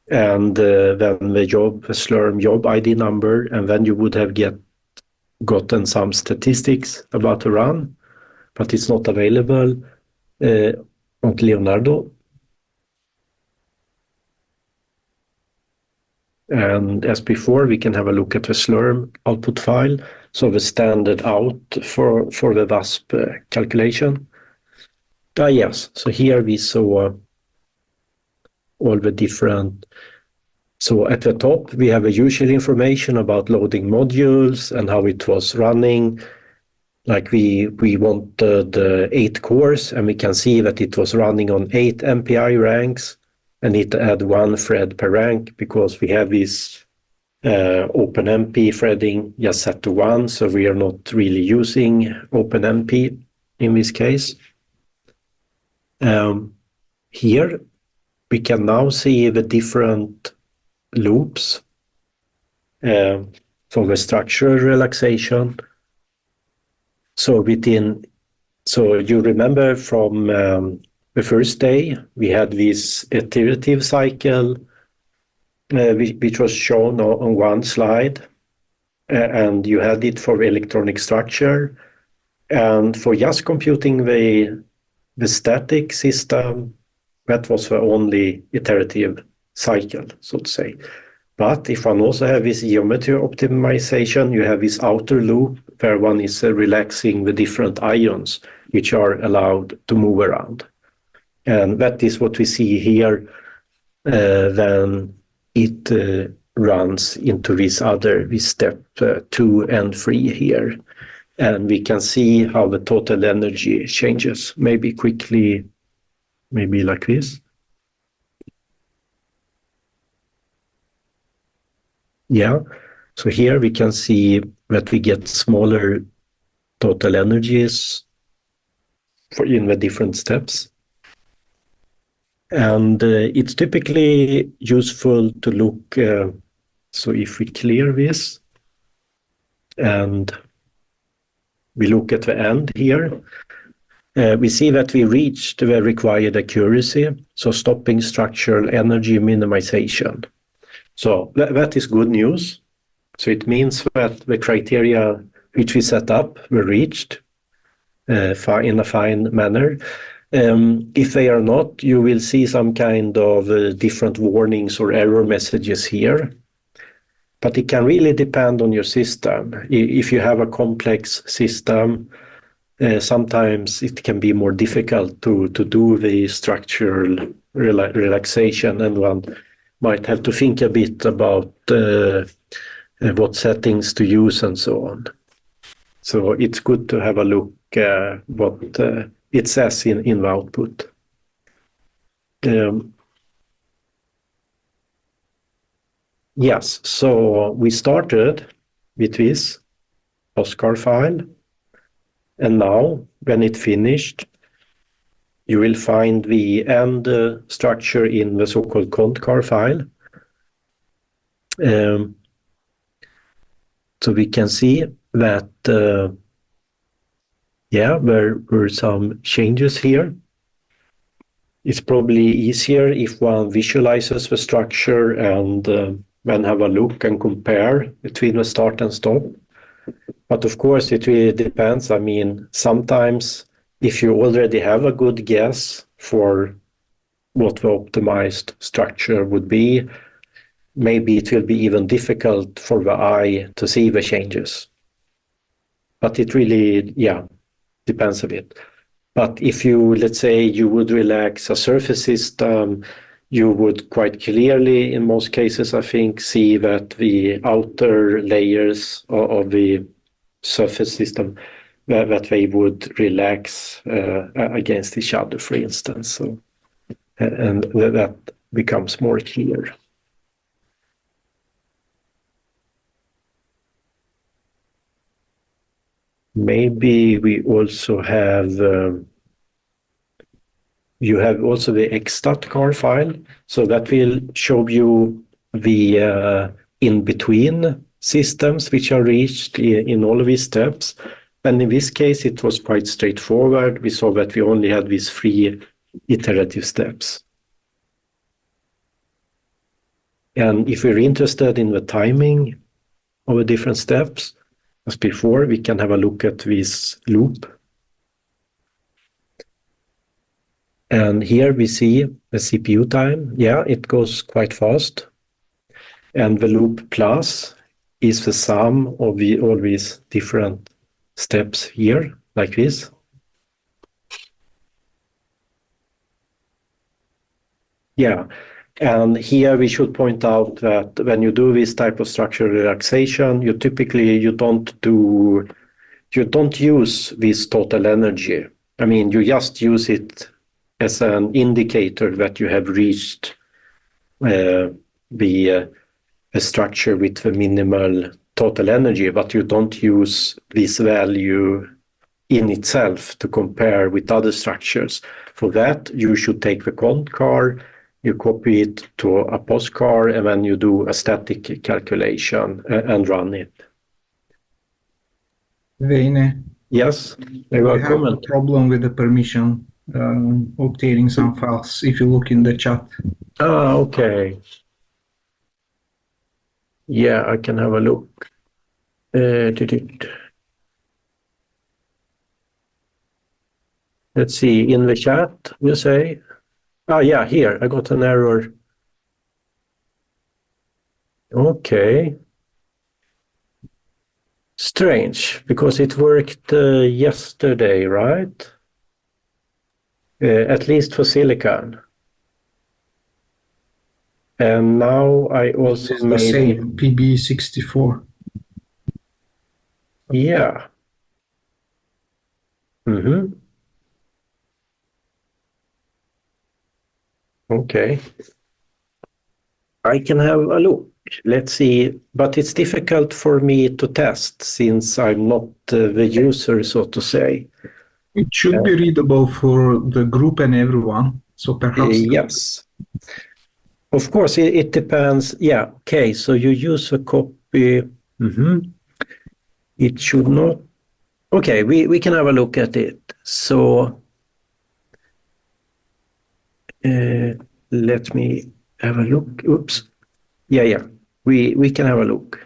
and then the Slurm job ID number, and then you would have gotten some statistics about the run, but it's not available on Leonardo. And as before, we can have a look at the Slurm output file, so the standard out for the VASP calculation. Yes, so here we saw all the different. So at the top, we have a usual information about loading modules and how it was running. Like we wanted 8 cores, and we can see that it was running on 8 MPI ranks, and it had 1 thread per rank because we have this OpenMP threading just set to 1, so we are not really using OpenMP in this case. Here we can now see the different loops for the structural relaxation. So you remember from the first day we had this iterative cycle which was shown on one slide, and you had it for electronic structure, and for just computing the static system, that was the only iterative cycle, so to say. But if one also have this geometry optimization, you have this outer loop where one is relaxing the different ions which are allowed to move around. And that is what we see here. Then it runs into this step 2 and 3 here. And we can see how the total energy changes, maybe quickly, maybe like this. Yeah, so here we can see that we get smaller total energies in the different steps. And it's typically useful to look, so if we clear this and we look at the end here, we see that we reached the required accuracy, so stopping structural energy minimization. So that is good news. So it means that the criteria which we set up were reached in a fine manner. If they are not, you will see some kind of different warnings or error messages here. But it can really depend on your system. If you have a complex system, sometimes it can be more difficult to do the structural relaxation, and one might have to think a bit about what settings to use and so on. So it's good to have a look what it says in the output. Yes, so we started with this postcard file, and now when it finished, you will find the end structure in the so-called contcar file. So we can see that there were some changes here. It's probably easier if one visualizes the structure and then have a look and compare between the start and stop. But of course, it really depends. I mean, sometimes if you already have a good guess for what the optimized structure would be, maybe it will be even difficult for the eye to see the changes. But it really, depends a bit. But if you, let's say, you would relax a surface system, you would quite clearly, in most cases, I think, see that the outer layers of the surface system, that they would relax against each other, for instance. So, and that becomes more clear. Maybe we also have, you have also the exstat car file, so that will show you the in-between systems which are reached in all of these steps. And in this case, it was quite straightforward. We saw that we only had these 3 iterative steps. And if we're interested in the timing of the different steps, as before, we can have a look at this loop. And here we see the CPU time. Yeah, it goes quite fast. And the loop plus is the sum of all these different steps here, like this. Yeah, and here we should point out that when you do this type of structural relaxation, you typically don't use this total energy. I mean, you just use it as an indicator that you have reached the structure with the minimal total energy, but you don't use this value in itself to compare with other structures. For that, you should take the cont car, you copy it to a post car, and then you do a static calculation and run it. Veine, Yes, we have a problem with the permission obtaining some files if you look in the chat. Okay. Yeah, I can have a look. Let's see, in the chat, you say? Yeah, here, I got an error. Okay. Strange, because it worked yesterday, right? At least for silicon. And now I also It's the same, PB64. Yeah. Mm-hmm. Okay. I can have a look. Let's see, but it's difficult for me to test since I'm not the user, so to say. It should be readable for the group and everyone, so perhaps... Yes. Of course, it depends. Yeah, okay, so you use a copy. Mm-hmm. It should not... Okay, we can have a look at it. So let me have a look. Oops. Yeah. We can have a look.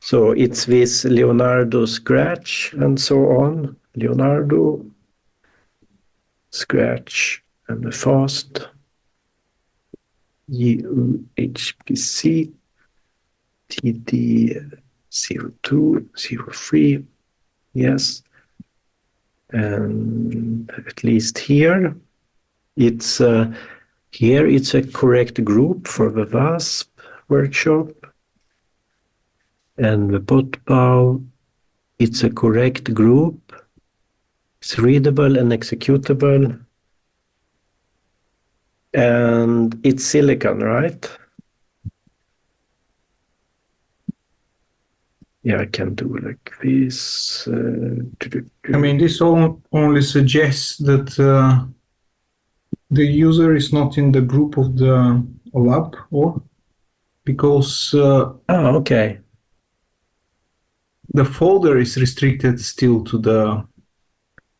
So it's this Leonardo Scratch and so on. Leonardo Scratch and the fast EuroCC TD0203. Yes. And at least here it's a correct group for the VASP workshop. And the PAW, it's a correct group. It's readable and executable. And it's silicon, right? Yeah, I can do like this. I mean, this only suggests that the user is not in the group of the lab, or because okay. the folder is restricted still to the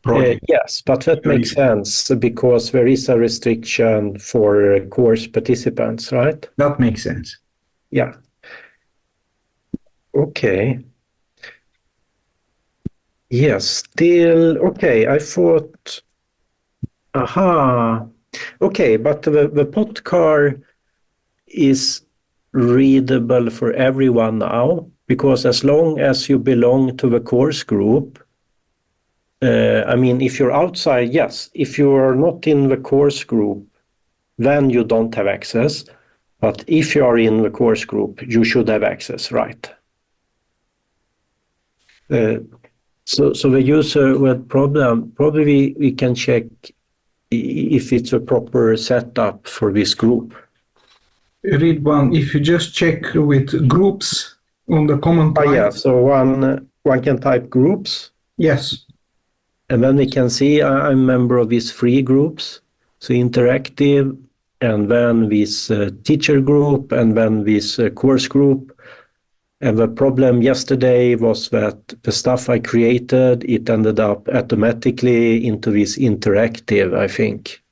project. Yes, but that makes sense because there is a restriction for course participants, right? That makes sense. Yeah. Okay. Yes, still, okay, I thought, okay, but the pod car is readable for everyone now, because as long as you belong to the course group, I mean, if you're outside, yes, if you are not in the course group, then you don't have access, but if you are in the course group, you should have access, right? So the user with problem, probably we can check if it's a proper setup for this group. Read one, if you just check with groups on the command line. Yeah, so one can type groups. Yes. And then we can see I'm a member of these three groups. So interactive, and then this teacher group, and then this course group. And the problem yesterday was that the stuff I created, it ended up automatically into this interactive, I think.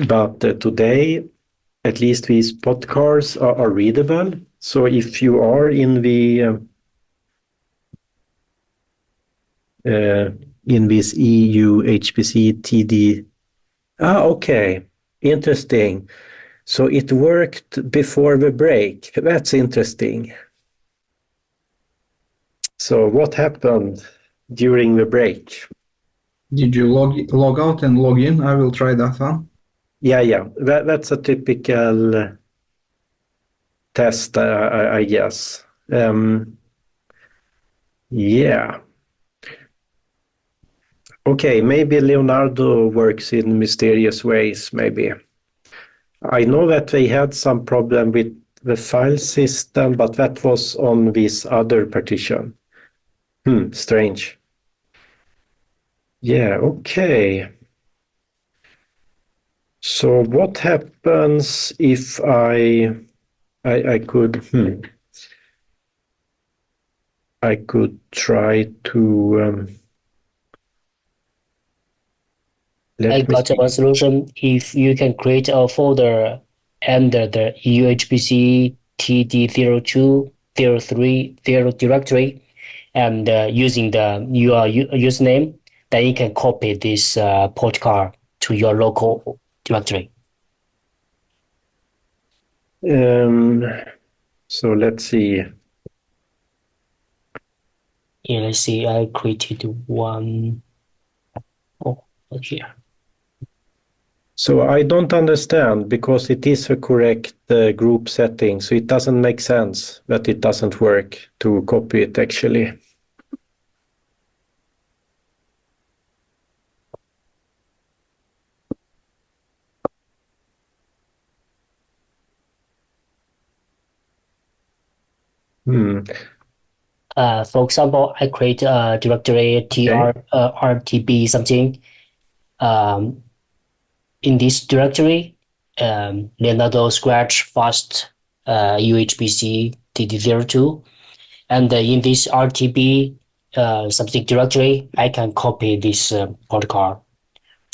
But today, at least these podcasts are readable. So if you are in the in this EuroCC TD, okay, interesting. So it worked before the break. That's interesting. So what happened during the break? Did you log out and log in? I will try that one. Yeah. That's a typical test, I guess. Yeah. Okay, maybe Leonardo works in mysterious ways, maybe. I know that they had some problem with the file system, but that was on this other partition. Strange. Yeah, okay. So what happens if I could try to I got one solution. If you can create a folder under the EuroCC TD02, 03, 0 directory, and using your username, then you can copy this podcast to your local directory. So let's see. Yeah, let's see. I created one. Here. So I don't understand, because it is a correct group setting, so it doesn't make sense that it doesn't work to copy it actually. For example, I create a directory RTB something. In this directory, Leonardo Scratch Fast EuroCC TD02, and in this RTB something directory, I can copy this protocol.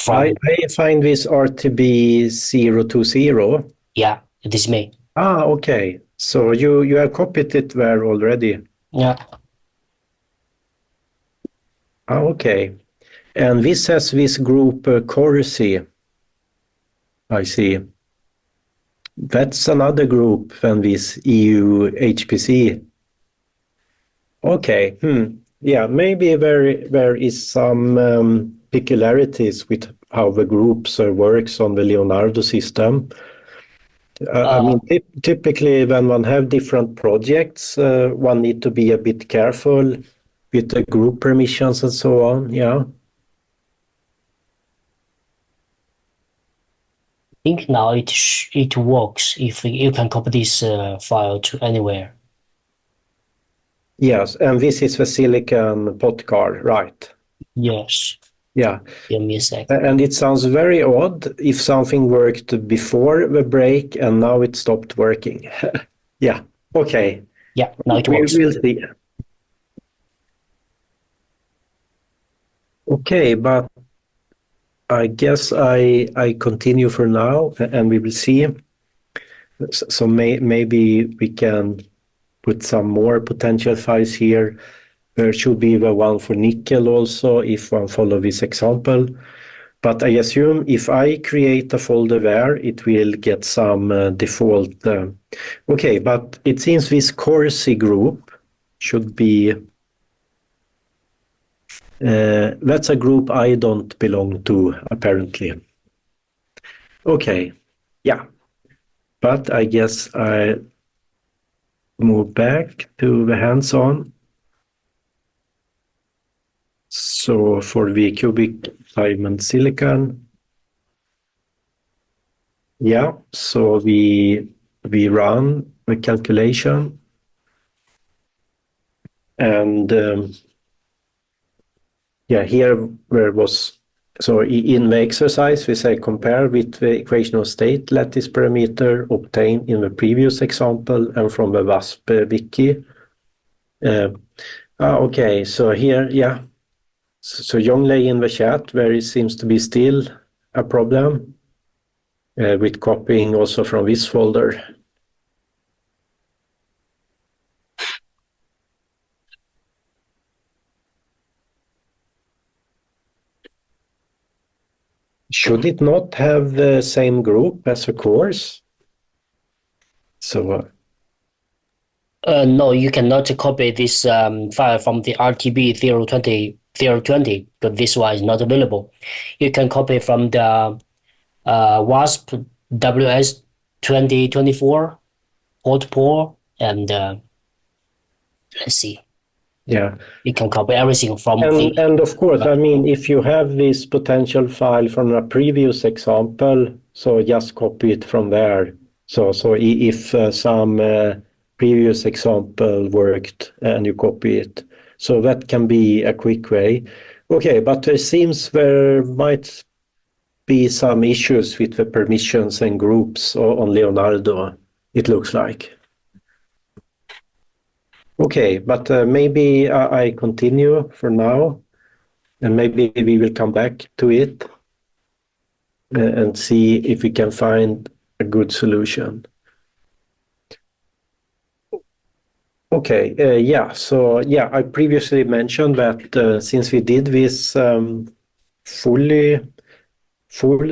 I find this RTB 020. Yeah, it is me. Okay. So you have copied it there already. Yeah. Okay. And this has this group Corsi. I see. That's another group than this EuHPC. Okay. Yeah, maybe there is some peculiarities with how the groups works on the Leonardo system. I mean, typically when one have different projects, one need to be a bit careful with the group permissions and so on. Yeah. I think now it works if you can copy this file to anywhere. Yes, and this is the silicon pot card, right? Yes. Yeah. Give me a sec. And it sounds very odd if something worked before the break and now it stopped working. Yeah. Okay. Yeah, now it We works. will see. Okay, but I guess I continue for now and we will see. So maybe we can put some more potential files here. There should be the one for nickel also if one follow this example. But I assume if I create a folder there, it will get some default. Okay, but it seems this Corsi group should be, that's a group I don't belong to, apparently. Okay, yeah. But I guess I move back to the hands-on. So for the cubic diamond silicon, yeah, so we run the calculation and yeah, here where was, so in the exercise we say compare with the equation of state lattice parameter obtained in the previous example and from the VASP wiki. Okay, so here, yeah, so Jonglei in the chat where it seems to be still a problem with copying also from this folder. Should it not have the same group as a course? So no, you cannot copy this file from the RTB 020, but this one is not available. You can copy from the WASP WS 2024 port pool and let's see. yeah. You can copy everything from And of course, I mean, if you have this potential file from a previous example, so just copy it from there. So if some previous example worked and you copy it, so that can be a quick way. Okay, but it seems there might be some issues with the permissions and groups on Leonardo, it looks like. Okay, but maybe I continue for now, and maybe we will come back to it and see if we can find a good solution. Okay, yeah, so yeah, I previously mentioned that since we did this full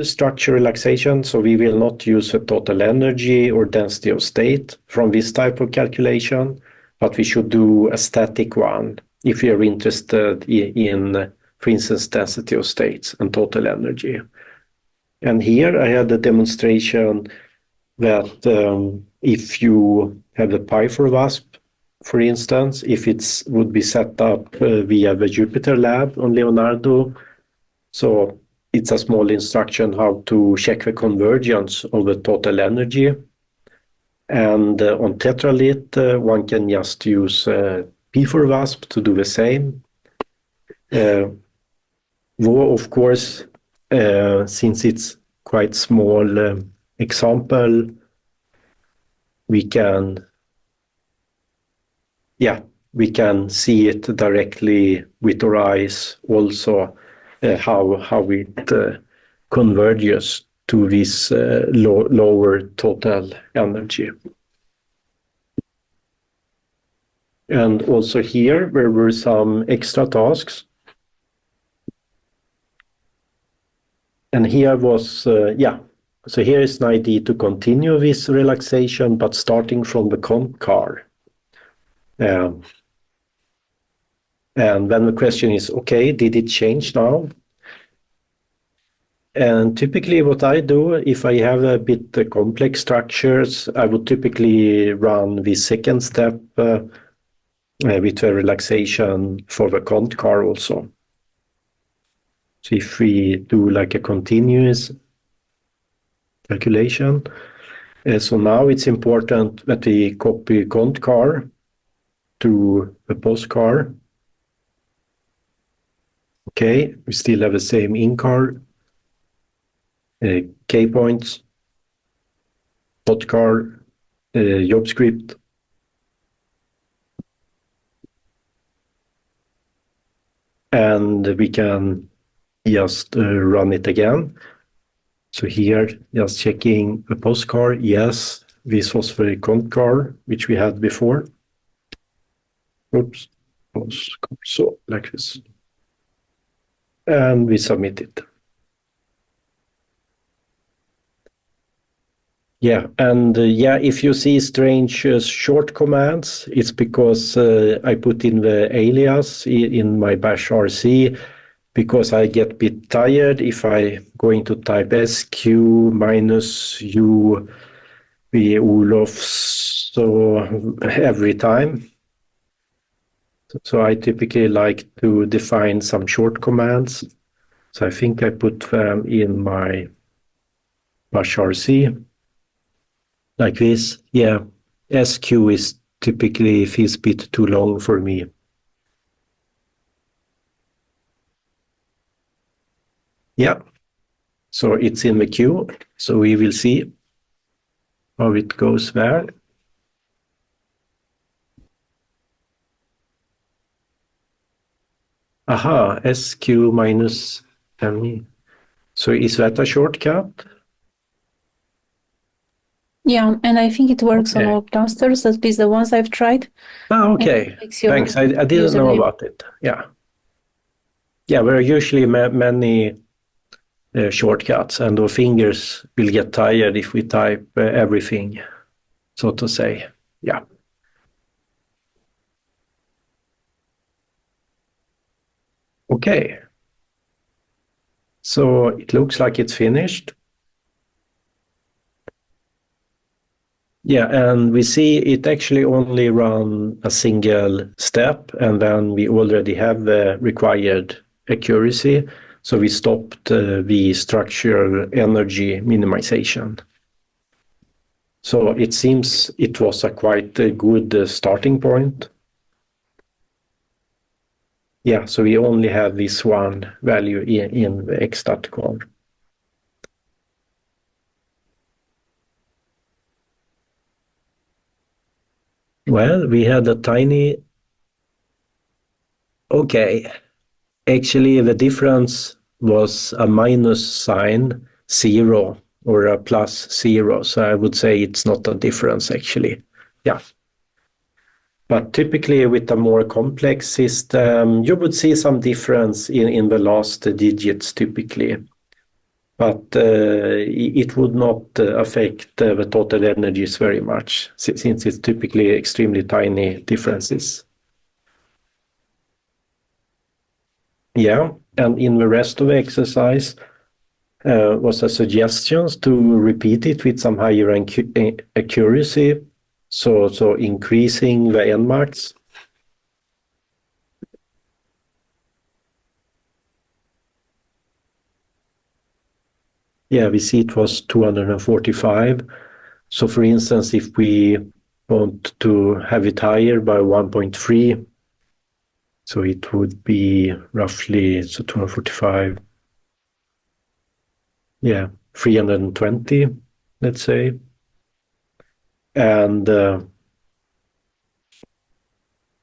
structure relaxation, so we will not use the total energy or density of state from this type of calculation, but we should do a static one if we are interested in, for instance, density of states and total energy. And here I had a demonstration that if you have a pi for VASP, for instance, if it would be set up via the Jupyter lab on Leonardo, so it's a small instruction how to check the convergence of the total energy. And on Tetralit, one can just use P4VASP to do the same. Though, of course, since it's quite small example, we can see it directly with our eyes also, how it converges to this lower total energy. And also here there were some extra tasks. And here was, so here is an idea to continue this relaxation, but starting from the comp car. And then the question is, okay, did it change now? And typically what I do, if I have a bit complex structures, I would typically run the second step with a relaxation for the comp car also. So if we do like a continuous calculation, so now it's important that we copy cont car to the post car. Okay, we still have the same in car, K points, pot car, job script. And we can just run it again. So here, just checking the post car. Yes, this was the cont car, which we had before. Oops, so like this. And we submit it. Yeah, and if you see strange short commands, it's because I put in the alias in my bash RC, because I get a bit tired if I going to type SQ minus U V Olof, so every time. So I typically like to define some short commands. So I think I put them in my bash RC. Like this, yeah, SQ is typically feels a bit too long for me. Yeah, so it's in the queue, so we will see how it goes there. Aha, SQ minus ME. So is that a shortcut? Yeah, and I think it works on all clusters, at least the ones I've tried. Oh, okay. Thanks. I didn't know about it. Yeah. Yeah, there are usually many shortcuts, and our fingers will get tired if we type everything, so to say. Yeah. Okay. So it looks like it's finished. Yeah, and we see it actually only run a single step, and then we already have the required accuracy. So we stopped the structural energy minimization. So it seems it was a quite good starting point. Yeah, so we only have this one value in the exstat call. Well, we had a tiny... Okay, actually the difference was a minus sign 0 or a plus 0. So I would say it's not a difference actually. Yeah. But typically with a more complex system, you would see some difference in the last digits typically. But it would not affect the total energies very much, since it's typically extremely tiny differences. Yeah, and in the rest of the exercise was a suggestions to repeat it with some higher accuracy, so increasing the NMAX. Yeah, we see it was 245. So for instance, if we want to have it higher by 1.3, so it would be roughly, so 245, yeah, 320, let's say. And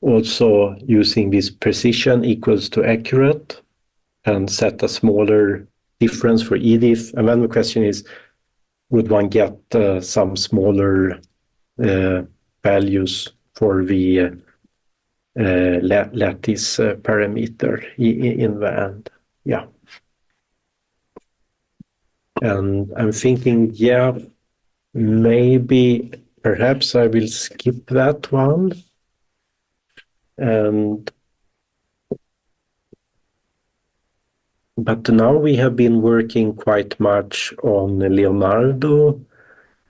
also using this precision equals to accurate and set a smaller difference for EDIF. And then the question is, would one get some smaller values for the lattice parameter in the end? Yeah. And I'm thinking, yeah, maybe perhaps I will skip that one. But now we have been working quite much on Leonardo,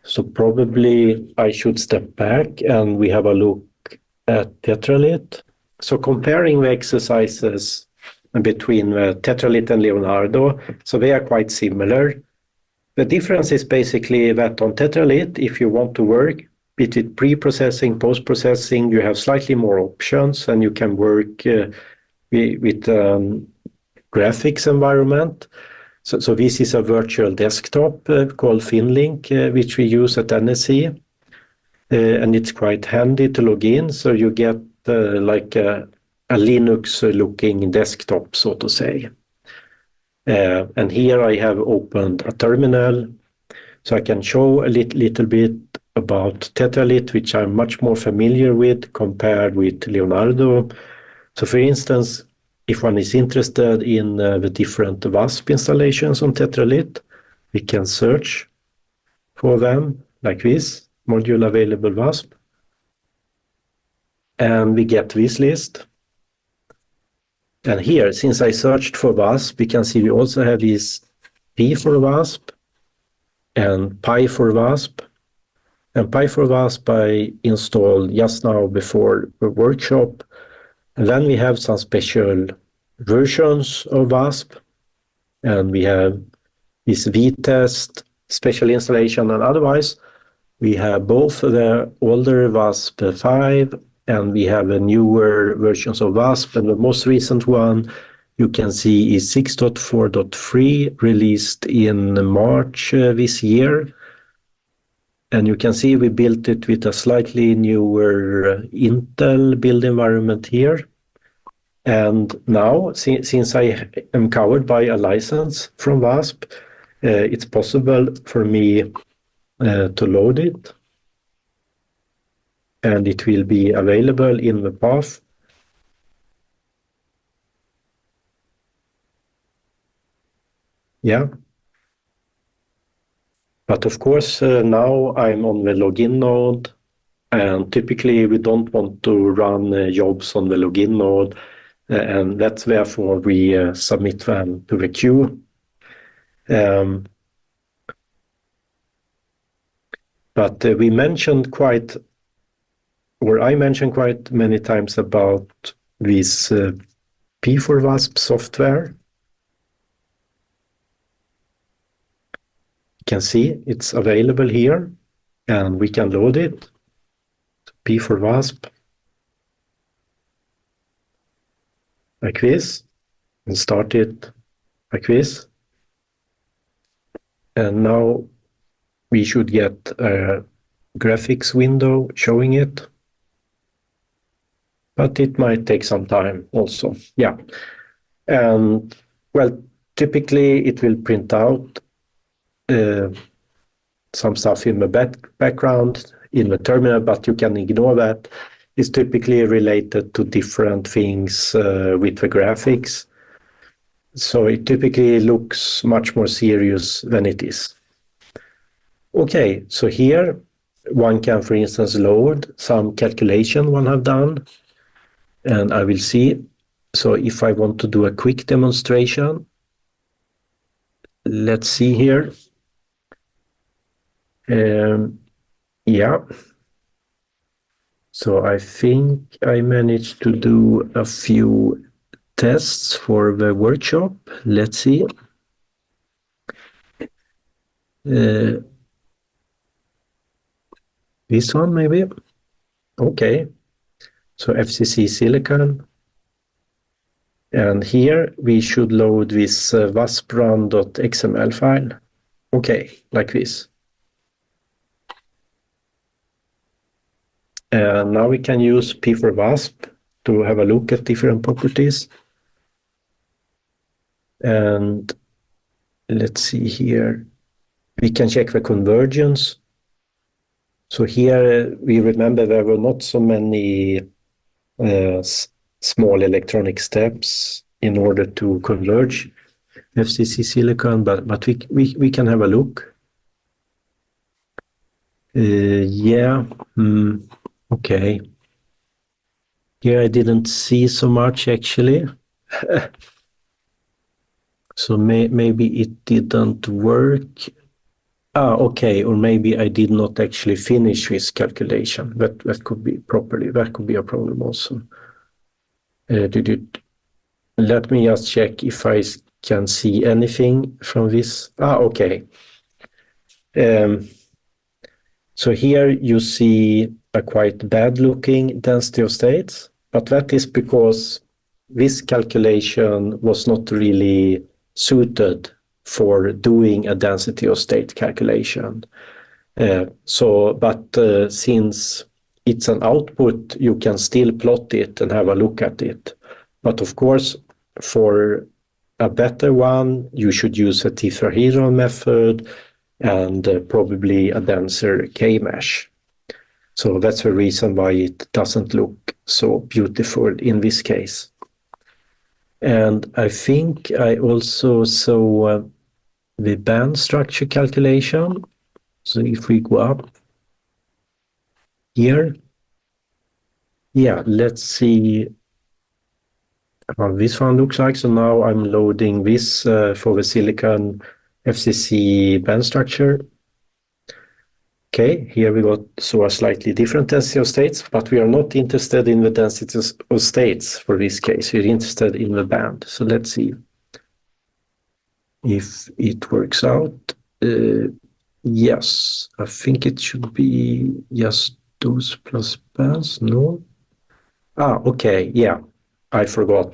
so probably I should step back and we have a look at Tetralit. So comparing the exercises between Tetralit and Leonardo, so they are quite similar. The difference is basically that on Tetralit, if you want to work with pre-processing, post-processing, you have slightly more options and you can work with graphics environment. So this is a virtual desktop called FinLink, which we use at NSC. And it's quite handy to log in. So you get like a Linux-looking desktop, so to say. And here I have opened a terminal, so I can show a little bit about Tetralit, which I'm much more familiar with compared with Leonardo. So for instance, if one is interested in the different VASP installations on Tetralit, we can search for them like this, module available VASP. And we get this list. And here, since I searched for VASP, we can see we also have this P for VASP and Pi for VASP. And Pi for VASP I installed just now before the workshop. And then we have some special versions of VASP. And we have this V-test special installation. And otherwise, we have both the older VASP 5 and we have a newer versions of VASP. And the most recent one you can see is 6.4.3, released in March this year. And you can see we built it with a slightly newer Intel build environment here. And now, since I am covered by a license from VASP, it's possible for me to load it. And it will be available in the path. Yeah. But of course, now I'm on the login node, and typically we don't want to run jobs on the login node, and that's therefore we submit them to the queue. But I mentioned quite many times about this P4VASP software. You can see it's available here, and we can load it. P4VASP, like this, and start it like this. And now we should get a graphics window showing it. But it might take some time also. Yeah. And well, typically it will print out some stuff in the background in the terminal, but you can ignore that. It's typically related to different things with the graphics. So it typically looks much more serious than it is. Okay, so here one can, for instance, load some calculation one have done. And I will see. So if I want to do a quick demonstration, let's see here. Yeah. So I think I managed to do a few tests for the workshop. Let's see. This one maybe. Okay. So FCC silicon. And here we should load this wasprun.xml file. Okay, like this. And now we can use P4VASP to have a look at different properties. And let's see here. We can check the convergence. So here we remember there were not so many small electronic steps in order to converge FCC silicon, but we can have a look. Okay. Here I didn't see so much actually. So maybe it didn't work. Okay, or maybe I did not actually finish this calculation. That could be that could be a problem also. Let me just check if I can see anything from this. Okay. So here you see a quite bad looking density of states, but that is because this calculation was not really suited for doing a density of state calculation. Since it's an output, you can still plot it and have a look at it. But of course, for a better one, you should use a tetrahedron method and probably a denser K-mesh. So that's the reason why it doesn't look so beautiful in this case. And I think I also saw the band structure calculation. So if we go up here, let's see how this one looks like. So now I'm loading this for the silicon FCC band structure. Okay, here we got a slightly different density of states, but we are not interested in the densities of states for this case. We're interested in the band. So let's see if it works out. Yes, I think it should be just those plus bands. No. Okay. Yeah, I forgot.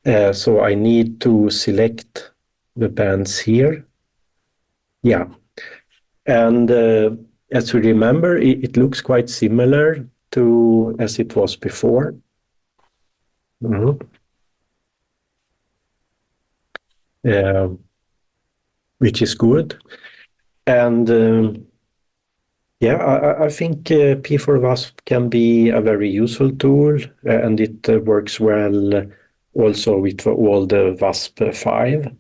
So I need to select the bands here. Yeah. And as we remember, it looks quite similar to as it was before. Which is good. And I think P4VASP can be a very useful tool, and it works well also with all the VASP5.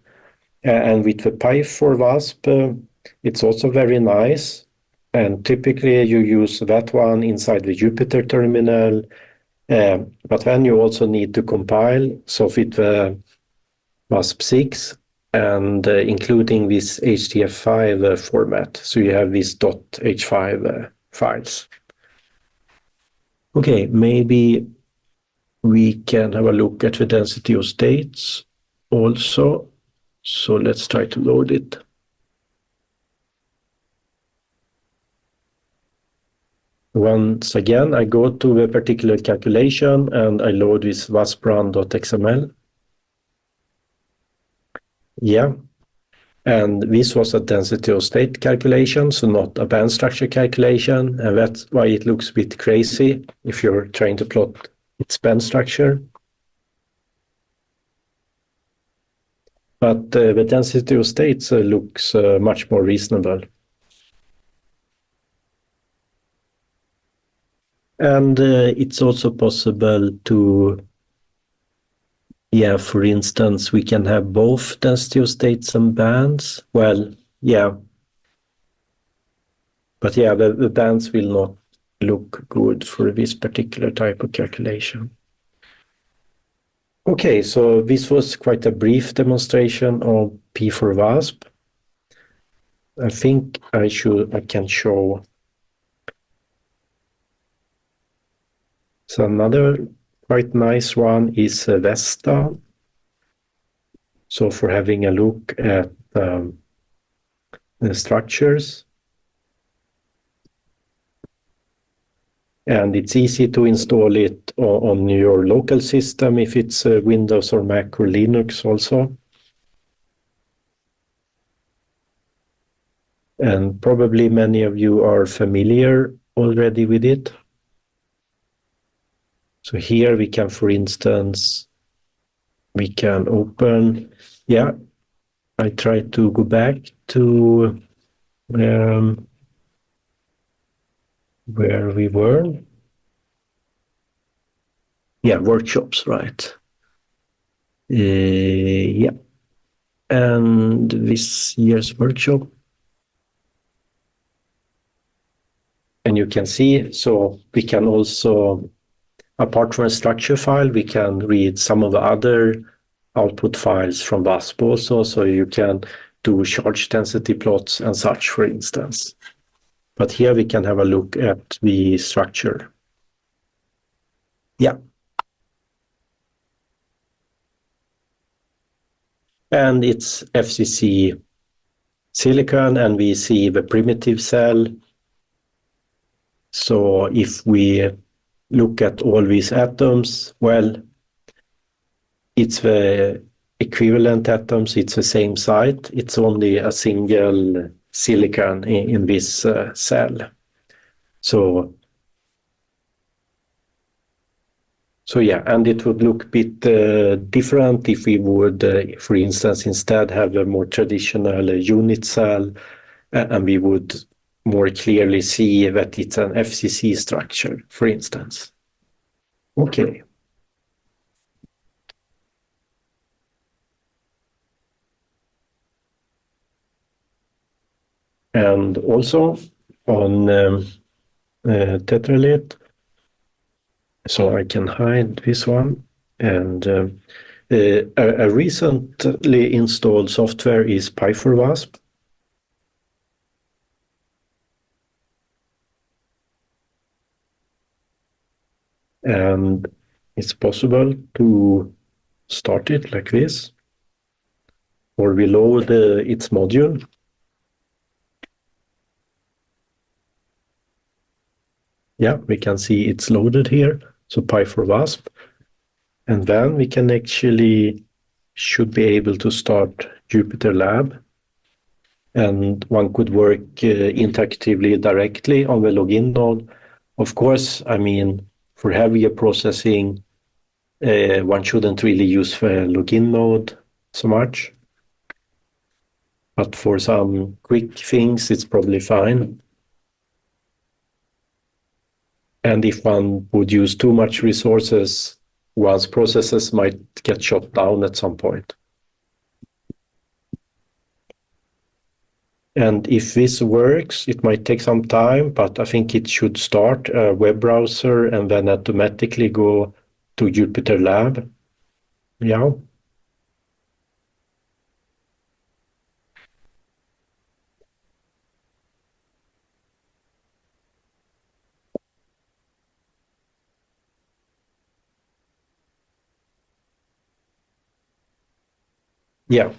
And with the Pi4VASP, it's also very nice. And typically you use that one inside the Jupyter terminal, but then you also need to compile. So with the VASP6 and including this HTF5 format. So you have these .h5 files. Okay, maybe we can have a look at the density of states also. So let's try to load it. Once again, I go to a particular calculation and I load this wasprun.xml. Yeah, and this was a density of state calculation, so not a band structure calculation, and that's why it looks a bit crazy if you're trying to plot its band structure. But the density of states looks much more reasonable. And it's also possible to, for instance, we can have both density of states and bands. Well, but the bands will not look good for this particular type of calculation. Okay, so this was quite a brief demonstration of P4VASP. I think I can show. So another quite nice one is Vesta. So for having a look at the structures. And it's easy to install it on your local system if it's Windows or Mac or Linux also. And probably many of you are familiar already with it. So here we can, for instance, we can open, I try to go back to where we were. Yeah, workshops, right. Yeah. And this year's workshop. And you can see, so we can also, apart from a structure file, we can read some of the other output files from VASP also, so you can do charge density plots and such, for instance. But here we can have a look at the structure. Yeah. And it's FCC silicon, and we see the primitive cell. So if we look at all these atoms, well, it's the equivalent atoms, it's the same site, it's only a single silicon in this cell. So yeah, and it would look a bit different if we would, for instance, instead have a more traditional unit cell, and we would more clearly see that it's an FCC structure, for instance. Okay. And also on Tetralit, so I can hide this one. And a recently installed software is Py4VASP. And it's possible to start it like this, or we load its module. Yeah, we can see it's loaded here, so Py4VASP. And then we can actually, should be able to start Jupyter Lab. And one could work interactively directly on the login node. Of course, I mean, for heavier processing, one shouldn't really use the login node so much. But for some quick things, it's probably fine. And if one would use too much resources, one's processes might get shut down at some point. And if this works, it might take some time, but I think it should start a web browser and then automatically go to Jupyter Lab. Yeah. Yeah.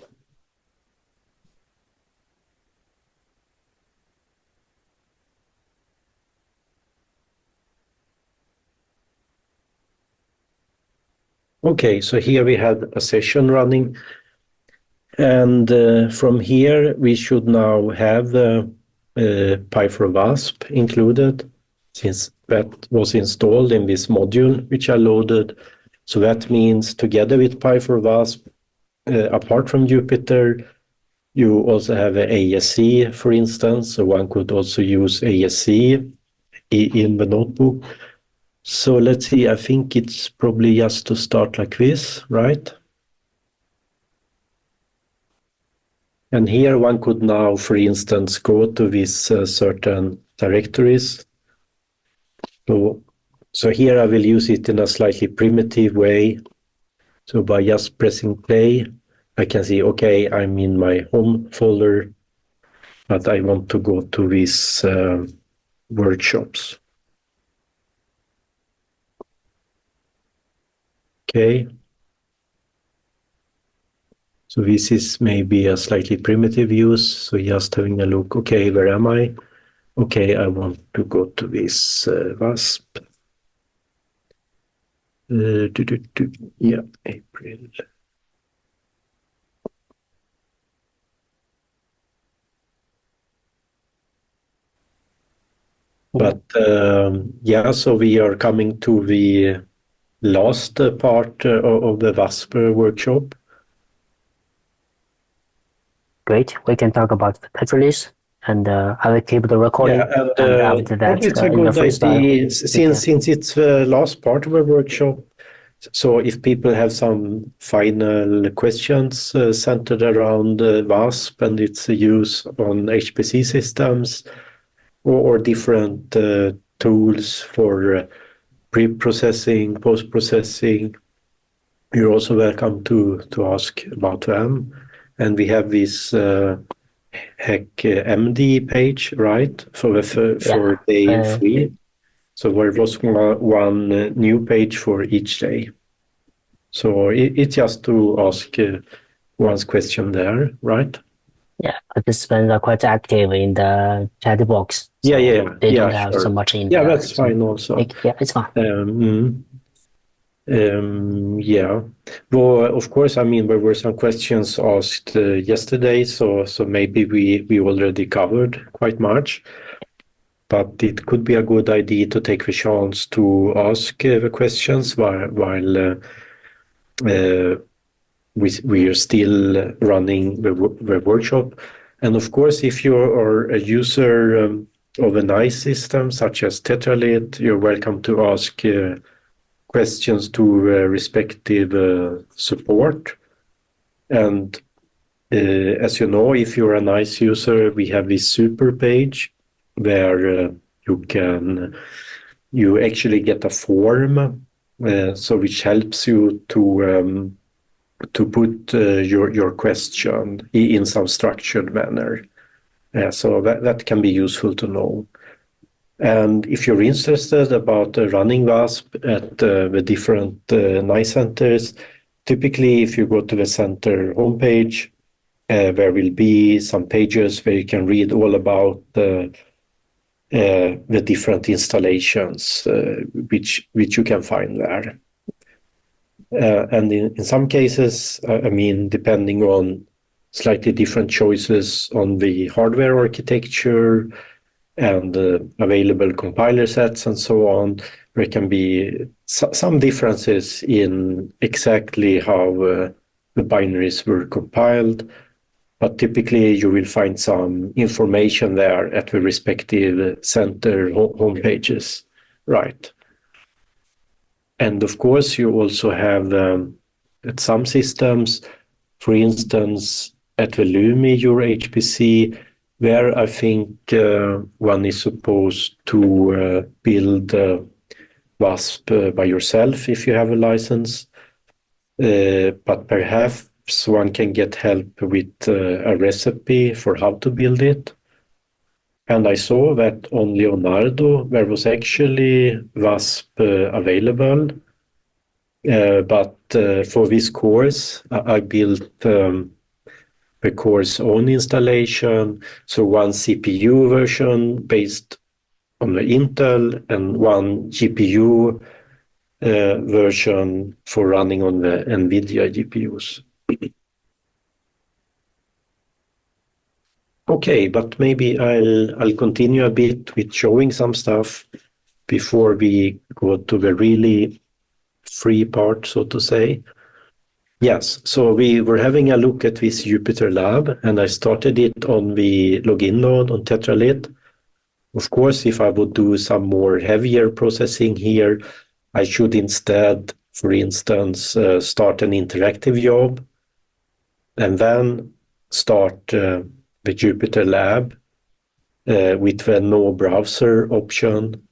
Okay, so here we had a session running, and from here we should now have the Py4VASP included, since that was installed in this module which I loaded. So that means together with Py4VASP, apart from Jupyter, you also have a ASC, for instance, so one could also use ASC in the notebook. So let's see, I think it's probably just to start like this, right? And here one could now, for instance, go to these certain directories. So here I will use it in a slightly primitive way. So by just pressing play, I can see, okay, I'm in my home folder, but I want to go to these workshops. Okay. So this is maybe a slightly primitive use. So just having a look, okay, where am I? Okay, I want to go to this VASP. Yeah, April. But yeah, so we are coming to the last part of the VASP workshop. great. We can talk about the petrolist, and I will keep the recording. Yeah, and after that, it's a in the good freestyle, idea since it's the last part of the workshop. So if people have some final questions centered around VASP and its use on HPC systems or different tools for pre-processing, post-processing, you're also welcome to ask about them. And we have this HEC MD page, right, for day 3. So there was one new page for each day. So it's just to ask one's question there, right? Yeah, participants are quite active in the chat box. So they don't have so much in there. That's fine also. It's fine. Yeah. Well, of course, I mean, there were some questions asked yesterday, so maybe we already covered quite much. But it could be a good idea to take the chance to ask the questions while we are still running the workshop. And of course, if you are a user of a NAISS system, such as Tetralit, you're welcome to ask questions to respective support. And as you know, if you're a NAISS user, we have this super page where you actually get a form, so which helps you to put your question in some structured manner. So that can be useful to know. And if you're interested about running VASP at the different NAISS centers, typically if you go to the center homepage, there will be some pages where you can read all about the different installations which you can find there. And in some cases, I mean, depending on slightly different choices on the hardware architecture and available compiler sets and so on, there can be some differences in exactly how the binaries were compiled. But typically, you will find some information there at the respective center homepages, right? And of course, you also have at some systems, for instance, at the LUMI EuroHPC, where I think one is supposed to build VASP by yourself if you have a license, but perhaps one can get help with a recipe for how to build it. And I saw that on Leonardo there was actually VASP available, but for this course I built the course own installation, so one CPU version based on the Intel and one GPU version for running on the NVIDIA GPUs. Okay, but maybe I'll continue a bit with showing some stuff before we go to the really free part, so to say. Yes, so we were having a look at this Jupyter Lab, and I started it on the login node on Tetralit. Of course, if I would do some more heavier processing here, I should instead, for instance, start an interactive job and then start the Jupyter Lab with the no browser option,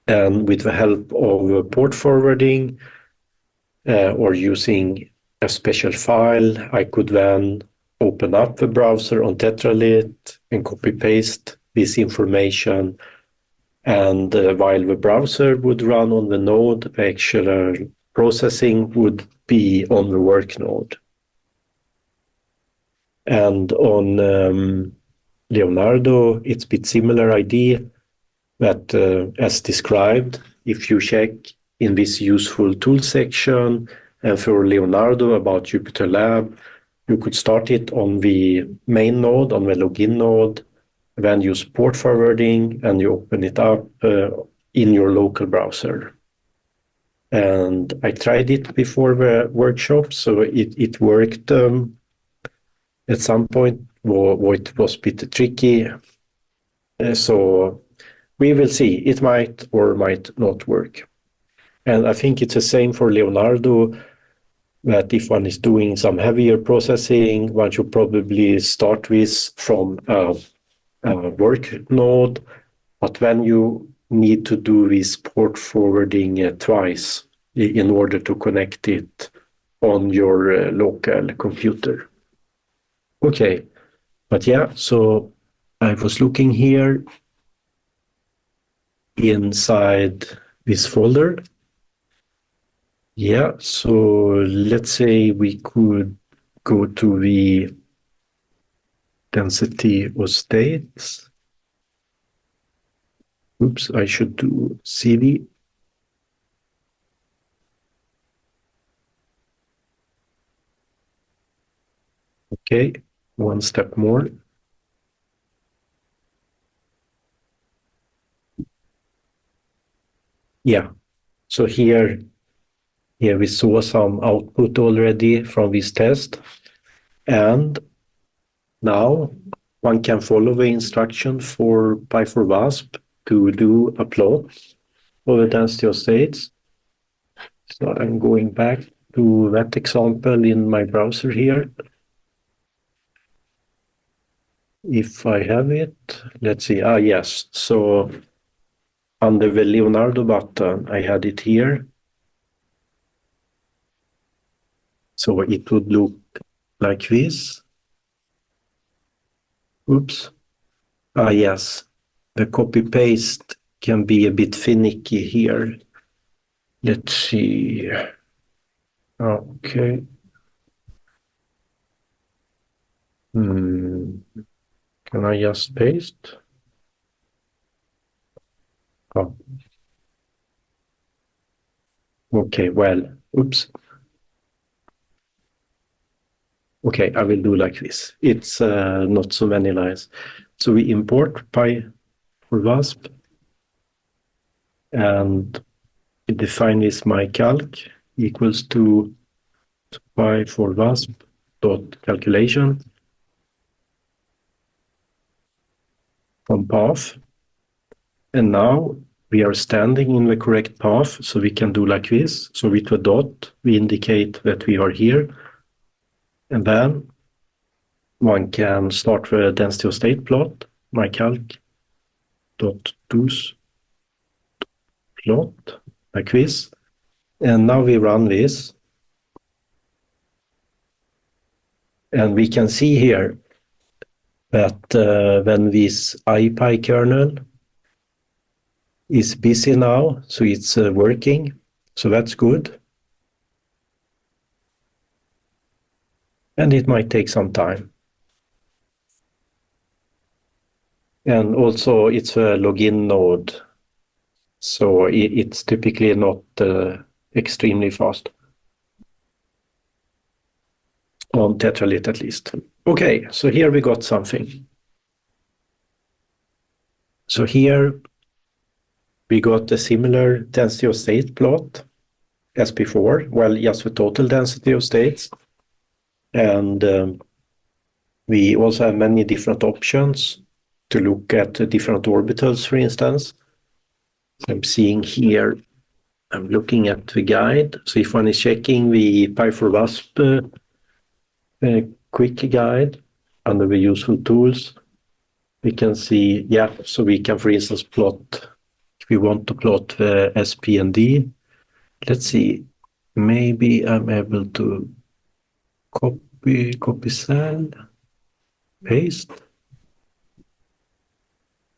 and with the help of port forwarding or using a special file, I could then open up the browser on Tetralit and copy paste this information. And while the browser would run on the node, the actual processing would be on the work node. And on Leonardo, it's a bit similar idea that, as described, if you check in this useful tool section for Leonardo about Jupyter Lab, you could start it on the main node, on the login node, then use port forwarding, and you open it up in your local browser. And I tried it before the workshop, so it worked at some point it was a bit tricky. So we will see. It might or might not work. And I think it's the same for Leonardo, that if one is doing some heavier processing, one should probably start with from a work node. But when you need to do this port forwarding twice in order to connect it on your local computer. Okay, but yeah, so I was looking here inside this folder. Yeah, so let's say we could go to the density of states. Oops, I should do CV. Okay, one step more. Yeah, so here we saw some output already from this test. And now one can follow the instruction for Py4VASP to do a plot of the density of states. So I'm going back to that example in my browser here. If I have it, let's see. Yes. So under the Leonardo button, I had it here. So it would look like this. Oops. Yes. The copy paste can be a bit finicky here. Let's see. Okay. Can I just paste? Oh. Okay, well, oops. Okay, I will do like this. It's not so many lines. So we import Py4VASP and we define this mycalc equals to Py4VASP dot calculation from path. And now we are standing in the correct path, so we can do like this. So with the dot, we indicate that we are here. And then one can start the density of state plot, mycalc dot do's plot, like this. And now we run this. And we can see here that when this IPy kernel is busy now, so it's working, so that's good. And it might take some time. And also it's a login node, so it's typically not extremely fast. On Tetralit at least. Okay, so here we got something. So here we got a similar density of state plot as before, well, just the total density of states. And we also have many different options to look at different orbitals, for instance. I'm seeing here, I'm looking at the guide. So if one is checking the Py4VASP quick guide under the useful tools, we can see, yeah, so we can, for instance, plot, if we want to plot the SP and D. Let's see, maybe I'm able to copy cell, paste.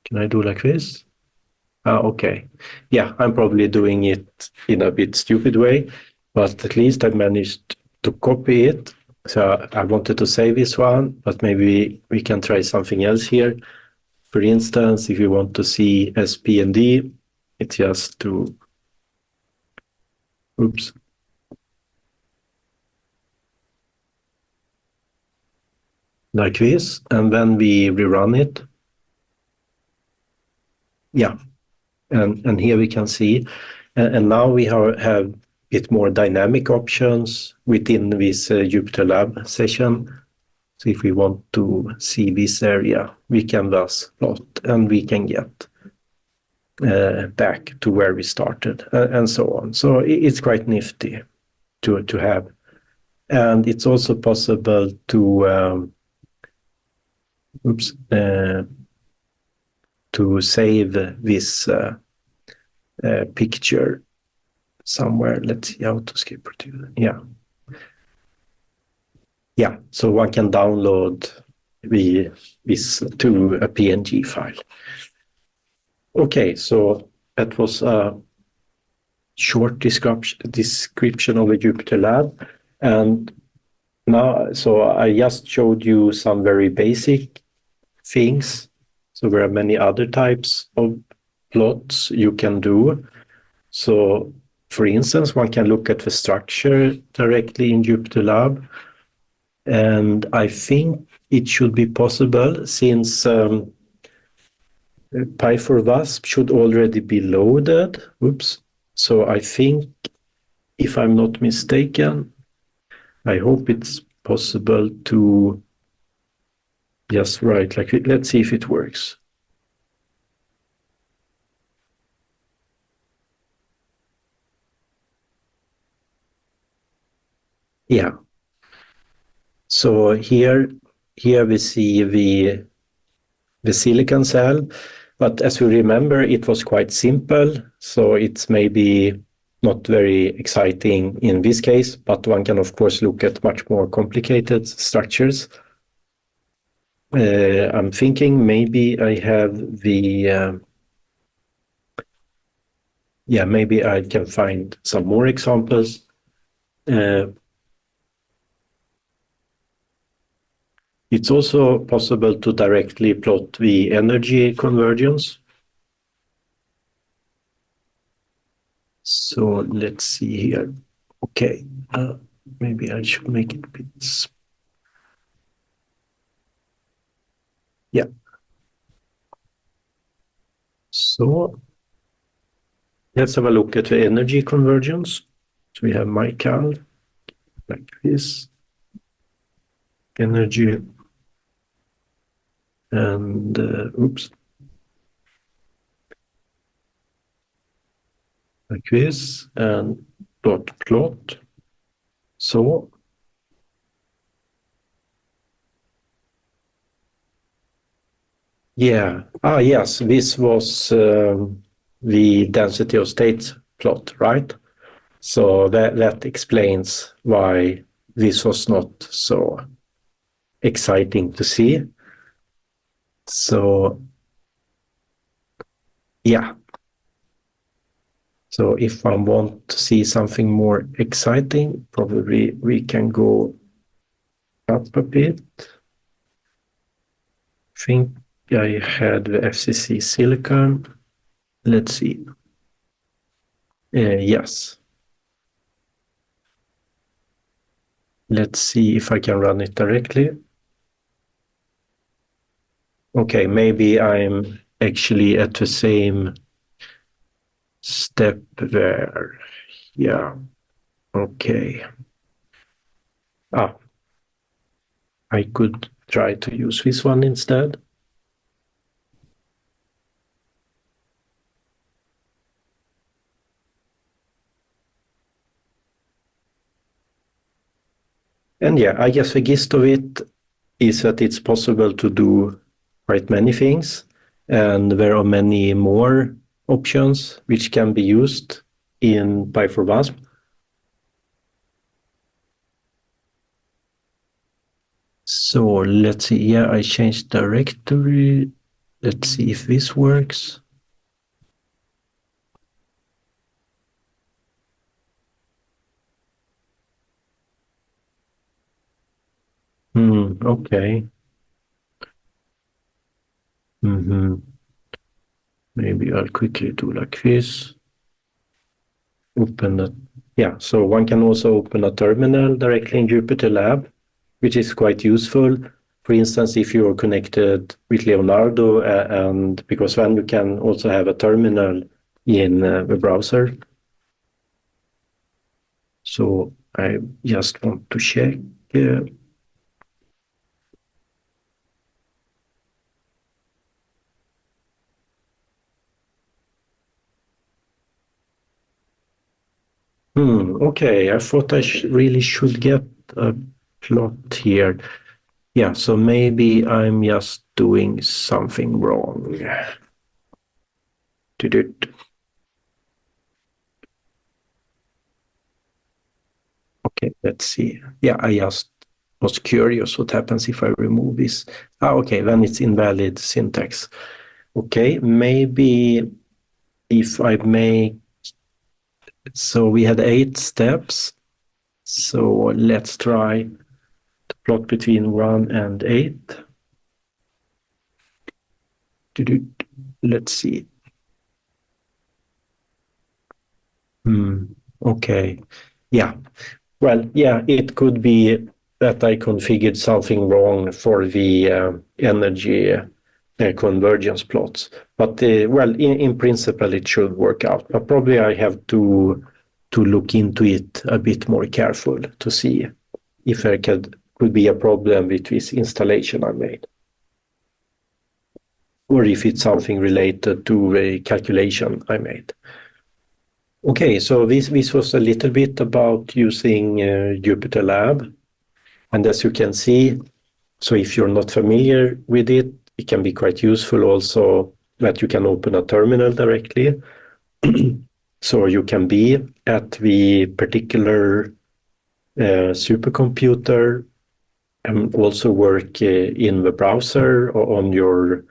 Can I do like this? Okay. Yeah, I'm probably doing it in a bit stupid way, but at least I managed to copy it. So I wanted to save this one, but maybe we can try something else here. For instance, if you want to see SP and D, it's just to, oops. Like this, and then we rerun it. Yeah, and here we can see, and now we have bit more dynamic options within this Jupyter Lab session. So if we want to see this area, we can thus plot and we can get back to where we started and so on. So it's quite nifty to have. And it's also possible to save this picture somewhere. Let's see how to skip it. Yeah, so one can download this to a PNG file. Okay, so that was a short description of a Jupyter Lab. And now, so I just showed you some very basic things. So there are many other types of plots you can do. So for instance, one can look at the structure directly in Jupyter Lab. And I think it should be possible since Py4VASP should already be loaded. Oops. So I think, if I'm not mistaken, I hope it's possible to just write like, let's see if it works. Yeah. So here we see the silicon cell, but as we remember, it was quite simple. So it's maybe not very exciting in this case, but one can of course look at much more complicated structures. I'm thinking maybe I have the, maybe I can find some more examples. It's also possible to directly plot the energy convergence. So let's see here. Okay, maybe I should make it a bit. Yeah. So let's have a look at the energy convergence. So we have MyCal like this. Energy and like this and plot. So yeah, yes, this was the density of states plot, right? So that explains why this was not so exciting to see. So yeah. So if I want to see something more exciting, probably we can go up a bit. I think I had the FCC silicon. Let's see. Yes. Let's see if I can run it directly. Okay, maybe I'm actually at the same step there. Yeah. Okay. I could try to use this one instead. And yeah, I guess the gist of it is that it's possible to do quite many things, and there are many more options which can be used in Py4VASP. So let's see, yeah, I changed directory. Let's see if this works. Okay. Maybe I'll quickly do like this. Open that. Yeah, so one can also open a terminal directly in Jupyter Lab, which is quite useful. For instance, if you're connected with Leonardo, and because then you can also have a terminal in the browser. So I just want to check. Okay, I thought I really should get a plot here. Yeah, so maybe I'm just doing something wrong. Okay, let's see. Yeah, I just was curious what happens if I remove this. Okay, then it's invalid syntax. Okay, maybe if I make, so we had 8 steps. So let's try to plot between 1 and 8. Let's see. Okay. Yeah. Well, yeah, it could be that I configured something wrong for the energy convergence plots. But well, in principle, it should work out. But probably I have to look into it a bit more careful to see if there could be a problem with this installation I made, or if it's something related to a calculation I made. Okay, so this was a little bit about using Jupyter Lab. And as you can see, so if you're not familiar with it, it can be quite useful also that you can open a terminal directly. So you can be at the particular supercomputer and also work in the browser or on your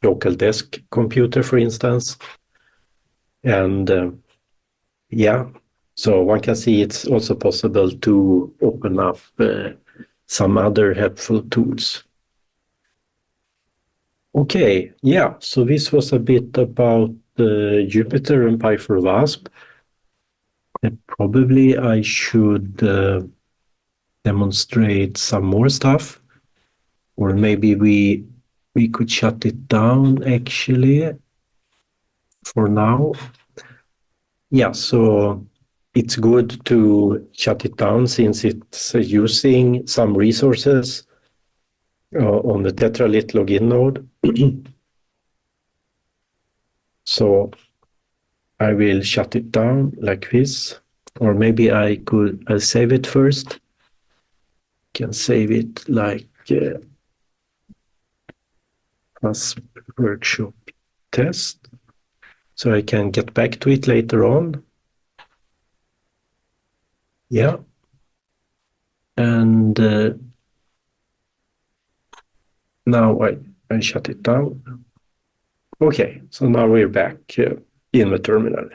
local desk computer, for instance. And yeah, so one can see it's also possible to open up some other helpful tools. Okay, yeah, so this was a bit about Jupyter and Py4VASP. And probably I should demonstrate some more stuff, or maybe we could shut it down actually for now. Yeah, so it's good to shut it down since it's using some resources on the Tetralit login node. So I will shut it down like this, or maybe I'll save it first. Can save it like VASP workshop test, so I can get back to it later on. Yeah, and now I shut it down. Okay, so now we're back in the terminal.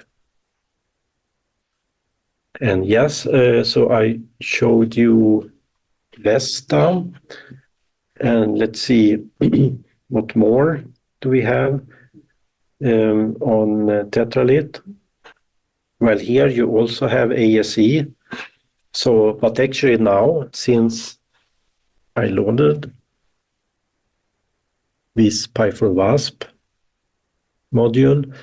And yes, so I showed you Vesta, and let's see what more do we have on Tetralit. Well, here you also have ASE. So, but actually now, since I loaded this Py4VASP module,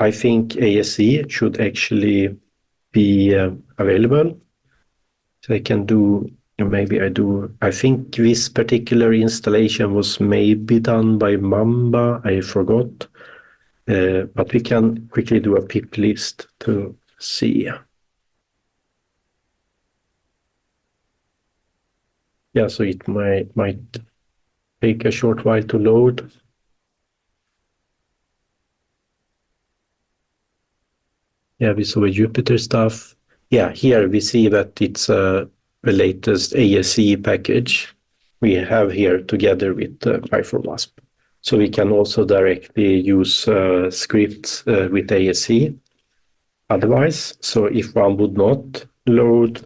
I think ASE should actually be available. So I can do, maybe I think this particular installation was maybe done by Mamba, I forgot. But we can quickly do a pip list to see. Yeah, so it might take a short while to load. Yeah, we saw Jupyter stuff. Yeah, here we see that it's the latest ASE package we have here together with Py4VASP. So we can also directly use scripts with ASE. Otherwise, so if one would not load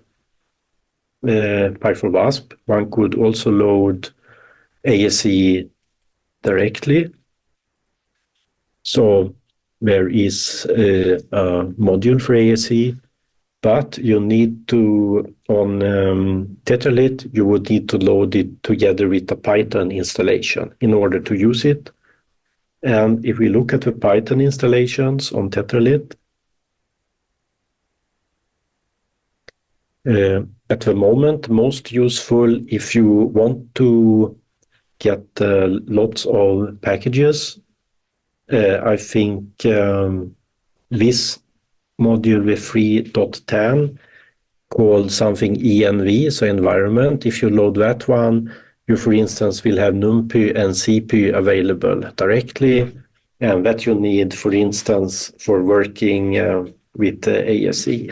Py4VASP, one could also load ASE directly. So there is a module for ASE, but you need to, on Tetralit, you would need to load it together with a Python installation in order to use it. And if we look at the Python installations on Tetralit, at the moment, most useful if you want to get lots of packages. I think this module with 3.10 called something ENV, so environment. If you load that one, you, for instance, will have NumPy and CPy available directly, and that you need, for instance, for working with the ASE.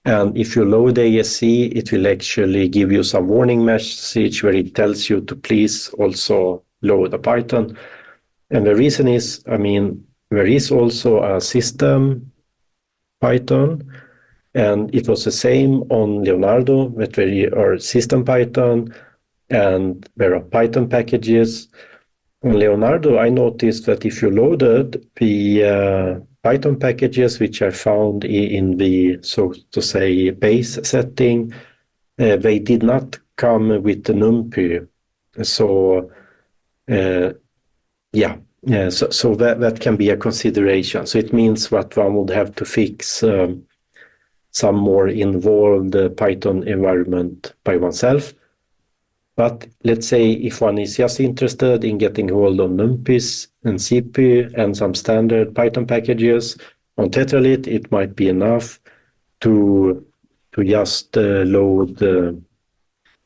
And if you load ASE, it will actually give you some warning message where it tells you to please also load a Python. And the reason is, I mean, there is also a system Python, and it was the same on Leonardo, that there are system Python, and there are Python packages. On Leonardo, I noticed that if you loaded the Python packages, which are found in the, so to say, base setting, they did not come with the NumPy. So, so that can be a consideration. So it means that one would have to fix some more involved Python environment by oneself. But let's say if one is just interested in getting hold of NumPys and CPy and some standard Python packages on Tetralit, it might be enough to just load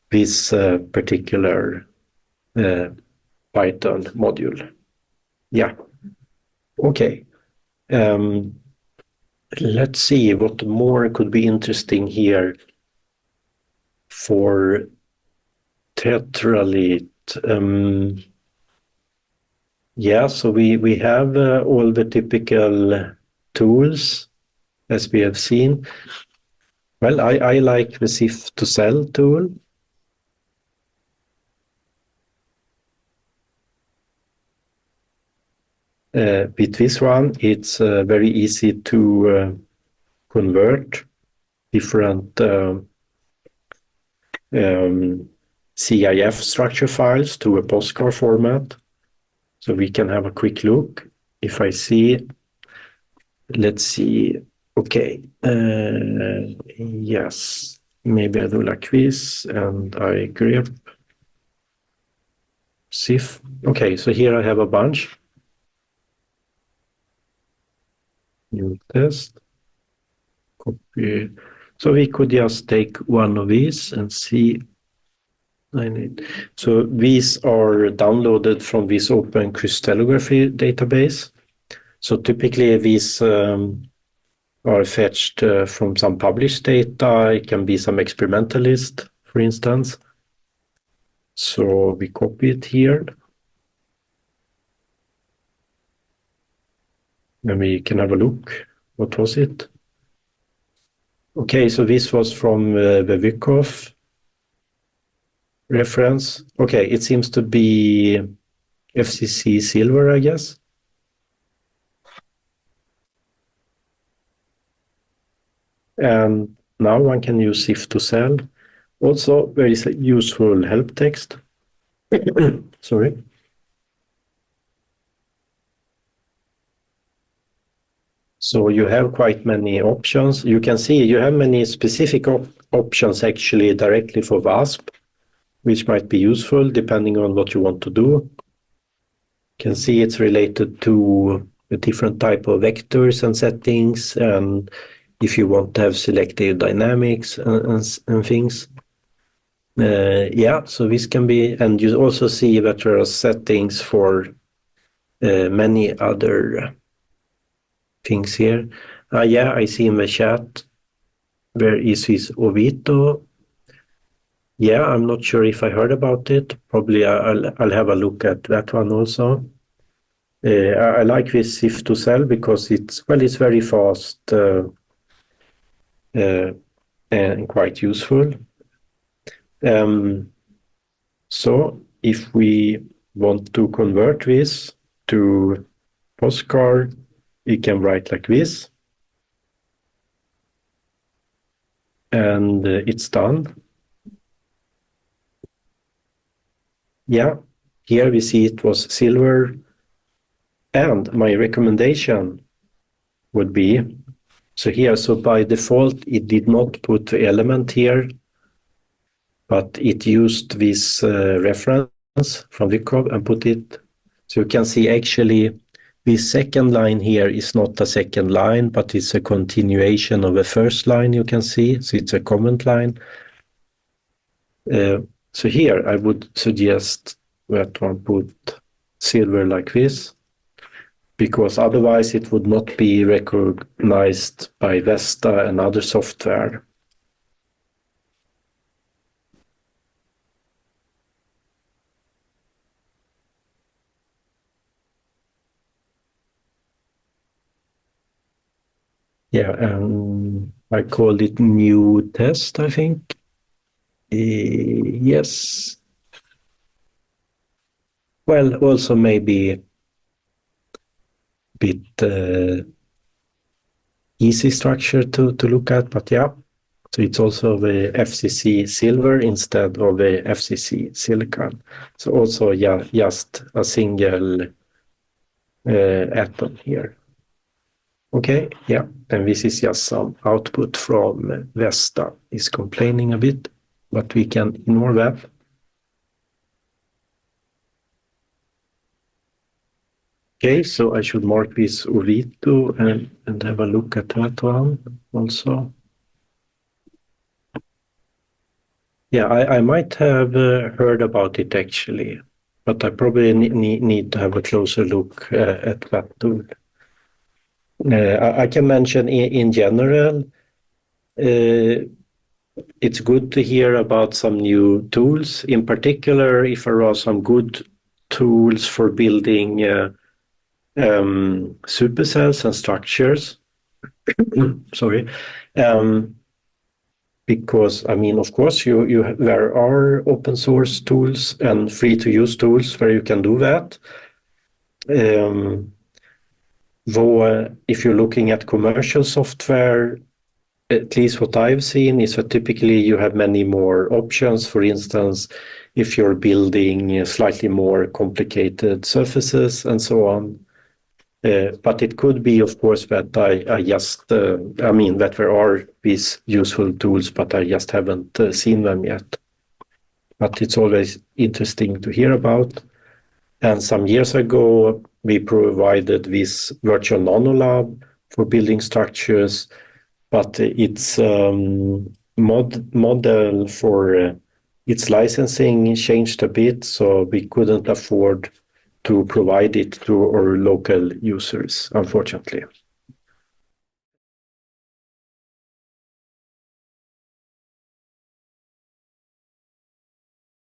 this particular Python module. Yeah. Okay. Let's see what more could be interesting here for Tetralit. Yeah, so we have all the typical tools as we have seen. Well, I like the SIF to cell tool. With this one, it's very easy to convert different CIF structure files to a postcard format. So we can have a quick look. If I see, let's see, okay, yes, maybe I do like this and I grep SIF. Okay, so here I have a bunch. New test, copy. So we could just take one of these and see. So these are downloaded from this open crystallography database. So typically these are fetched from some published data. It can be some experimentalist, for instance. So we copy it here. And we can have a look. What was it? Okay, so this was from the Vykov reference. Okay, it seems to be FCC silver, I guess. And now one can use SIF to cell. Also, there is a useful help text. Sorry. So you have quite many options. You can see you have many specific options actually directly for VASP, which might be useful depending on what you want to do. You can see it's related to a different type of vectors and settings, and if you want to have selective dynamics and things. Yeah, so this can be, and you also see that there are settings for many other things here. Yeah, I see in the chat, where is this Ovito? Yeah, I'm not sure if I heard about it. Probably I'll have a look at that one also. I like this SIF to cell because it's very fast and quite useful. So if we want to convert this to postcard, we can write like this. And it's done. Yeah, here we see it was silver. And my recommendation would be, so here, so by default, it did not put the element here, but it used this reference from Vykov and put it. So you can see actually This second line here is not a second line, but it's a continuation of the first line, you can see. So it's a comment line. So here I would suggest that one put silver like this, because otherwise it would not be recognized by Vesta and other software. Yeah, I called it new test, I think. Yes. Well, also maybe a bit easy structure to look at, but yeah. So it's also the FCC silver instead of the FCC silicon. So also, yeah, just a single atom here. Okay, yeah, and this is just some output from Vesta. Is complaining a bit, but we can ignore that. Okay, so I should mark this Orito and have a look at that one also. Yeah, I might have heard about it actually, but I probably need to have a closer look at that tool. I can mention in general, it's good to hear about some new tools, in particular if there are some good tools for building supercells and structures. Sorry. Because, I mean, of course, there are open source tools and free to use tools where you can do that. Though if you're looking at commercial software, at least what I've seen is that typically you have many more options. For instance, if you're building slightly more complicated surfaces and so on. But it could be, of course, that I mean, that there are these useful tools, but I just haven't seen them yet. But it's always interesting to hear about. And some years ago, we provided this virtual nanolab for building structures, but its model for its licensing changed a bit, so we couldn't afford to provide it to our local users, unfortunately.